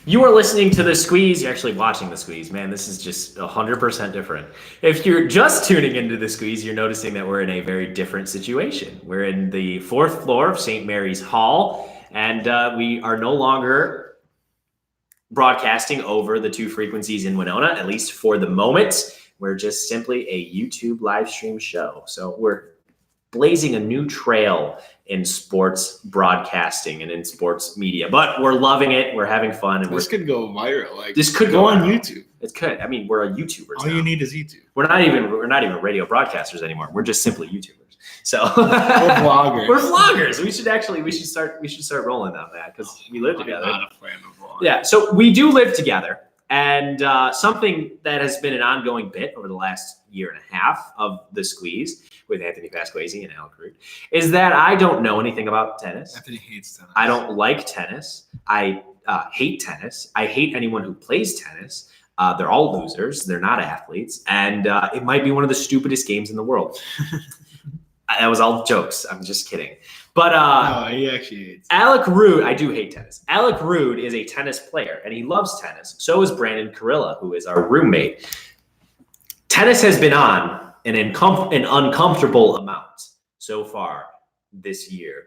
You are listening to The Squeeze. You're actually watching The Squeeze. Man, this is just 100% different. If you're just tuning into The Squeeze, you're noticing that we're in a very different situation. We're in the 4th floor of St. Mary's Hall, and we are no longer broadcasting over the 2 frequencies in Winona, at least for the moment. We're just simply a YouTube live stream show. So we're blazing a new trail in sports broadcasting and in sports media, but we're loving it. We're having fun, and This could go viral. Like this could go on viral. YouTube. It could. I mean, we're a YouTubers. All now. you need is YouTube. We're not even radio broadcasters anymore. We're just simply YouTubers. So We're vloggers. We're vloggers. We should start rolling on that because we live together. I'm not a fan of vlogging. Yeah, so we do live together, and something that has been an ongoing bit over the last year and a half of the Squeeze with Anthony Pasquesi and Alec Root is that I don't know anything about tennis. Anthony hates tennis. I don't like tennis. I hate tennis. I hate anyone who plays tennis. They're all losers. They're not athletes, and it might be one of the stupidest games in the world. That was all jokes. I'm just kidding. But No, he actually hates. Alec Root, I do hate tennis. Alec Root is a tennis player, and he loves tennis. So is Brandon Carilla, who is our roommate. Tennis has been on an uncomfortable amount so far this year.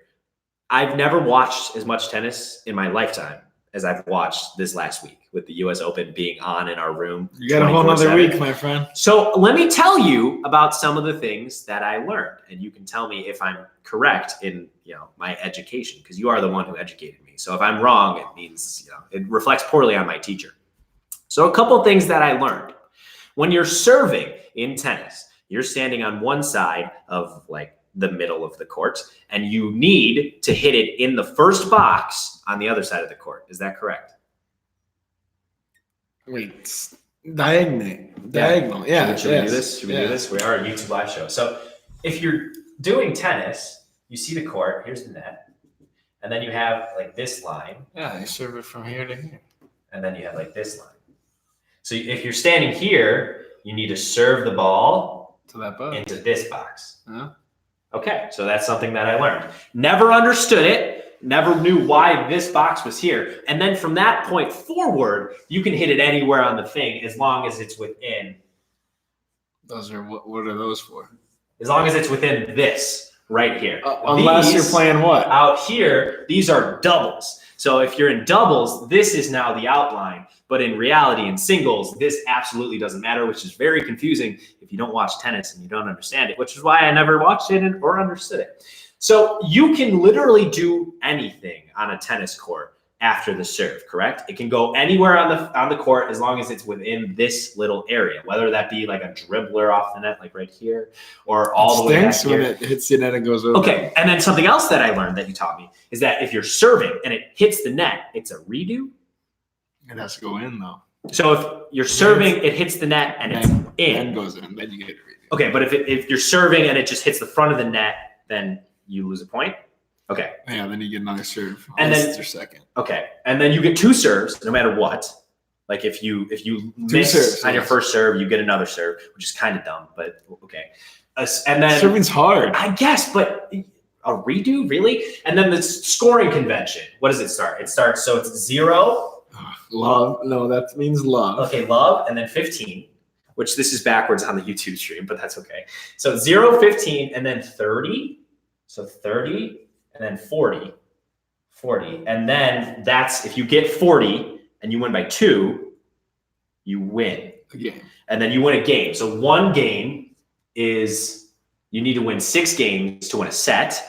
I've never watched as much tennis in my lifetime as I've watched this last week with the U.S. Open being on in our room. You got a whole nother 24/7. week, my friend. So let me tell you about some of the things that I learned, and you can tell me if I'm correct in my education, because you are the one who educated me. So if I'm wrong, it means it reflects poorly on my teacher. So a couple of things that I learned: when you're serving in tennis, you're standing on one side of like the middle of the court, and you need to hit it in the first box on the other side of the court. Is that correct? Wait, diagonal. Yeah. Should we do this? Should we do this? We are a YouTube live show. So if you're doing tennis, you see the court, here's the net, and then you have like this line, Yeah, you serve it from here to here. and then you have like this line. So if you're standing here, you need to serve the ball To that boat. into this box. Huh? Okay, so that's something that I learned. Never understood it, never knew why this box was here. And then from that point forward, you can hit it anywhere on the thing as long as it's within. Those are what are those for? As long as it's within this right here. Unless These- you're playing what? Out here, these are doubles. So if you're in doubles, this is now the outline. But in reality, in singles, this absolutely doesn't matter, which is very confusing if you don't watch tennis and you don't understand it, which is why I never watched it or understood it. So you can literally do anything on a tennis court after the serve, correct? It can go anywhere on the court as long as it's within this little area, whether that be like a dribbler off the net, like right here, or all the way back Stinks when here. it hits the net and goes over. Okay, and then something else that I learned that you taught me is that if you're serving and it hits the net, it's a redo. It has to go in though. So if you're serving, it hits the net and it's And in. goes in. Then you get it. Okay, but if you're serving and it just hits the front of the net, then you lose a point. Okay, Yeah, then you get another serve. And Unless then- it's your second. okay, and then you get 2 serves no matter what. Like if you miss serves, on your yes. first serve, you get another serve, which is kind of dumb, but okay. And then Serving's hard. I guess, but a redo, really? And then the scoring convention. What does it start? It starts so it's 0. Love. No, that means love. Okay, love, and then 15, which this is backwards on the YouTube stream, but that's okay. So 0, 15, and then 30. So 30, and then 40. 40. And then that's if you get 40 and you win by 2, you win. Again. And then you win a game. So one game is you need to win 6 games to win a set.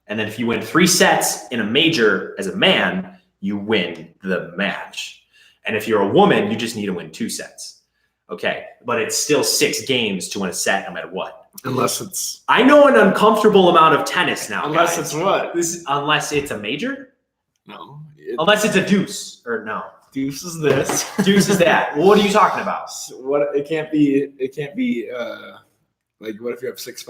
And then if you win 3 sets in a major as a man, you win the match. And if you're a woman, you just need to win 2 sets. Okay. But it's still 6 games to win a set no matter what. Unless it's I know an uncomfortable amount of tennis now. unless guys. it's what? Unless it's a major? No. Unless it's a deuce. Or no. Deuce is this. Deuce is that. Well, what are you talking about? What it can't be like what if you have 6-5?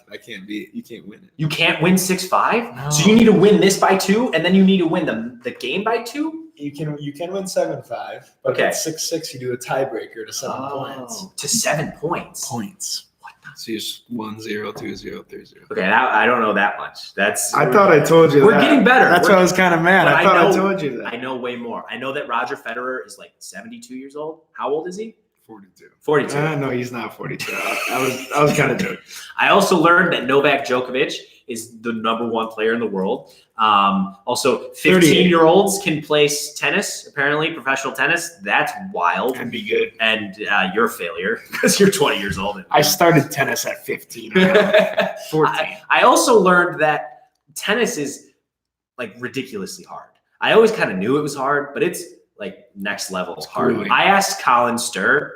That can't be you can't win it. You can't win 6-5? No. So you need to win this by 2, and then you need to win the game by 2? You can win 7-5, but Okay. at 6-6 you do a tiebreaker to 7 points. To 7 points. Points. What the? So you just 1-0, 2-0, 3-0. Okay, I don't know that much. That's I thought I told you We're that. getting better. That's We're- why I was kind of mad. But I I thought I know- told you that. I know way more. I know that Roger Federer is like 72 years old. How old is he? 42. 42. No, he's not 42. I was kind of joking. I also learned that Novak Djokovic is the #1 player in the world. Also, 38. 15-year-olds can play tennis, apparently, professional tennis. That's wild. That'd be good. And you're a failure because you're 20 years old. I started tennis at 15. 14. I also learned that tennis is like ridiculously hard. I always kind of knew it was hard, but it's like next level hard. grueling. I asked Colin Sturr,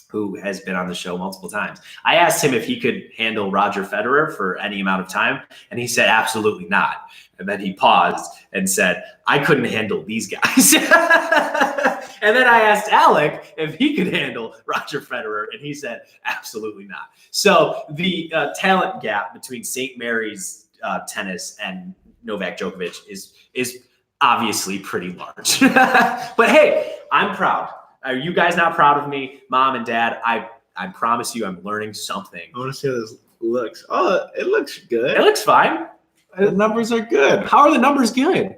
who has been on the show multiple times. I asked him if he could handle Roger Federer for any amount of time, and he said absolutely not. And then he paused and said, I couldn't handle these guys. And then I asked Alec if he could handle Roger Federer, and he said absolutely not. So the talent gap between St. Mary's tennis and Novak Djokovic is obviously pretty large. But hey, I'm proud. Are you guys not proud of me, Mom and Dad? I promise you I'm learning something. I want to see how this looks. Oh, it looks good. It looks fine. The numbers are good. How are the numbers good?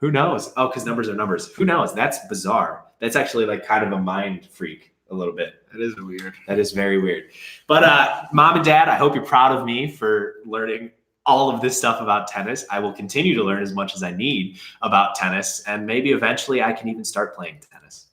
Who knows? Oh, because numbers are numbers. Who knows? That's bizarre. That's actually like kind of a mind freak a little bit. That is weird. That is very weird. But Mom and Dad, I hope you're proud of me for learning all of this stuff about tennis. I will continue to learn as much as I need about tennis, and maybe eventually I can even start playing tennis.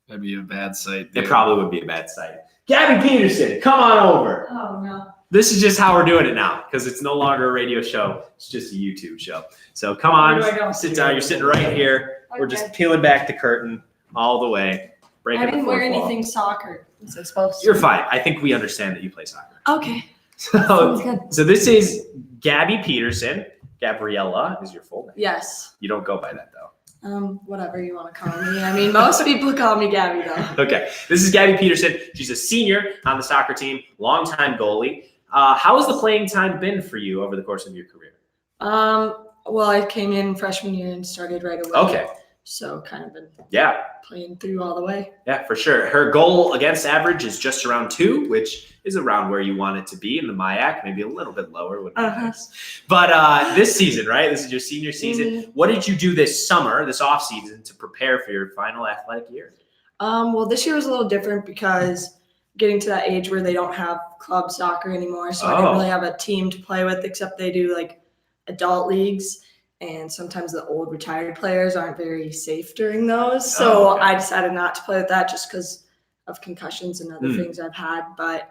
That'd be a bad sight. It probably would be a bad sight. Gabby Peterson, come on over. Oh, no. This is just how we're doing it now because it's no longer a radio show. It's just a YouTube show. So come on, Where do I go? sit down. You're sitting right here. We're just peeling back the curtain all the way. Breaking I didn't the wear fourth wall. anything soccer. Was I supposed to? You're fine. I think we understand that you play soccer. Okay. Sounds So, good. so this is Gabby Peterson. Gabriella is your full name. Yes. You don't go by that though. Whatever you want to call me. I mean, most people call me Gabby, though. Okay. This is Gabby Peterson. She's a senior on the soccer team, longtime goalie. How has the playing time been for you over the course of your career? Well, I came in freshman year and started right away. Okay. So kind of been Yeah. playing through all the way. Yeah, for sure. Her goal against average is just around 2, which is around where you want it to be in the MIAC, maybe a little bit lower would be nice. But this season, right? This is your senior season. What did you do this summer, this off season, to prepare for your final athletic year? Well, this year was a little different because getting to that age where they don't have club soccer anymore. So I didn't really have a team to play with, except they do like adult leagues. And sometimes the old retired players aren't very safe during those. So I decided not to play with that just because of concussions and other things I've had. But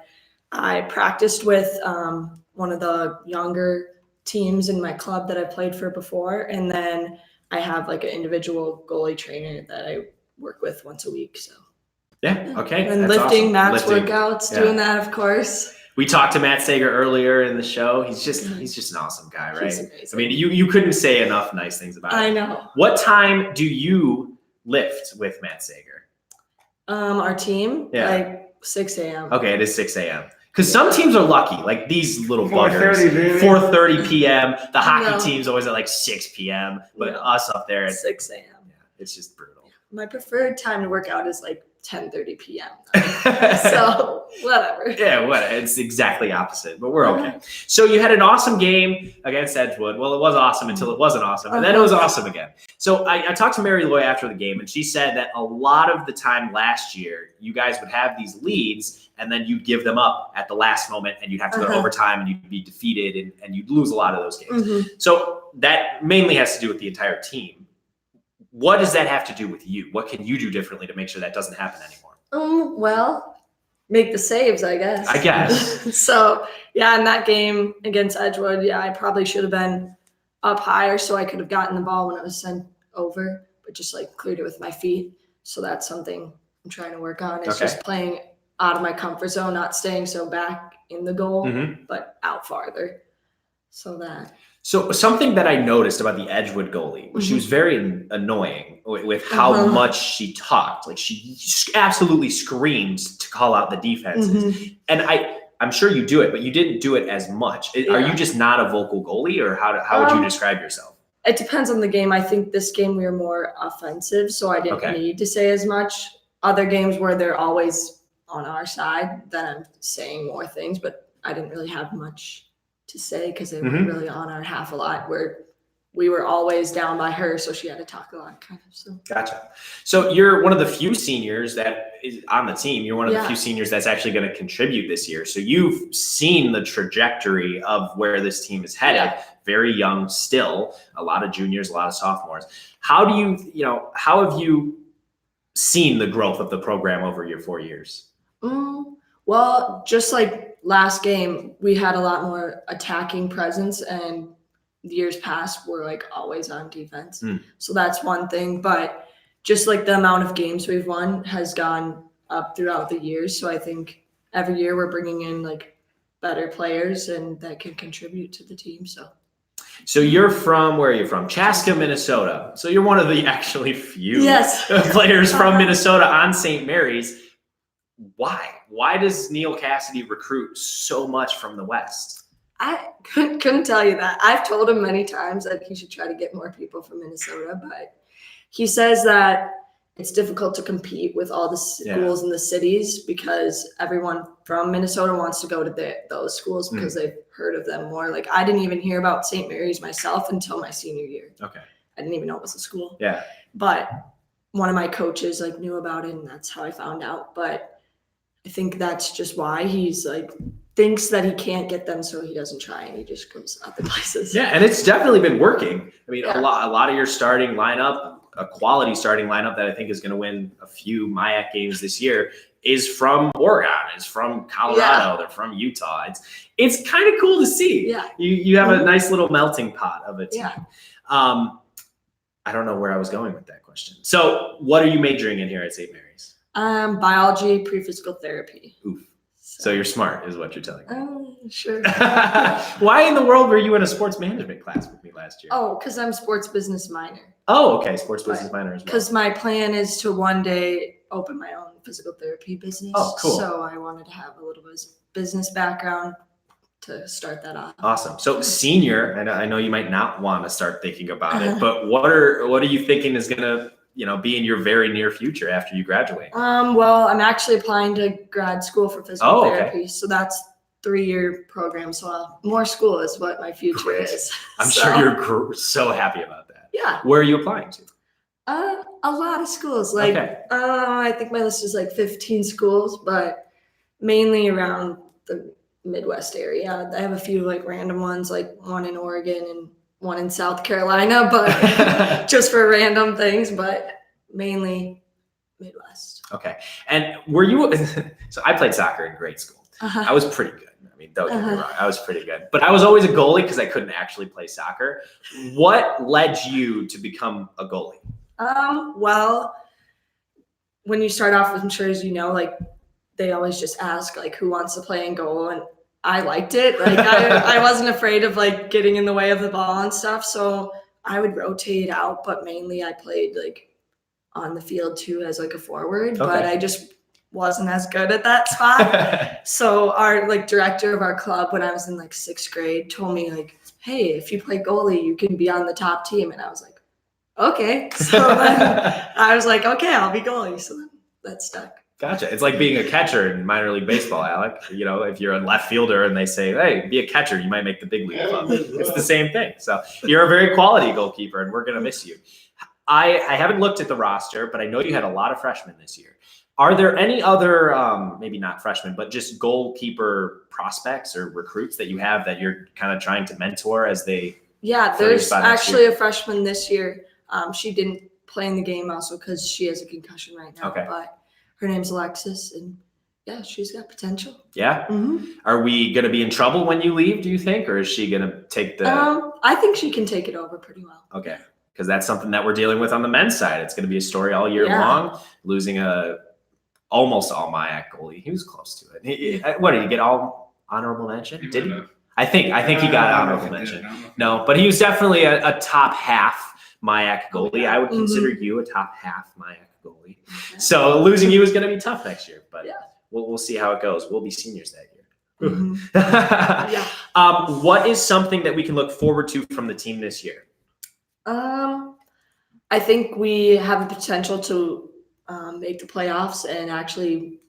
I practiced with one of the younger teams in my club that I played for before. And then I have like an individual goalie trainer that I work with once a week. So Yeah, okay. and that's lifting, awesome. max Lifting. workouts, Yeah. doing that, of course. We talked to Matt Sager earlier in the show. He's just an awesome guy, right? He's amazing. I mean, you couldn't say enough nice things about him. I know. What time do you lift with Matt Sager? Our team, Yeah. like 6 a.m. Okay, it is 6 a.m. Because some teams are lucky, like these little buggers. 4:30, baby. 4:30 p.m. The hockey No. team's always at like 6 p.m. But No. us up there, it's 6 a.m. just brutal. My preferred time to work out is like 10:30 p.m. So whatever. Yeah, what? It's exactly opposite, but we're okay. So you had an awesome game against Edgewood. Well, it was awesome until it wasn't awesome, and then it was awesome again. So I talked to Mary Loy after the game, and she said that a lot of the time last year, you guys would have these leads, and then you'd give them up at the last moment, and you'd have to go to overtime, and you'd be defeated, and you'd lose a lot of those games. So that mainly has to do with the entire team. What does that have to do with you? What can you do differently to make sure that doesn't happen anymore? Well, make the saves, I guess. I guess. So yeah, in that game against Edgewood, yeah, I probably should have been up higher so I could have gotten the ball when it was sent over, but just like cleared it with my feet. So that's something I'm trying to work on. It's just playing out of my comfort zone, not staying so back in the goal, but out farther. So something that I noticed about the Edgewood goalie was she was very annoying with how much she talked. Like she absolutely screamed to call out the defenses. And I'm sure you do it, but you didn't do it as much. Are you just not a vocal goalie, or how would you describe yourself? It depends on the game. I think this game we were more offensive, so I didn't need to say as much. Other games where they're always on our side, then I'm saying more things, but I didn't really have much to say because they were really on our half a lot, where we were always down by her, so she had to talk a lot, kind of. So Gotcha. So you're one of the few seniors that is on the team. You're one of the Yeah. few seniors that's actually going to contribute this year. So you've seen the trajectory of where this team is headed. Yeah. Very young still, a lot of juniors, a lot of sophomores. How do how have you seen the growth of the program over your 4 years? Well, just like last game, we had a lot more attacking presence, and the years past we're like always on defense. So that's one thing. But just like the amount of games we've won has gone up throughout the years. So I think every year we're bringing in like better players and that can contribute to the team. So you're from, where are you from? Chaska, Minnesota. So you're one of the actually few Yes. players from Minnesota on St. Mary's. Why? Why does Neil Cassidy recruit so much from the West? I couldn't tell you that. I've told him many times that he should try to get more people from Minnesota, but he says that it's difficult to compete with all the schools in the cities because everyone from Minnesota wants to go to those schools because they've heard of them more. Like I didn't even hear about St. Mary's myself until my senior year. Okay. I didn't even know it was a school. Yeah. But one of my coaches like knew about it, and that's how I found out. But I think that's just why he's like thinks that he can't get them, so he doesn't try, and he just goes other places. Yeah, and it's definitely been working. I mean, Yeah. a lot of your starting lineup, a quality starting lineup that I think is going to win a few MIAC games this year, is from Oregon, is from Colorado, they're from Utah. It's kind of cool to see. Yeah. You have a nice little melting pot of a team. Yeah. I don't know where I was going with that question. So, what are you majoring in here at St. Mary's? Biology, pre-physical therapy. Oof. So you're smart, is what you're telling me. Sure. Why in the world were you in a sports management class with me last year? Oh, because I'm sports business minor. Oh, okay, sports business minor as well. Because my plan is to one day open my own physical therapy business. Oh, cool. So I wanted to have a little bit of business background to start that off. Awesome. So senior, and I know you might not want to start thinking about it, Uh-huh. but what are you thinking is gonna be in your very near future after you graduate? Well, I'm actually applying to grad school for physical Oh, okay. therapy. So that's 3-year program. So more school is what my future Great. is. I'm So, sure you're so happy about that. Yeah. Where are you applying to? A lot of schools. Like Okay. I think my list is like 15 schools, but mainly around the Midwest area. I have a few like random ones, like one in Oregon and one in South Carolina, but just for random things, but mainly Midwest. Okay. And were you? So I played soccer in grade school. I was pretty good. I mean, don't get me wrong, I was pretty good. But I was always a goalie because I couldn't actually play soccer. What led you to become a goalie? Well, when you start off with, I'm sure as you know, like they always just ask like who wants to play in goal, and I liked it. Like I wasn't afraid of like getting in the way of the ball and stuff, so I would rotate out, but mainly I played like on the field too as like a forward, but I just wasn't as good at that spot. So our like director of our club when I was in like 6th grade told me like, hey, if you play goalie, you can be on the top team. And I was like, okay. So then I was like, okay, I'll be goalie. So then that stuck. Gotcha. It's like being a catcher in minor league baseball, Alec. If you're a left fielder and they say, hey, be a catcher, you might make the big league club. It's the same thing. So you're a very quality goalkeeper, and we're going to miss you. I haven't looked at the roster, but I know you had a lot of freshmen this year. Are there any other, maybe not freshmen, but just goalkeeper prospects or recruits that you have that you're kind of trying to mentor as they? Yeah, for your there's spot next actually a freshman this year. She didn't play in the game also because she has a concussion right now. Okay. But her name's Alexis, and yeah, she's got potential. Yeah. Mm-hmm. Are we going to be in trouble when you leave, do you think? Or is she going to take the? I think she can take it over pretty well. Okay. Because that's something that we're dealing with on the men's side. It's going to be a story all year long, losing almost all MIAC goalie. He was close to it. What did he get? All honorable mention? Did he? I think he got honorable mention. No, but he was definitely a top half MIAC goalie. I would consider you a top half MIAC goalie. Okay. So losing you is going to be tough next year, but Yeah. we'll see how it goes. We'll be seniors that year. Mhm. Yeah. What is something that we can look forward to from the team this year? I think we have the potential to make the playoffs and actually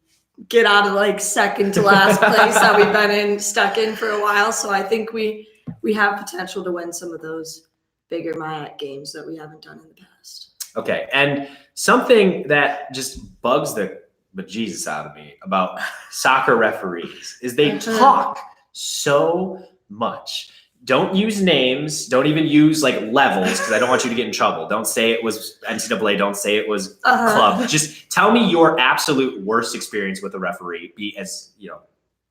get out of like second to last place that we've been stuck in for a while. So I think we have potential to win some of those bigger MIAC games that we haven't done in the past. Okay, and something that just bugs the bejesus out of me about soccer referees is they talk so much. Don't use names. Don't even use like levels because I don't want you to get in trouble. Don't say it was NCAA. Don't say it was club. Just tell me your absolute worst experience with a referee. Be as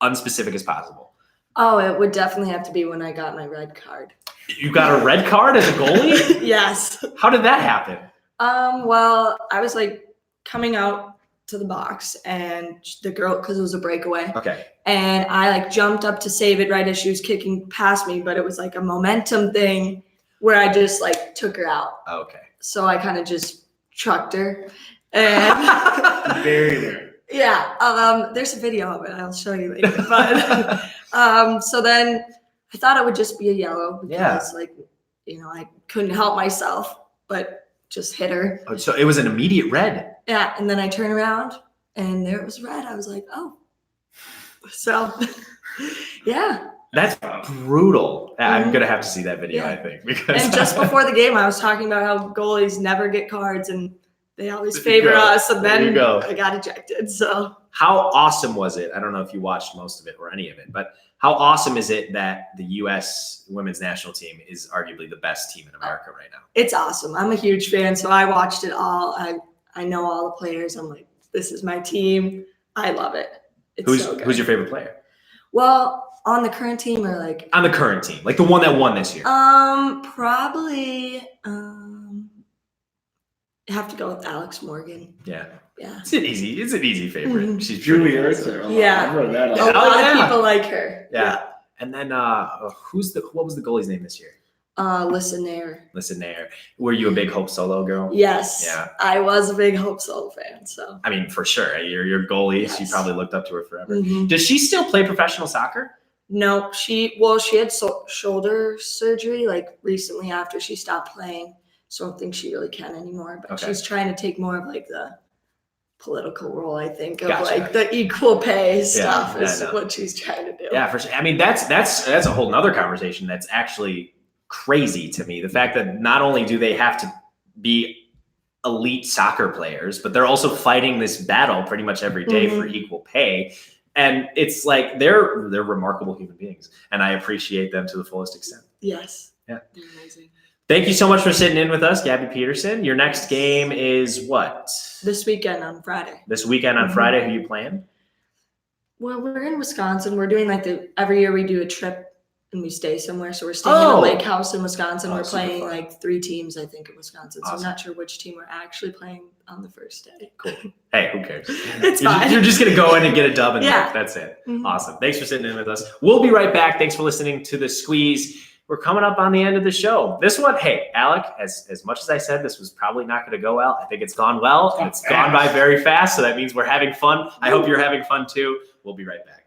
unspecific as possible. Oh, it would definitely have to be when I got my red card. You got a red card as a goalie? Yes. How did that happen? Well, I was like coming out to the box and the girl, because it was a breakaway. Okay. And I like jumped up to save it right as she was kicking past me, but it was like a momentum thing where I just like took her out. Okay. So I kind of just trucked her and Buried her. yeah. There's a video of it. I'll show you later. But so then I thought it would just be a yellow because I couldn't help myself, but just hit her. Oh, so it was an immediate red. Yeah, and then I turn around and there it was red. I was like, oh. So, yeah. That's brutal. I'm Mhm. going to have to see that video, Yeah. I think. Because And just before the game, I was talking about how goalies never get cards and they always There you favor go. us. And There you then go. I got ejected. So, how awesome was it? I don't know if you watched most of it or any of it, but how awesome is it that the U.S. women's national team is arguably the best team in America right now? it's awesome. I'm a huge fan. So, I watched it all. I know all the players. I'm like, this is my team. I love it. It's so good. Who's your favorite player? Well, on the current team or like On the current team, like the one that won this year. probably have to go with Alex Morgan. Yeah. Yeah. It's an easy favorite. Mhm. She's Julie pretty Ertz. awesome. Yeah. I wrote that A up. Oh, lot yeah. of people like her. Yeah. And then what was the goalie's name this year? Listen there. Listen there. Were you a big Hope Solo girl? Yes. Yeah. I was a big Hope Solo fan. So. I mean, for sure. You're goalie, so you Yes. probably looked up to her forever. Mhm. Does she still play professional soccer? No, she had shoulder surgery like recently after she stopped playing. So I don't think she really can anymore. But Okay. she's trying to take more of like the political role, I think, of Gotcha. like the equal pay stuff yeah, is I know. what she's trying to do. Yeah, for sure. I mean, that's a whole nother conversation. That's actually crazy to me. The fact that not only do they have to be elite soccer players, but they're also fighting this battle pretty much every day for equal pay. And it's like they're remarkable human beings, and I appreciate them to the fullest extent. Yes. Yeah. They're amazing. Thank you so much for sitting in with us, Gabby Peterson. Your next game is what? This weekend on Friday. This weekend on Mhm. Friday. Who you playing? Well, we're in Wisconsin. We're doing like every year we do a trip and we stay somewhere. So we're staying in Oh. a lake house in Wisconsin. Oh, We're super playing fun. like 3 teams, I think, in Wisconsin. So Awesome. I'm not sure which team we're actually playing on the first day. Hey, who cares? It's You're fine. you're just gonna go in and get a dub, and Yeah. that's it. Mhm. Awesome. Thanks for sitting in with us. We'll be right back. Thanks for listening to the Squeeze. We're coming up on the end of the show. This one, hey, Alec, as much as I said this was probably not going to go well, I think it's gone well. And it's gone by very fast, so that means we're having fun. I hope you're having fun too. We'll be right back.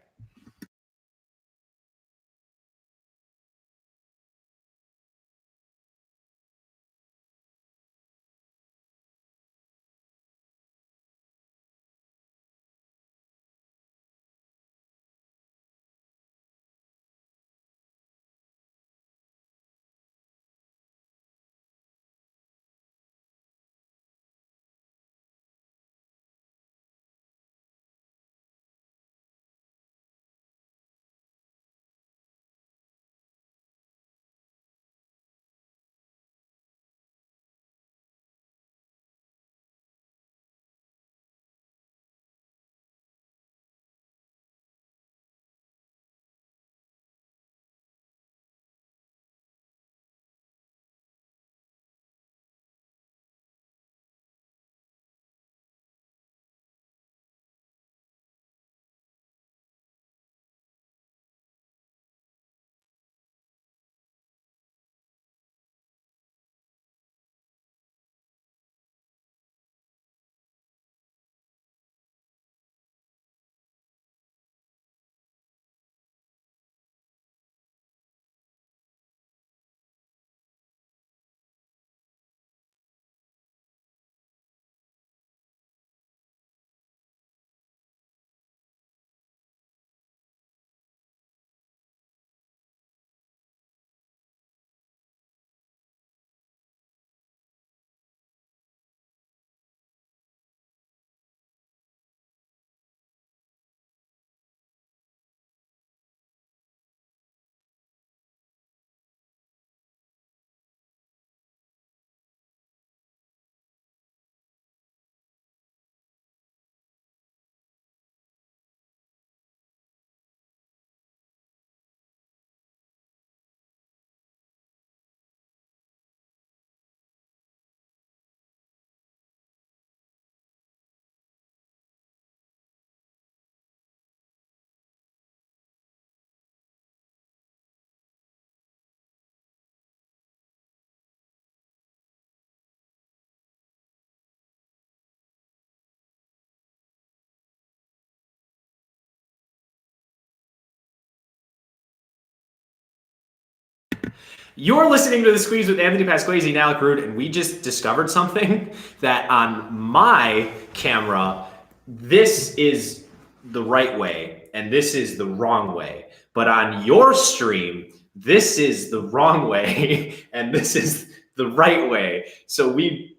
You're listening to The Squeeze with Anthony Pasquazi and Alec Rude, and we just discovered something that on my camera, this is the right way and this is the wrong way. But on your stream, this is the wrong way and this is the right way. So we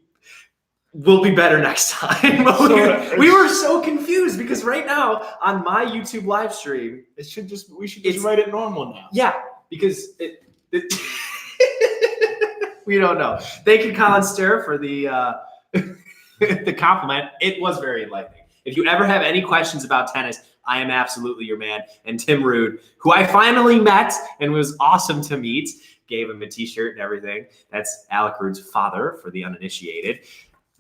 will be better next time. We were so confused because right now on my YouTube live stream, we should just write it normal now. yeah, because we don't know. Thank you, Colin Sterr, for the the compliment. It was very enlightening. If you ever have any questions about tennis, I am absolutely your man. And Tim Rude, who I finally met and was awesome to meet, gave him a t-shirt and everything. That's Alec Rude's father for the uninitiated.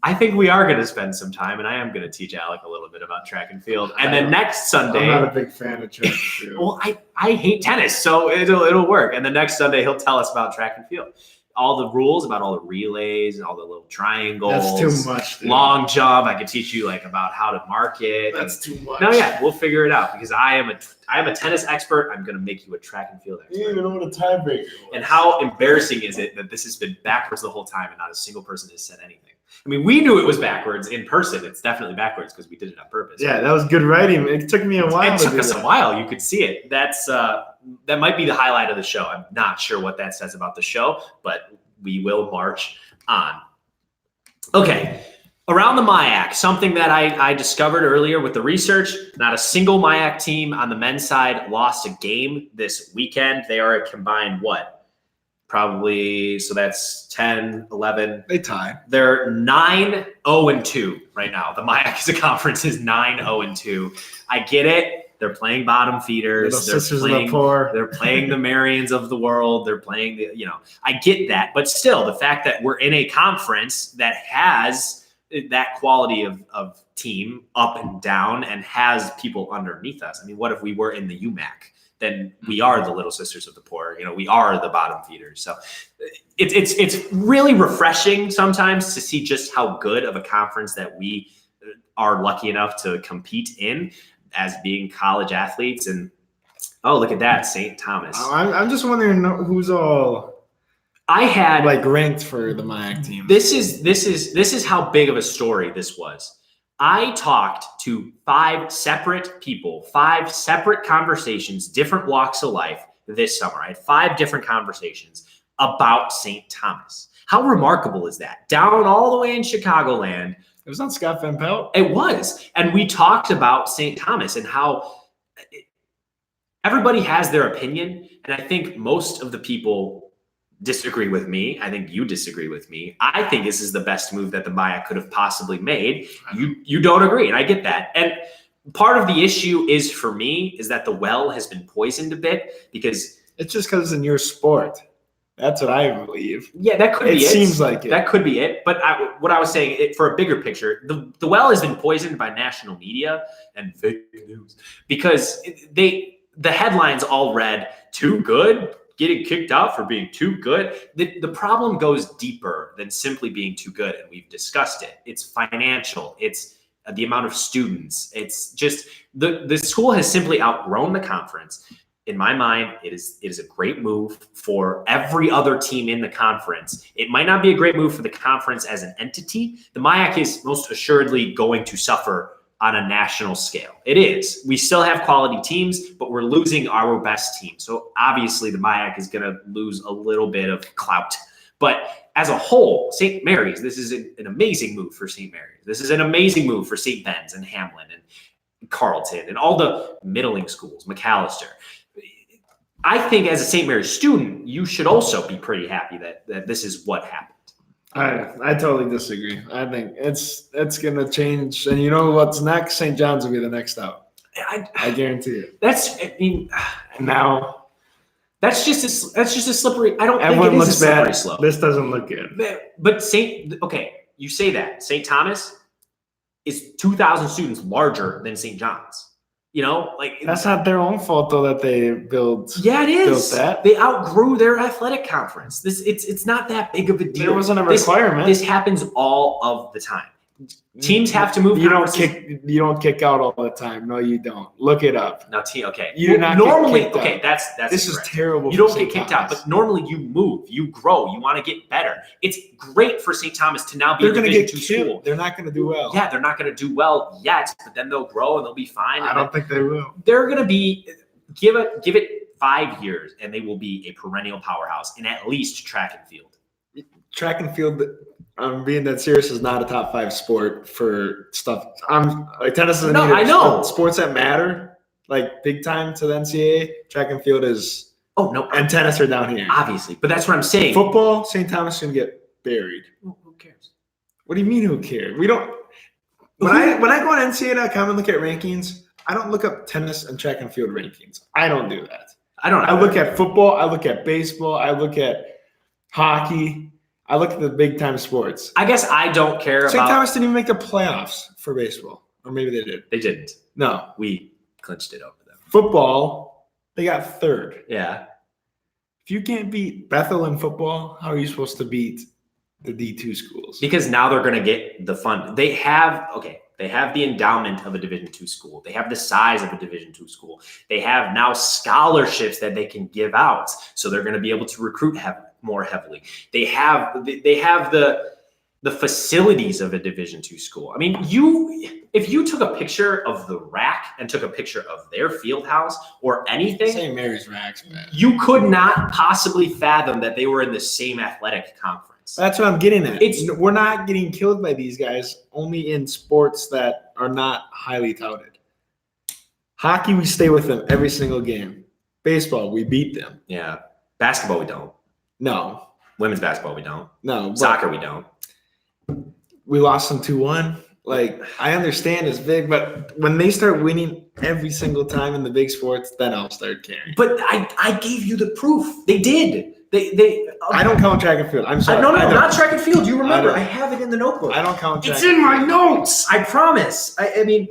I think we are going to spend some time, and I am going to teach Alec a little bit about track and field. And then next Sunday, I'm not a big fan of track and field. well, I hate tennis, so it'll work. And the next Sunday, he'll tell us about track and field. All the rules about all the relays and all the little triangles. That's too much. Dude. Long jump. I could teach you like about how to mark it. That's too much. No, yeah, we'll figure it out because I am a tennis expert. I'm going to make you a track and field You didn't expert. even know what a tiebreaker was. And how embarrassing is it that this has been backwards the whole time and not a single person has said anything? I mean, we knew it was backwards in person. It's definitely backwards because we did it on purpose. Yeah, that was good writing. It took me a while. It took us a while. You could see it. That might be the highlight of the show. I'm not sure what that says about the show, but we will march on. Okay, around the MIAC, something that I discovered earlier with the research, not a single MIAC team on the men's side lost a game this weekend. They are a combined what? Probably, so that's 10, 11. They tied. They're 9-0-2 right now. The MIAC as a conference is 9-0-2. I get it. They're playing bottom feeders. Little sisters of the playing, poor. they're playing the Marians of the world. They're playing I get that. But still, the fact that we're in a conference that has that quality of team up and down and has people underneath us. I mean, what if we were in the UMAC? Then we are the little sisters of the poor. We are the bottom feeders. So it's really refreshing sometimes to see just how good of a conference that we are lucky enough to compete in as being college athletes. And oh, look at that, St. Thomas. I'm just wondering who's all I had ranked for the MIAC team. This is how big of a story this was. I talked to 5 separate people, 5 separate conversations, different walks of life this summer. I had 5 different conversations about St. Thomas. How remarkable is that? Down all the way in Chicagoland. It was on Scott Van Pelt. It was. And we talked about St. Thomas and how everybody has their opinion. And I think most of the people disagree with me. I think you disagree with me. I think this is the best move that the MIAC could have possibly made. You don't agree, and I get that. And part of the issue is for me is that the well has been poisoned a bit because it's just because it's in your sport. That's what I believe. Yeah, that could be it. It seems like it. That could be it. But what I was saying, for a bigger picture, the well has been poisoned by national media and fake news because the headlines all read too good. Getting kicked out for being too good. The problem goes deeper than simply being too good, and we've discussed it. It's financial. It's the amount of students. It's just the school has simply outgrown the conference. In my mind, it is a great move for every other team in the conference. It might not be a great move for the conference as an entity. The MIAC is most assuredly going to suffer on a national scale. It is. We still have quality teams, but we're losing our best team. So obviously the MIAC is going to lose a little bit of clout. But as a whole, St. Mary's, this is an amazing move for St. Mary's. This is an amazing move for St. Ben's and Hamlin and Carleton and all the middling schools, McAllister. I think as a St. Mary's student, you should also be pretty happy that this is what happened. I totally disagree. I think it's gonna change, and you know what's next? St. John's will be the next out. I guarantee it. Now that's just a slippery. I don't everyone think it is looks a slippery bad. slope. This doesn't look good. But you say that St. Thomas is 2,000 students larger than St. John's. That's not their own fault though that they built. Yeah, it is. Built that. They outgrew their athletic conference. It's not that big of a deal. There wasn't a requirement. This happens all of the time. Teams have to move. You don't conferences. kick out all the time. No, you don't. Look it up. Now, okay. You do not get normally. kicked Okay, out. that's This is incorrect. terrible. You for don't St. get kicked out, Thomas. but normally you move, you grow, you want to get better. It's great for St. Thomas to now be they're a going to Division get II killed. school. They're not going to do well. Yeah, they're not going to do well yet, but then they'll grow and they'll be fine. I don't think they will. They're going to be give it 5 years, and they will be a perennial powerhouse in at least track and field. Track and field, being that serious, is not a top 5 sport for stuff. Tennis is No, I know. sports that matter, like big time to the NCAA. Track and field is, Oh no, and tennis are down here. obviously, but that's what I'm saying. Football, St. Thomas is going to get buried. Well, who cares? What do you mean? Who cares? We don't. When I go on NCAA.com and look at rankings, I don't look up tennis and track and field rankings. I don't do that. I don't. I look at football. I look at baseball. I look at hockey. I look at the big time sports. I guess I don't care St. about. Thomas didn't even make the playoffs for baseball, or maybe they did. They didn't. No, We clinched it over them. football, they got third. Yeah. If you can't beat Bethel in football, how are you supposed to beat the D2 schools? Because now they're going to get the fund. They have the endowment of a Division II school. They have the size of a Division II school. They have now scholarships that they can give out, so they're going to be able to recruit more heavily. They have the facilities of a Division II school. I mean, if you took a picture of the RAC and took a picture of their field house or anything, St. Mary's Racks, man. you could not possibly fathom that they were in the same athletic conference. That's what I'm getting at. It's- We're not getting killed by these guys only in sports that are not highly touted. Hockey, we stay with them every single game. Baseball, we beat them. Yeah. Basketball, we don't. No, Women's basketball, we don't. but Soccer, we don't. we lost them 2-1. Like, I understand it's big, but when they start winning every single time in the big sports, then I'll start caring. But I gave you the proof. They did. They. I don't count track and field. I'm sorry. No, I don't. not track and field. You remember? I I don't. have it in the notebook. I don't count track. It's in my notes. I promise. I mean,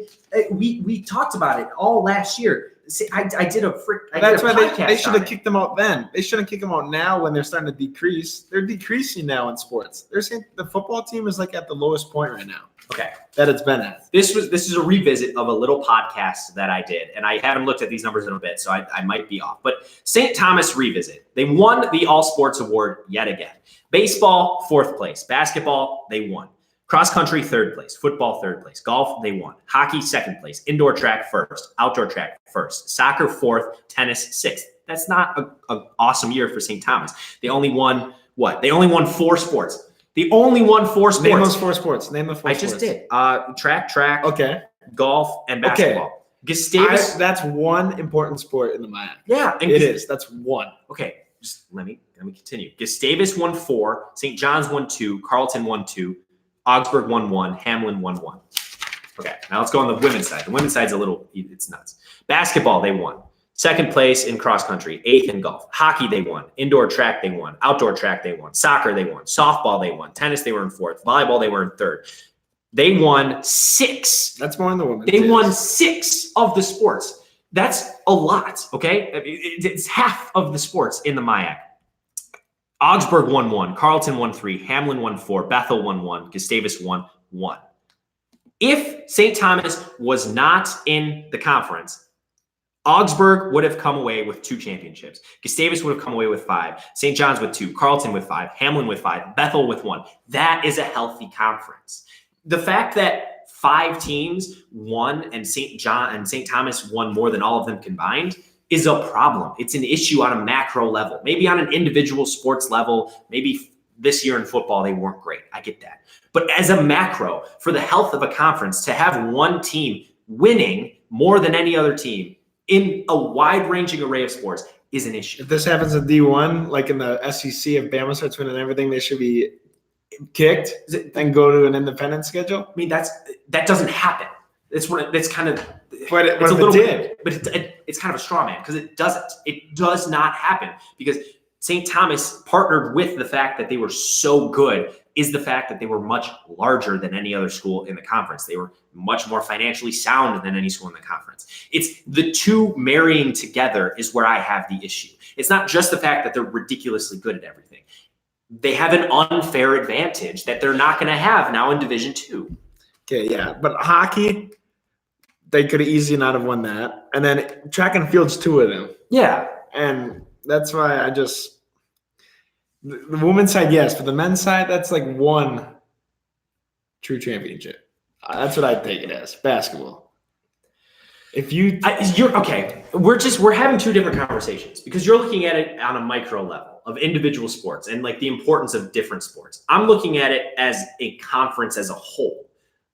we talked about it all last year. See, I did a frick. That's why they podcast should on have it. kicked them out then. They shouldn't kick them out now when they're starting to decrease. They're decreasing now in sports. They're saying the football team is like at the lowest point right now Okay. that it's been at. This is a revisit of a little podcast that I did, and I haven't looked at these numbers in a bit, so I might be off. But St. Thomas revisit. They won the All Sports Award yet again. Baseball, 4th place. Basketball, they won. Cross country, 3rd place. Football, 3rd place. Golf, they won. Hockey, 2nd place. Indoor track, 1st. Outdoor track, 1st. Soccer, 4th. Tennis, 6th. That's not an awesome year for St. Thomas. They only won what? They only won 4 sports. They only won 4 sports. Name those 4 sports. Name the 4 I sports. just did. Track, Okay. golf, and Okay. basketball. Gustavus. That's one important sport in the MIAC. Yeah, and It is. That's one. Okay, just let me continue. Gustavus won 4, St. John's won 2, Carleton won 2, Augsburg won 1, Hamlin won 1. Okay, now let's go on the women's side. The women's side's it's nuts. Basketball, they won. 2nd place in cross country, 8th in golf. Hockey, they won. Indoor track, they won. Outdoor track, they won. Soccer, they won. Softball, they won. Tennis, they were in 4th. Volleyball, they were in 3rd. They won 6. That's more in the women's. They won 6 of the sports. That's a lot, okay? It's half of the sports in the MIAC. Augsburg won 1, Carleton won 3, Hamlin won 4, Bethel won 1, Gustavus won 1. If St. Thomas was not in the conference, Augsburg would have come away with 2 championships. Gustavus would have come away with 5, St. John's with 2, Carleton with 5, Hamlin with 5, Bethel with 1. That is a healthy conference. The fact that 5 teams won and St. Thomas won more than all of them combined is a problem. It's an issue on a macro level, maybe on an individual sports level. Maybe this year in football, they weren't great. I get that. But as a macro, for the health of a conference, to have one team winning more than any other team in a wide-ranging array of sports is an issue. If this happens at D1, like in the SEC, if Bama starts winning everything, they should be kicked and go to an independent schedule. I mean, that doesn't happen. That's kind of. But It's what a if little it did? but it's kind of a straw man because it doesn't. It does not happen because St. Thomas partnered with the fact that they were so good is the fact that they were much larger than any other school in the conference. They were much more financially sound than any school in the conference. It's the two marrying together is where I have the issue. It's not just the fact that they're ridiculously good at everything. They have an unfair advantage that they're not going to have now in Division II. Okay, yeah, but hockey, they could easily not have won that. And then track and field's 2 of them, Yeah. and that's why I just the women's side, yes, but the men's side, that's like one true championship. That's what I take it as basketball. If you, You're okay. We're having two different conversations because you're looking at it on a micro level of individual sports and like the importance of different sports. I'm looking at it as a conference as a whole.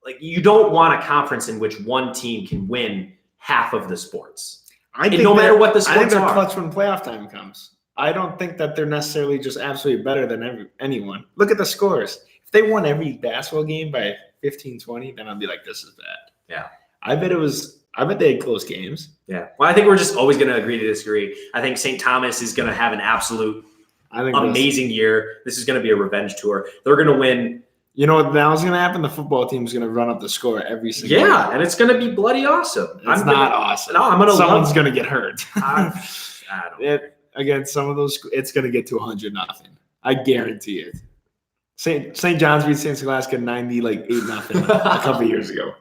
Like you don't want a conference in which one team can win half of the sports. I And no matter what the I think sports they're are. clutch when playoff time comes. I don't think that they're necessarily just absolutely better than anyone. Look at the scores. If they won every basketball game by 15, 20, then I'd be like, this is bad. Yeah. I bet they had close games. Yeah. Well, I think we're just always going to agree to disagree. I think St. Thomas is going to have an absolute I think amazing year. This is going to be a revenge tour. They're going to win. You know what now is going to happen? The football team is going to run up the score every single Yeah. game. And it's going to be bloody awesome. It's not awesome. No, I'm going to Someone's love going to get hurt. I don't Against some of those, it's going to get to 100-0. I guarantee it. St. John's beat St. Scholastica 8-0 a couple of years ago.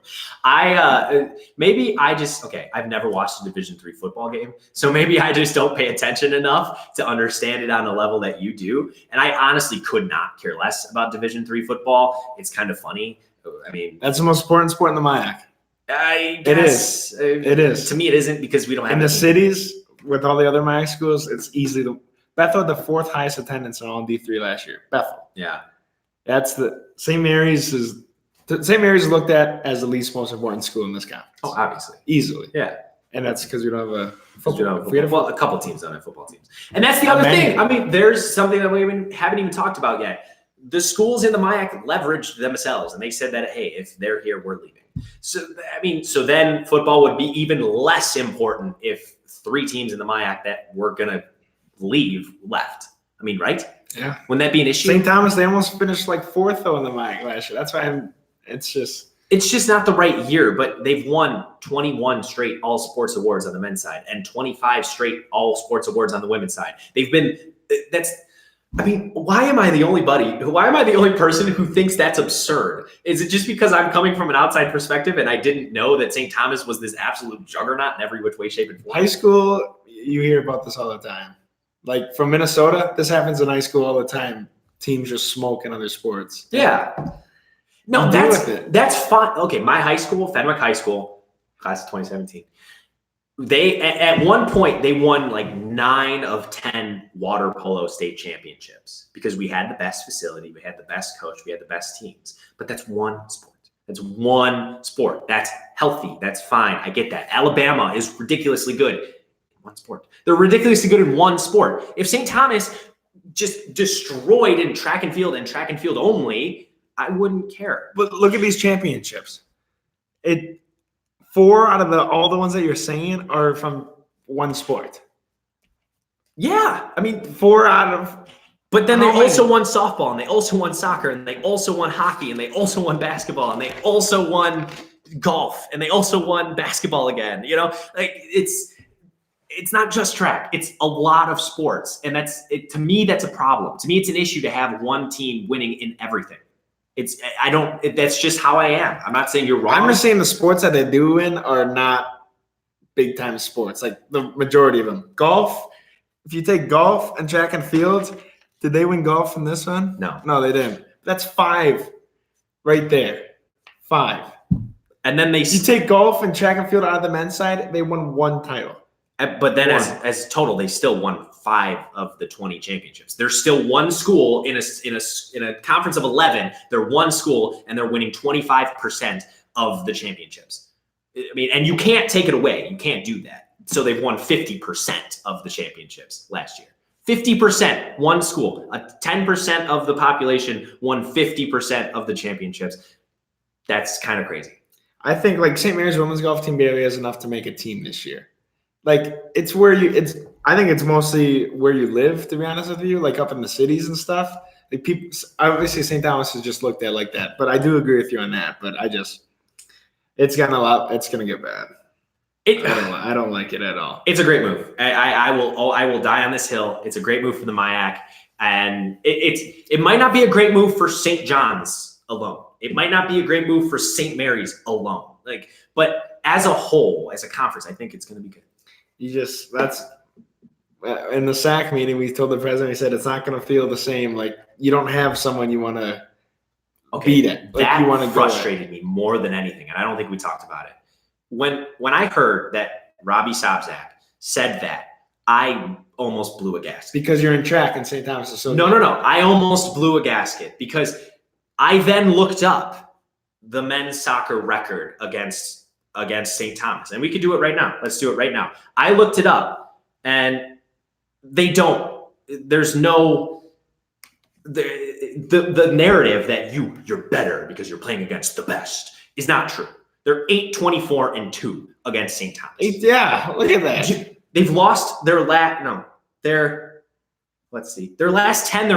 Maybe I just I've never watched a Division III football game, so maybe I just don't pay attention enough to understand it on a level that you do. And I honestly could not care less about Division III football. It's kind of funny. I mean, That's the most important sport in the MIAC. I guess It is. To me, it isn't because we don't have In the a- cities, with all the other MIAC schools, it's easily Bethel had the 4th highest attendance in all D3 last year. Bethel. Yeah. That's the St. Mary's is looked at as the least most important school in this conference. Oh, obviously. Easily. Yeah. And that's because we don't have a Football. football. We had a Well, a couple teams don't have football teams. And that's the other Many. thing. I mean, there's something that we haven't even talked about yet. The schools in the MIAC leveraged themselves, and they said that, hey, if they're here, we're leaving. So, I mean, so then football would be even less important if 3 teams in the MIAC that were going to leave left. I mean, right? Yeah. Wouldn't that be an issue? St. Thomas, they almost finished like 4th though in the MIAC last year. That's why it's just not the right year, but they've won 21 straight all sports awards on the men's side and 25 straight all sports awards on the women's side. Why am I the only person who thinks that's absurd? Is it just because I'm coming from an outside perspective and I didn't know that St. Thomas was this absolute juggernaut in every which way, shape, and form? high school, you hear about this all the time. Like from Minnesota, this happens in high school all the time. Teams just smoke in other sports. Yeah. No, Deal with it. that's fine. Okay, my high school, Fenwick High School, class of 2017. They at one point they won like 9 of 10 water polo state championships because we had the best facility, we had the best coach, we had the best teams. But that's one sport. That's one sport. That's healthy. That's fine. I get that. Alabama is ridiculously good in one sport. They're ridiculously good in one sport. If St. Thomas just destroyed in track and field only, I wouldn't care. But look at these championships. 4 out of all the ones that you're saying are from one sport. Yeah. I mean, 4 out of. but then they How many? also won softball, and they also won soccer, and they also won hockey, and they also won basketball, and they also won golf, and they also won basketball again. You know, like it's not just track. It's a lot of sports. And to me, that's a problem. To me, it's an issue to have one team winning in everything. That's just how I am. I'm not saying you're wrong. I'm just saying the sports that they do win are not big time sports. Like the majority of them. Golf. If you take golf and track and field, did they win golf in this one? No, they didn't. That's 5 right there. 5. And then You take golf and track and field out of the men's side, they won 1 title. But then as total, they still won 5 of the 20 championships. There's still one school in a conference of 11. They're one school and they're winning 25% of the championships. I mean, and you can't take it away. You can't do that. So they've won 50% of the championships last year. 50%, one school. 10% of the population won 50% of the championships. That's kind of crazy. I think like St. Mary's women's golf team barely has enough to make a team this year. Like I think it's mostly where you live, to be honest with you, like up in the cities and stuff. Like people, obviously St. Thomas is just looked at like that, but I do agree with you on that. But it's gotten a lot. It's gonna get bad. I don't like it at all. It's a great move. I will die on this hill. It's a great move for the MIAC, and it might not be a great move for St. John's alone. It might not be a great move for St. Mary's alone. But as a whole, as a conference, I think it's going to be good. That's in the SAC meeting, we told the president, he said, it's not going to feel the same. Like, you don't have someone you want to beat it. Like, That you want to frustrated me more than anything, and I don't think we talked about it. When I heard that Robbie Sobczak said that, I almost blew a gasket. because you're in track and St. Thomas is so No. I almost blew a gasket because I then looked up the men's soccer record against St. Thomas, and we could do it right now. Let's do it right now. I looked it up, and they don't. There's no the narrative that you're better because you're playing against the best is not true. They're 8-24-2 against St. Thomas. Yeah, look at that. They've lost their last 10, they're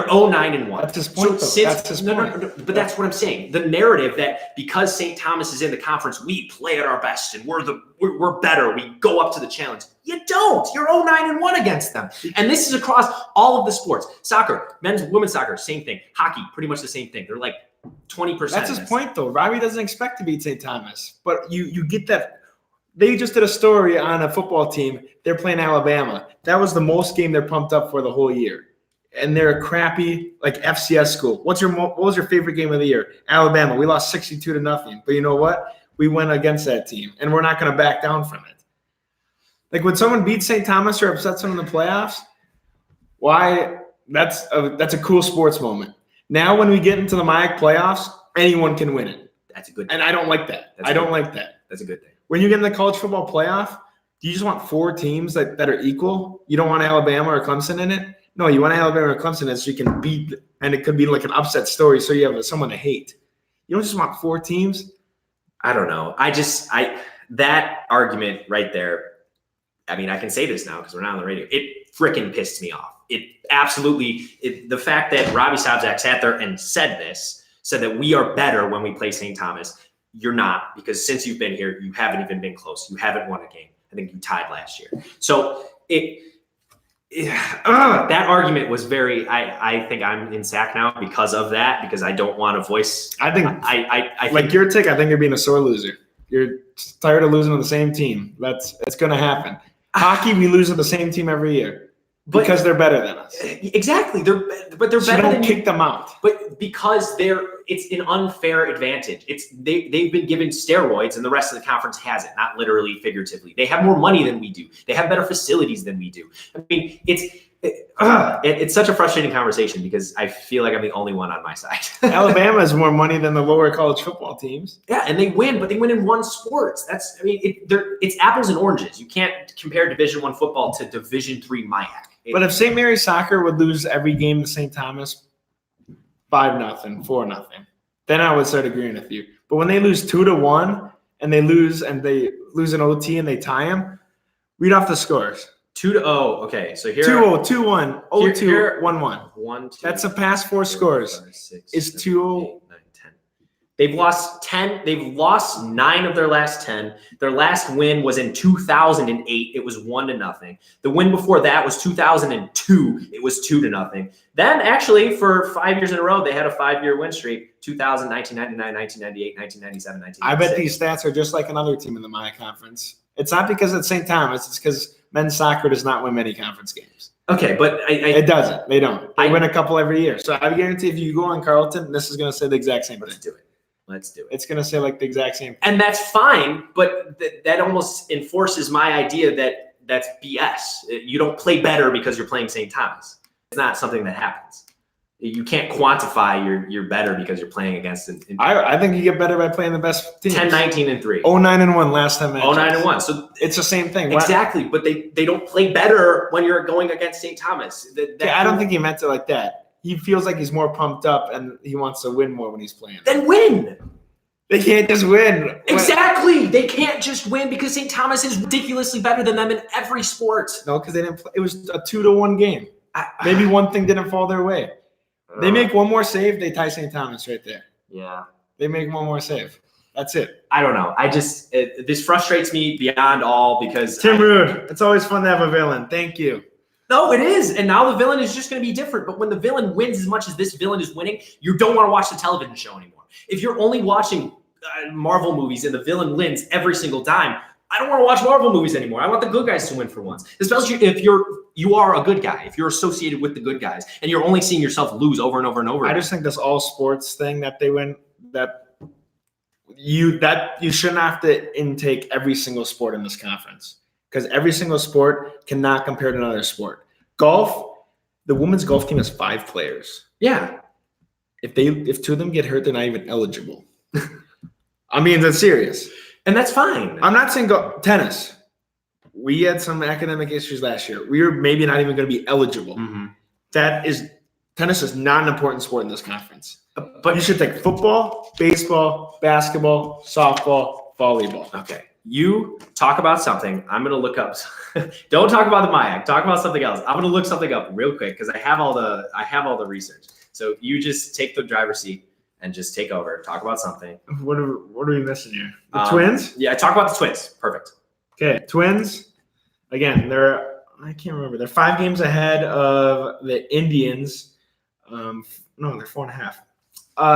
0-9-1. That's his point, though. That's his point. No, but that's what I'm saying. The narrative that because St. Thomas is in the conference, we play at our best and we're better. We go up to the challenge. You don't. You're 0-9-1 against them. And this is across all of the sports. Soccer, men's, women's soccer, same thing. Hockey, pretty much the same thing. They're like 20%. That's his point, though. Robbie doesn't expect to beat St. Thomas, but you get that. They just did a story on a football team. They're playing Alabama. That was the most game they're pumped up for the whole year. And they're a crappy FCS school. What was your favorite game of the year? Alabama. We lost 62-0. But you know what? We went against that team, and we're not going to back down from it. Like when someone beats St. Thomas or upsets them in the playoffs, why? That's a cool sports moment. Now when we get into the MIAC playoffs, anyone can win it. That's a good And I don't like that. That's I don't good. like that. That's a good thing. When you get in the college football playoff, do you just want 4 teams that are equal? You don't want Alabama or Clemson in it? No, you want Alabama or Clemson in it so you can beat, and it could be like an upset story so you have someone to hate. You don't just want 4 teams. I don't know. That argument right there, I mean, I can say this now because we're not on the radio. It freaking pissed me off. The fact that Robbie Sobczak sat there and said that we are better when we play St. Thomas. You're not, because since you've been here, you haven't even been close. You haven't won a game. I think you tied last year. So that argument was very. I think I'm in SAC now because of that. Because I don't want to voice. I think I like think, your take. I think you're being a sore loser. You're tired of losing to the same team. It's going to happen. Hockey, we lose to the same team every year because they're better than us. Exactly. They're So better don't than kick them out. But because it's an unfair advantage. They've been given steroids and the rest of the conference hasn't, not literally, figuratively. They have more money than we do. They have better facilities than we do. I mean, it's such a frustrating conversation because I feel like I'm the only one on my side. Alabama has more money than the lower college football teams. Yeah, and they win, but they win in one sport. It's apples and oranges. You can't compare Division I football to Division III MIAC. But if St. Mary's soccer would lose every game to St. Thomas 5-0, 4-0, then I would start agreeing with you. But when they lose 2-1 and they lose an OT and they tie them, read off the scores. 2-0. Okay, so here 2-0, 2-1, 0-2, Here- 1-1. 1, 2. That's the past 4 scores. 5, 6, It's 7, 2-0. 8, 9, 10. They've lost 10. They've lost 9 of their last 10. Their last win was in 2008. It was 1-0. The win before that was 2002. It was 2-0. Then actually for 5 years in a row, they had a 5-year win streak. 2000, 1999, 1998, 1997, 1996. I bet these stats are just like another team in the MIAC conference. It's not because it's St. Thomas. It's because men's soccer does not win many conference games. Okay, but It doesn't. They don't. They I- win a couple every year. So I guarantee if you go on Carleton, this is going to say the exact same thing. let's do it. Let's do it. It's going to say like the exact same thing. And that's fine, but that almost enforces my idea that that's BS. You don't play better because you're playing St. Thomas. It's not something that happens. You can't quantify you're better because you're playing against an I think you get better by playing the best teams. 10-19-3. 0-9-1 last time. 0-9-1. So It's the same thing. Why- exactly, but they don't play better when you're going against St. Thomas. Okay, I don't think he meant it like that. He feels like he's more pumped up and he wants to win more when he's playing. Then win. They can't just win. Exactly. They can't just win because St. Thomas is ridiculously better than them in every sport. No, because they didn't play. It was a 2-1 game. Maybe one thing didn't fall their way. They make one more save, they tie St. Thomas right there. Yeah. They make one more save. That's it. I don't know. This frustrates me beyond all because Tim Rude, it's always fun to have a villain. Thank you. No, it is. And now the villain is just going to be different. But when the villain wins as much as this villain is winning, you don't want to watch the television show anymore. If you're only watching Marvel movies and the villain wins every single time, I don't want to watch Marvel movies anymore. I want the good guys to win for once. Especially if you are a good guy, if you're associated with the good guys, and you're only seeing yourself lose over and over and over. I just think this all sports thing that they win, that you shouldn't have to intake every single sport in this conference, because every single sport cannot compare to another sport. Golf, the women's golf team has 5 players. Yeah. If 2 of them get hurt, they're not even eligible. I mean, that's serious. And that's fine. I'm not saying tennis. We had some academic issues last year. We were maybe not even going to be eligible. Mhm. Tennis is not an important sport in this conference. But You should take football, baseball, basketball, softball, volleyball. okay, you talk about something. I'm going to look up. Don't talk about the MIAC. Talk about something else. I'm going to look something up real quick because I have all the research. So you just take the driver's seat and just take over. Talk about something. What are we missing here? The Twins? Yeah, talk about the Twins. Perfect. Okay, Twins. Again, I can't remember. They're 5 games ahead of the Indians. No, they're 4.5.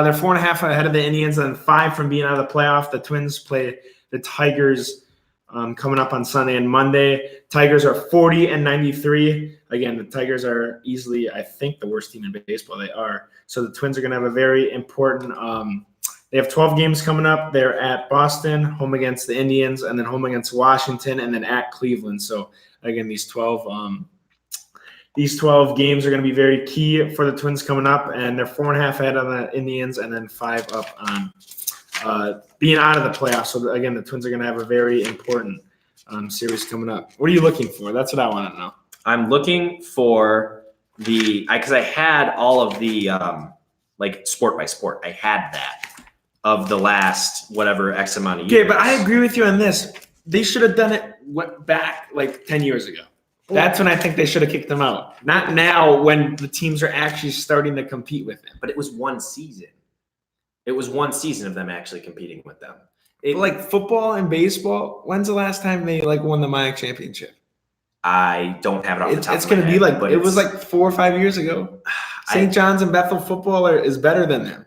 They're 4.5 ahead of the Indians and 5 from being out of the playoff. The Twins play the Tigers coming up on Sunday and Monday. Tigers are 40-93. Again, the Tigers are easily, I think, the worst team in baseball. They are. So the Twins are going to have a very important they have 12 games coming up. They're at Boston, home against the Indians, and then home against Washington, and then at Cleveland. So, again, these 12 games are going to be very key for the Twins coming up, and they're 4.5 ahead on the Indians, and then 5 up on being out of the playoffs. So, again, the Twins are going to have a very important series coming up. What are you looking for? That's what I want to know. I'm looking for because I had all of the like sport by sport. I had that of the last whatever X amount of years. Okay, but I agree with you on this. They should have done it back like 10 years ago. That's when I think they should have kicked them out. Not now when the teams are actually starting to compete with them. But it was one season. It was one season of them actually competing with them. Like football and baseball, when's the last time they won the MIAC championship? I don't have it off the top It's of my going to head, be like, but it was like 4 or 5 years ago. St. John's and Bethel football is better than them.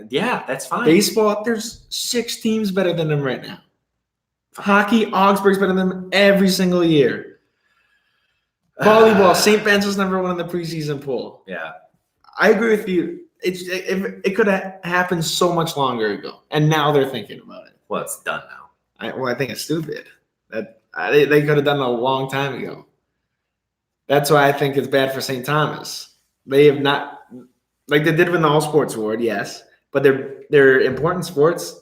Yeah, that's fine. Baseball, there's 6 teams better than them right now. Hockey, Augsburg's better than them every single year. Volleyball, St. Ben's was number 1 in the preseason poll. Yeah. I agree with you. It could have happened so much longer ago, and now they're thinking about it. Well, it's done now. I think it's stupid. That they could have done it a long time ago. That's why I think it's bad for St. Thomas. They have not, like they did win the All Sports Award, yes, but they're important sports.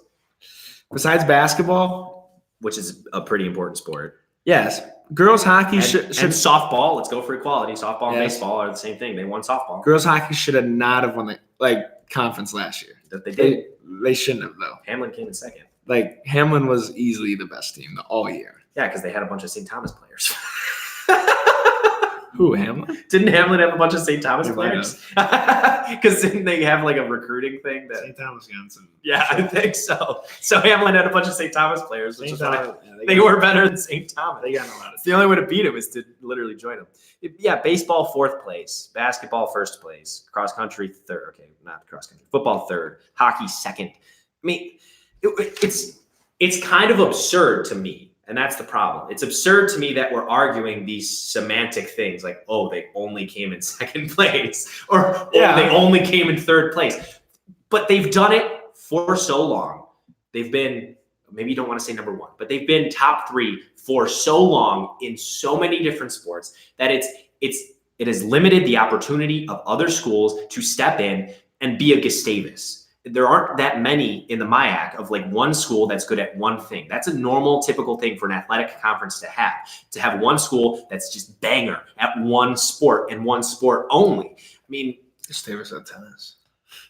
Besides basketball, Which is a pretty important sport. yes, girls hockey And should softball, let's go for equality. Softball and Yes. baseball are the same thing. They won softball. girls hockey should have not have won the conference last year. That they did. They shouldn't have though. Hamlin came in second. Like Hamlin was easily the best team all year. Yeah, because they had a bunch of St. Thomas players. Who, Hamlin? Didn't Hamlin have a bunch of St. Thomas They might players? Because didn't they have like a recruiting thing that? St. Thomas got some. Yeah, I think so. So Hamlin had a bunch of St. Thomas players, which St. is why Thomas, they were better than St. Thomas. They got a lot of. It's the only way to beat him is to literally join him. Yeah, baseball 4th place, basketball 1st place, cross country 3rd. Okay, not cross country. Football 3rd, hockey 2nd. I mean, it's kind of absurd to me. And that's the problem. It's absurd to me that we're arguing these semantic things like, oh, they only came in 2nd place or Yeah. they only came in 3rd place. But they've done it for so long. They've been, maybe you don't want to say number 1, but they've been top 3 for so long in so many different sports that it has limited the opportunity of other schools to step in and be a Gustavus. There aren't that many in the MIAC of like one school that's good at one thing. That's a normal, typical thing for an athletic conference to have one school that's just banger at one sport and one sport only. I mean, Gustavus at tennis.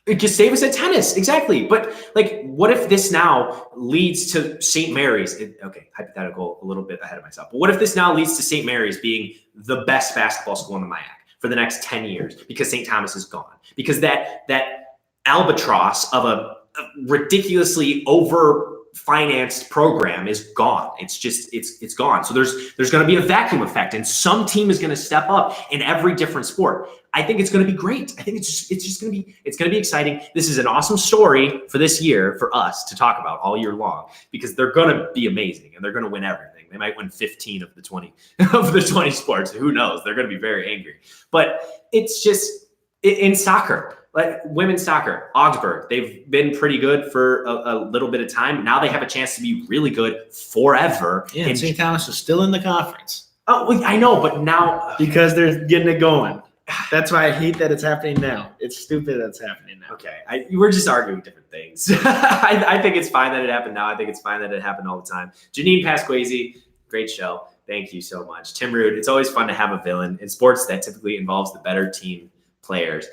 Gustavus at tennis, exactly. But like, what if this now leads to St. Mary's? Okay, hypothetical, a little bit ahead of myself. But what if this now leads to St. Mary's being the best basketball school in the MIAC for the next 10 years because St. Thomas is gone? Because that albatross of a ridiculously over financed program is gone. It's gone. So there's going to be a vacuum effect, and some team is going to step up in every different sport. I think it's going to be great. I think it's going to be exciting. This is an awesome story for this year for us to talk about all year long, because they're going to be amazing and they're going to win everything. They might win 15 of the 20 sports. Who knows? They're going to be very angry. But it's just in soccer. Like women's soccer, Augsburg, they've been pretty good for a little bit of time. Now they have a chance to be really good forever. Yeah, and St. Thomas is still in the conference. Oh, well, I know, but now because they're getting it going. That's why I hate that it's happening now. It's stupid that it's happening now. Okay, we're just arguing different things. I think it's fine that it happened now. I think it's fine that it happened all the time. Janine Pasquazi, great show. Thank you so much. Tim Rude, it's always fun to have a villain in sports that typically involves the better team players.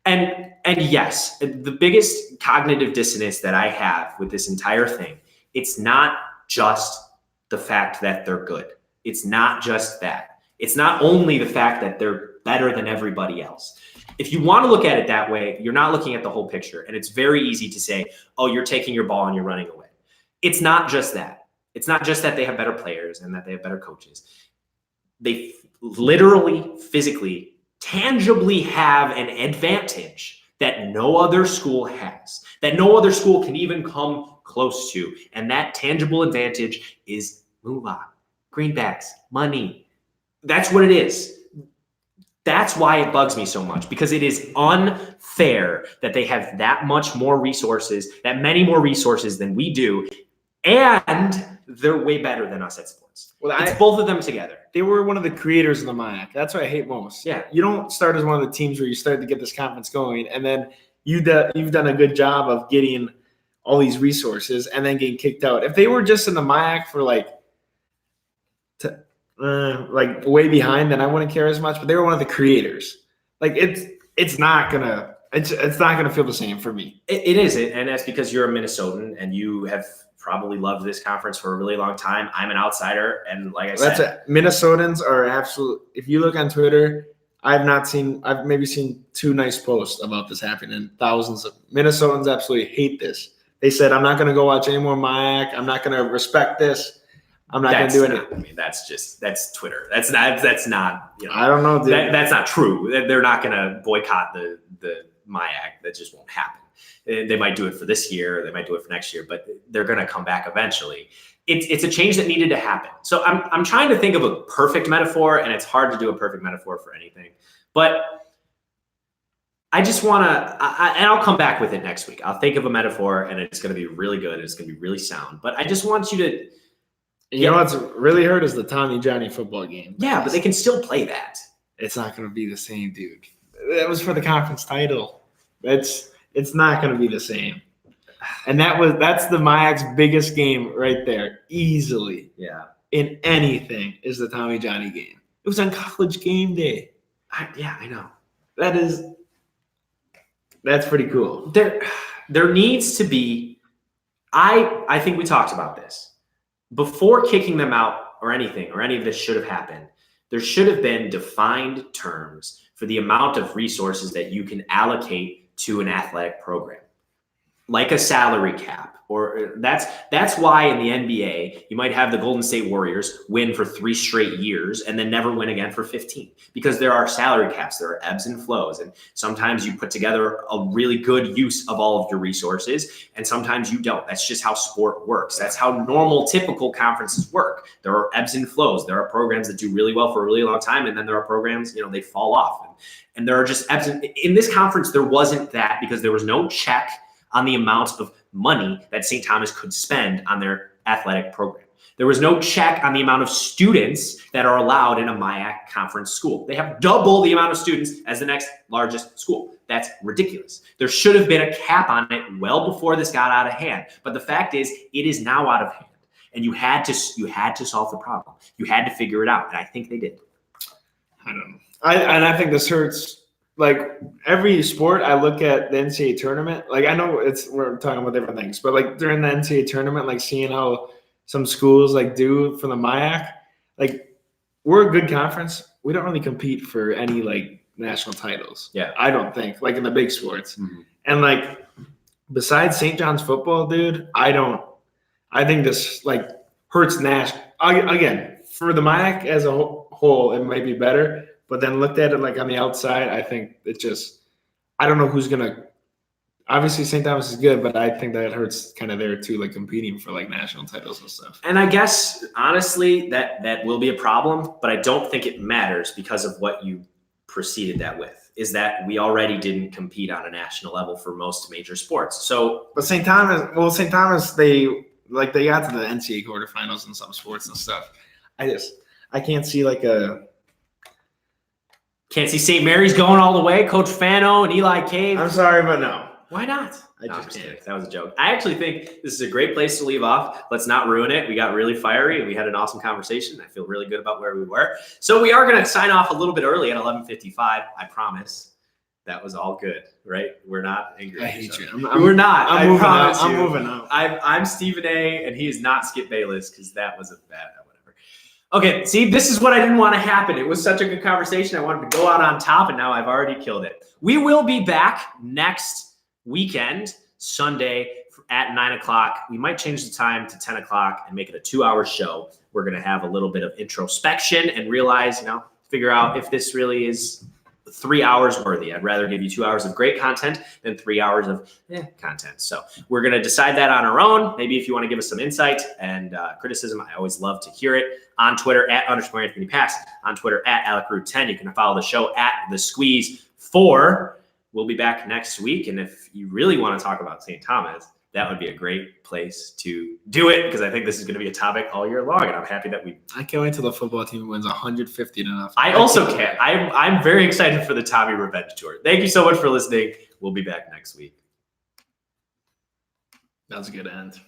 And yes, the biggest cognitive dissonance that I have with this entire thing, it's not just the fact that they're good. It's not just that. It's not only the fact that they're better than everybody else. If you want to look at it that way, you're not looking at the whole picture. And it's very easy to say, oh, you're taking your ball and you're running away. It's not just that. It's not just that they have better players and that they have better coaches. They literally, physically, tangibly have an advantage that no other school has, that no other school can even come close to. And that tangible advantage is moolah, greenbacks, money. That's what it is. That's why it bugs me so much, because it is unfair that they have that much more resources, that many more resources than we do, and they're way better than us at sports. Well, it's both of them together. They were one of the creators of the MIAC. That's what I hate most. Yeah. You don't start as one of the teams where you start to get this conference going, and then you've done a good job of getting all these resources and then getting kicked out. If they were just in the MIAC for like way behind, then I wouldn't care as much. But they were one of the creators. Like it's not gonna feel the same for me. It isn't, and that's because you're a Minnesotan and you have probably loved this conference for a really long time. I'm an outsider, and like I said, Minnesotans are absolute. If you look on Twitter, I've maybe seen 2 nice posts about this happening, and thousands of Minnesotans absolutely hate this. They said, I'm not going to go watch any more MIAC. I'm not going to respect this. I'm not going to do anything. I mean, that's Twitter. That's not, I don't know. Dude. That's not true. They're not going to boycott the MIAC. That just won't happen. They might do it for this year. They might do it for next year, but they're going to come back eventually. It's a change that needed to happen. So I'm trying to think of a perfect metaphor, and it's hard to do a perfect metaphor for anything. But I just want to, and I'll come back with it next week. I'll think of a metaphor, and it's going to be really good. It's going to be really sound. But I just want you to. You know what's really hurt is the Tommy Johnny football game. Yeah, but they can still play that. It's not going to be the same, dude. That was for the conference title. It's not going to be the same. And that's the MIAC's biggest game right there, easily. Yeah. In anything is the Tommy Johnny game. It was on College Game Day. I know. That's pretty cool. There needs to be. I think we talked about this. Before kicking them out or anything, or any of this should have happened, there should have been defined terms for the amount of resources that you can allocate to an athletic program, like a salary cap. Or that's why in the NBA, you might have the Golden State Warriors win for 3 straight years and then never win again for 15, because there are salary caps, there are ebbs and flows. And sometimes you put together a really good use of all of your resources, and sometimes you don't. That's just how sport works. That's how normal, typical conferences work. There are ebbs and flows. There are programs that do really well for a really long time, and then there are programs, they fall off. And there are just ebbs. In this conference, there wasn't that, because there was no check on the amount of money that St. Thomas could spend on their athletic program. There was no check on the amount of students that are allowed in a MIAC conference school. They have double the amount of students as the next largest school. That's ridiculous. There should have been a cap on it well before this got out of hand. But the fact is, it is now out of hand. And you had to solve the problem. You had to figure it out. And I think they did. I don't know. I think this hurts. Like every sport, I look at the NCAA tournament. Like I know we're talking about different things, but like during the NCAA tournament, like seeing how some schools like do for the MIAC, like we're a good conference. We don't really compete for any like national titles. Yeah, I don't think like in the big sports. Mm-hmm. And like besides St. John's football, dude, I don't I think this like hurts Nash again for the MIAC as a whole. It might be better, but then looked at it like on the outside, I think it just I don't know who's gonna. Obviously, St. Thomas is good, but I think that hurts kind of there too, like competing for like national titles and stuff. And I guess honestly, that will be a problem, but I don't think it matters because of what you preceded that with. Is that we already didn't compete on a national level for most major sports. So, But St. Thomas, they got to the NCAA quarterfinals in some sports and stuff. I can't see like a. can't see St. Mary's going all the way. Coach Fano and Eli Cave. I'm sorry, but no. Why not? I No, I'm just just can't. kidding. That was a joke. I actually think this is a great place to leave off. Let's not ruin it. We got really fiery and we had an awesome conversation. I feel really good about where we were. So we are going to sign off a little bit early at 11:55. I promise. That was all good, right? We're not angry. I at hate each you. other. We're not. I'm I moving promise out. I'm you. moving out. I'm Stephen A. and he is not Skip Bayless because that was a bad whatever. Okay, see, this is what I didn't want to happen. It was such a good conversation. I wanted to go out on top, and now I've already killed it. We will be back next weekend, Sunday at 9 o'clock. We might change the time to 10 o'clock and make it a 2-hour show. We're going to have a little bit of introspection and realize, figure out if this really is 3 hours worthy. I'd rather give you 2 hours of great content than 3 hours of content. So we're going to decide that on our own. Maybe if you want to give us some insight and criticism, I always love to hear it. On Twitter at _Anthony Pass, on Twitter at AlecRoot10. You can follow the show at The Squeeze 4. We'll be back next week. And if you really want to talk about St. Thomas, that would be a great place to do it because I think this is going to be a topic all year long. And I'm happy that I can't wait till the football team wins 150 to nothing. I also can't. I'm very excited for the Tommy Revenge Tour. Thank you so much for listening. We'll be back next week. That was a good end.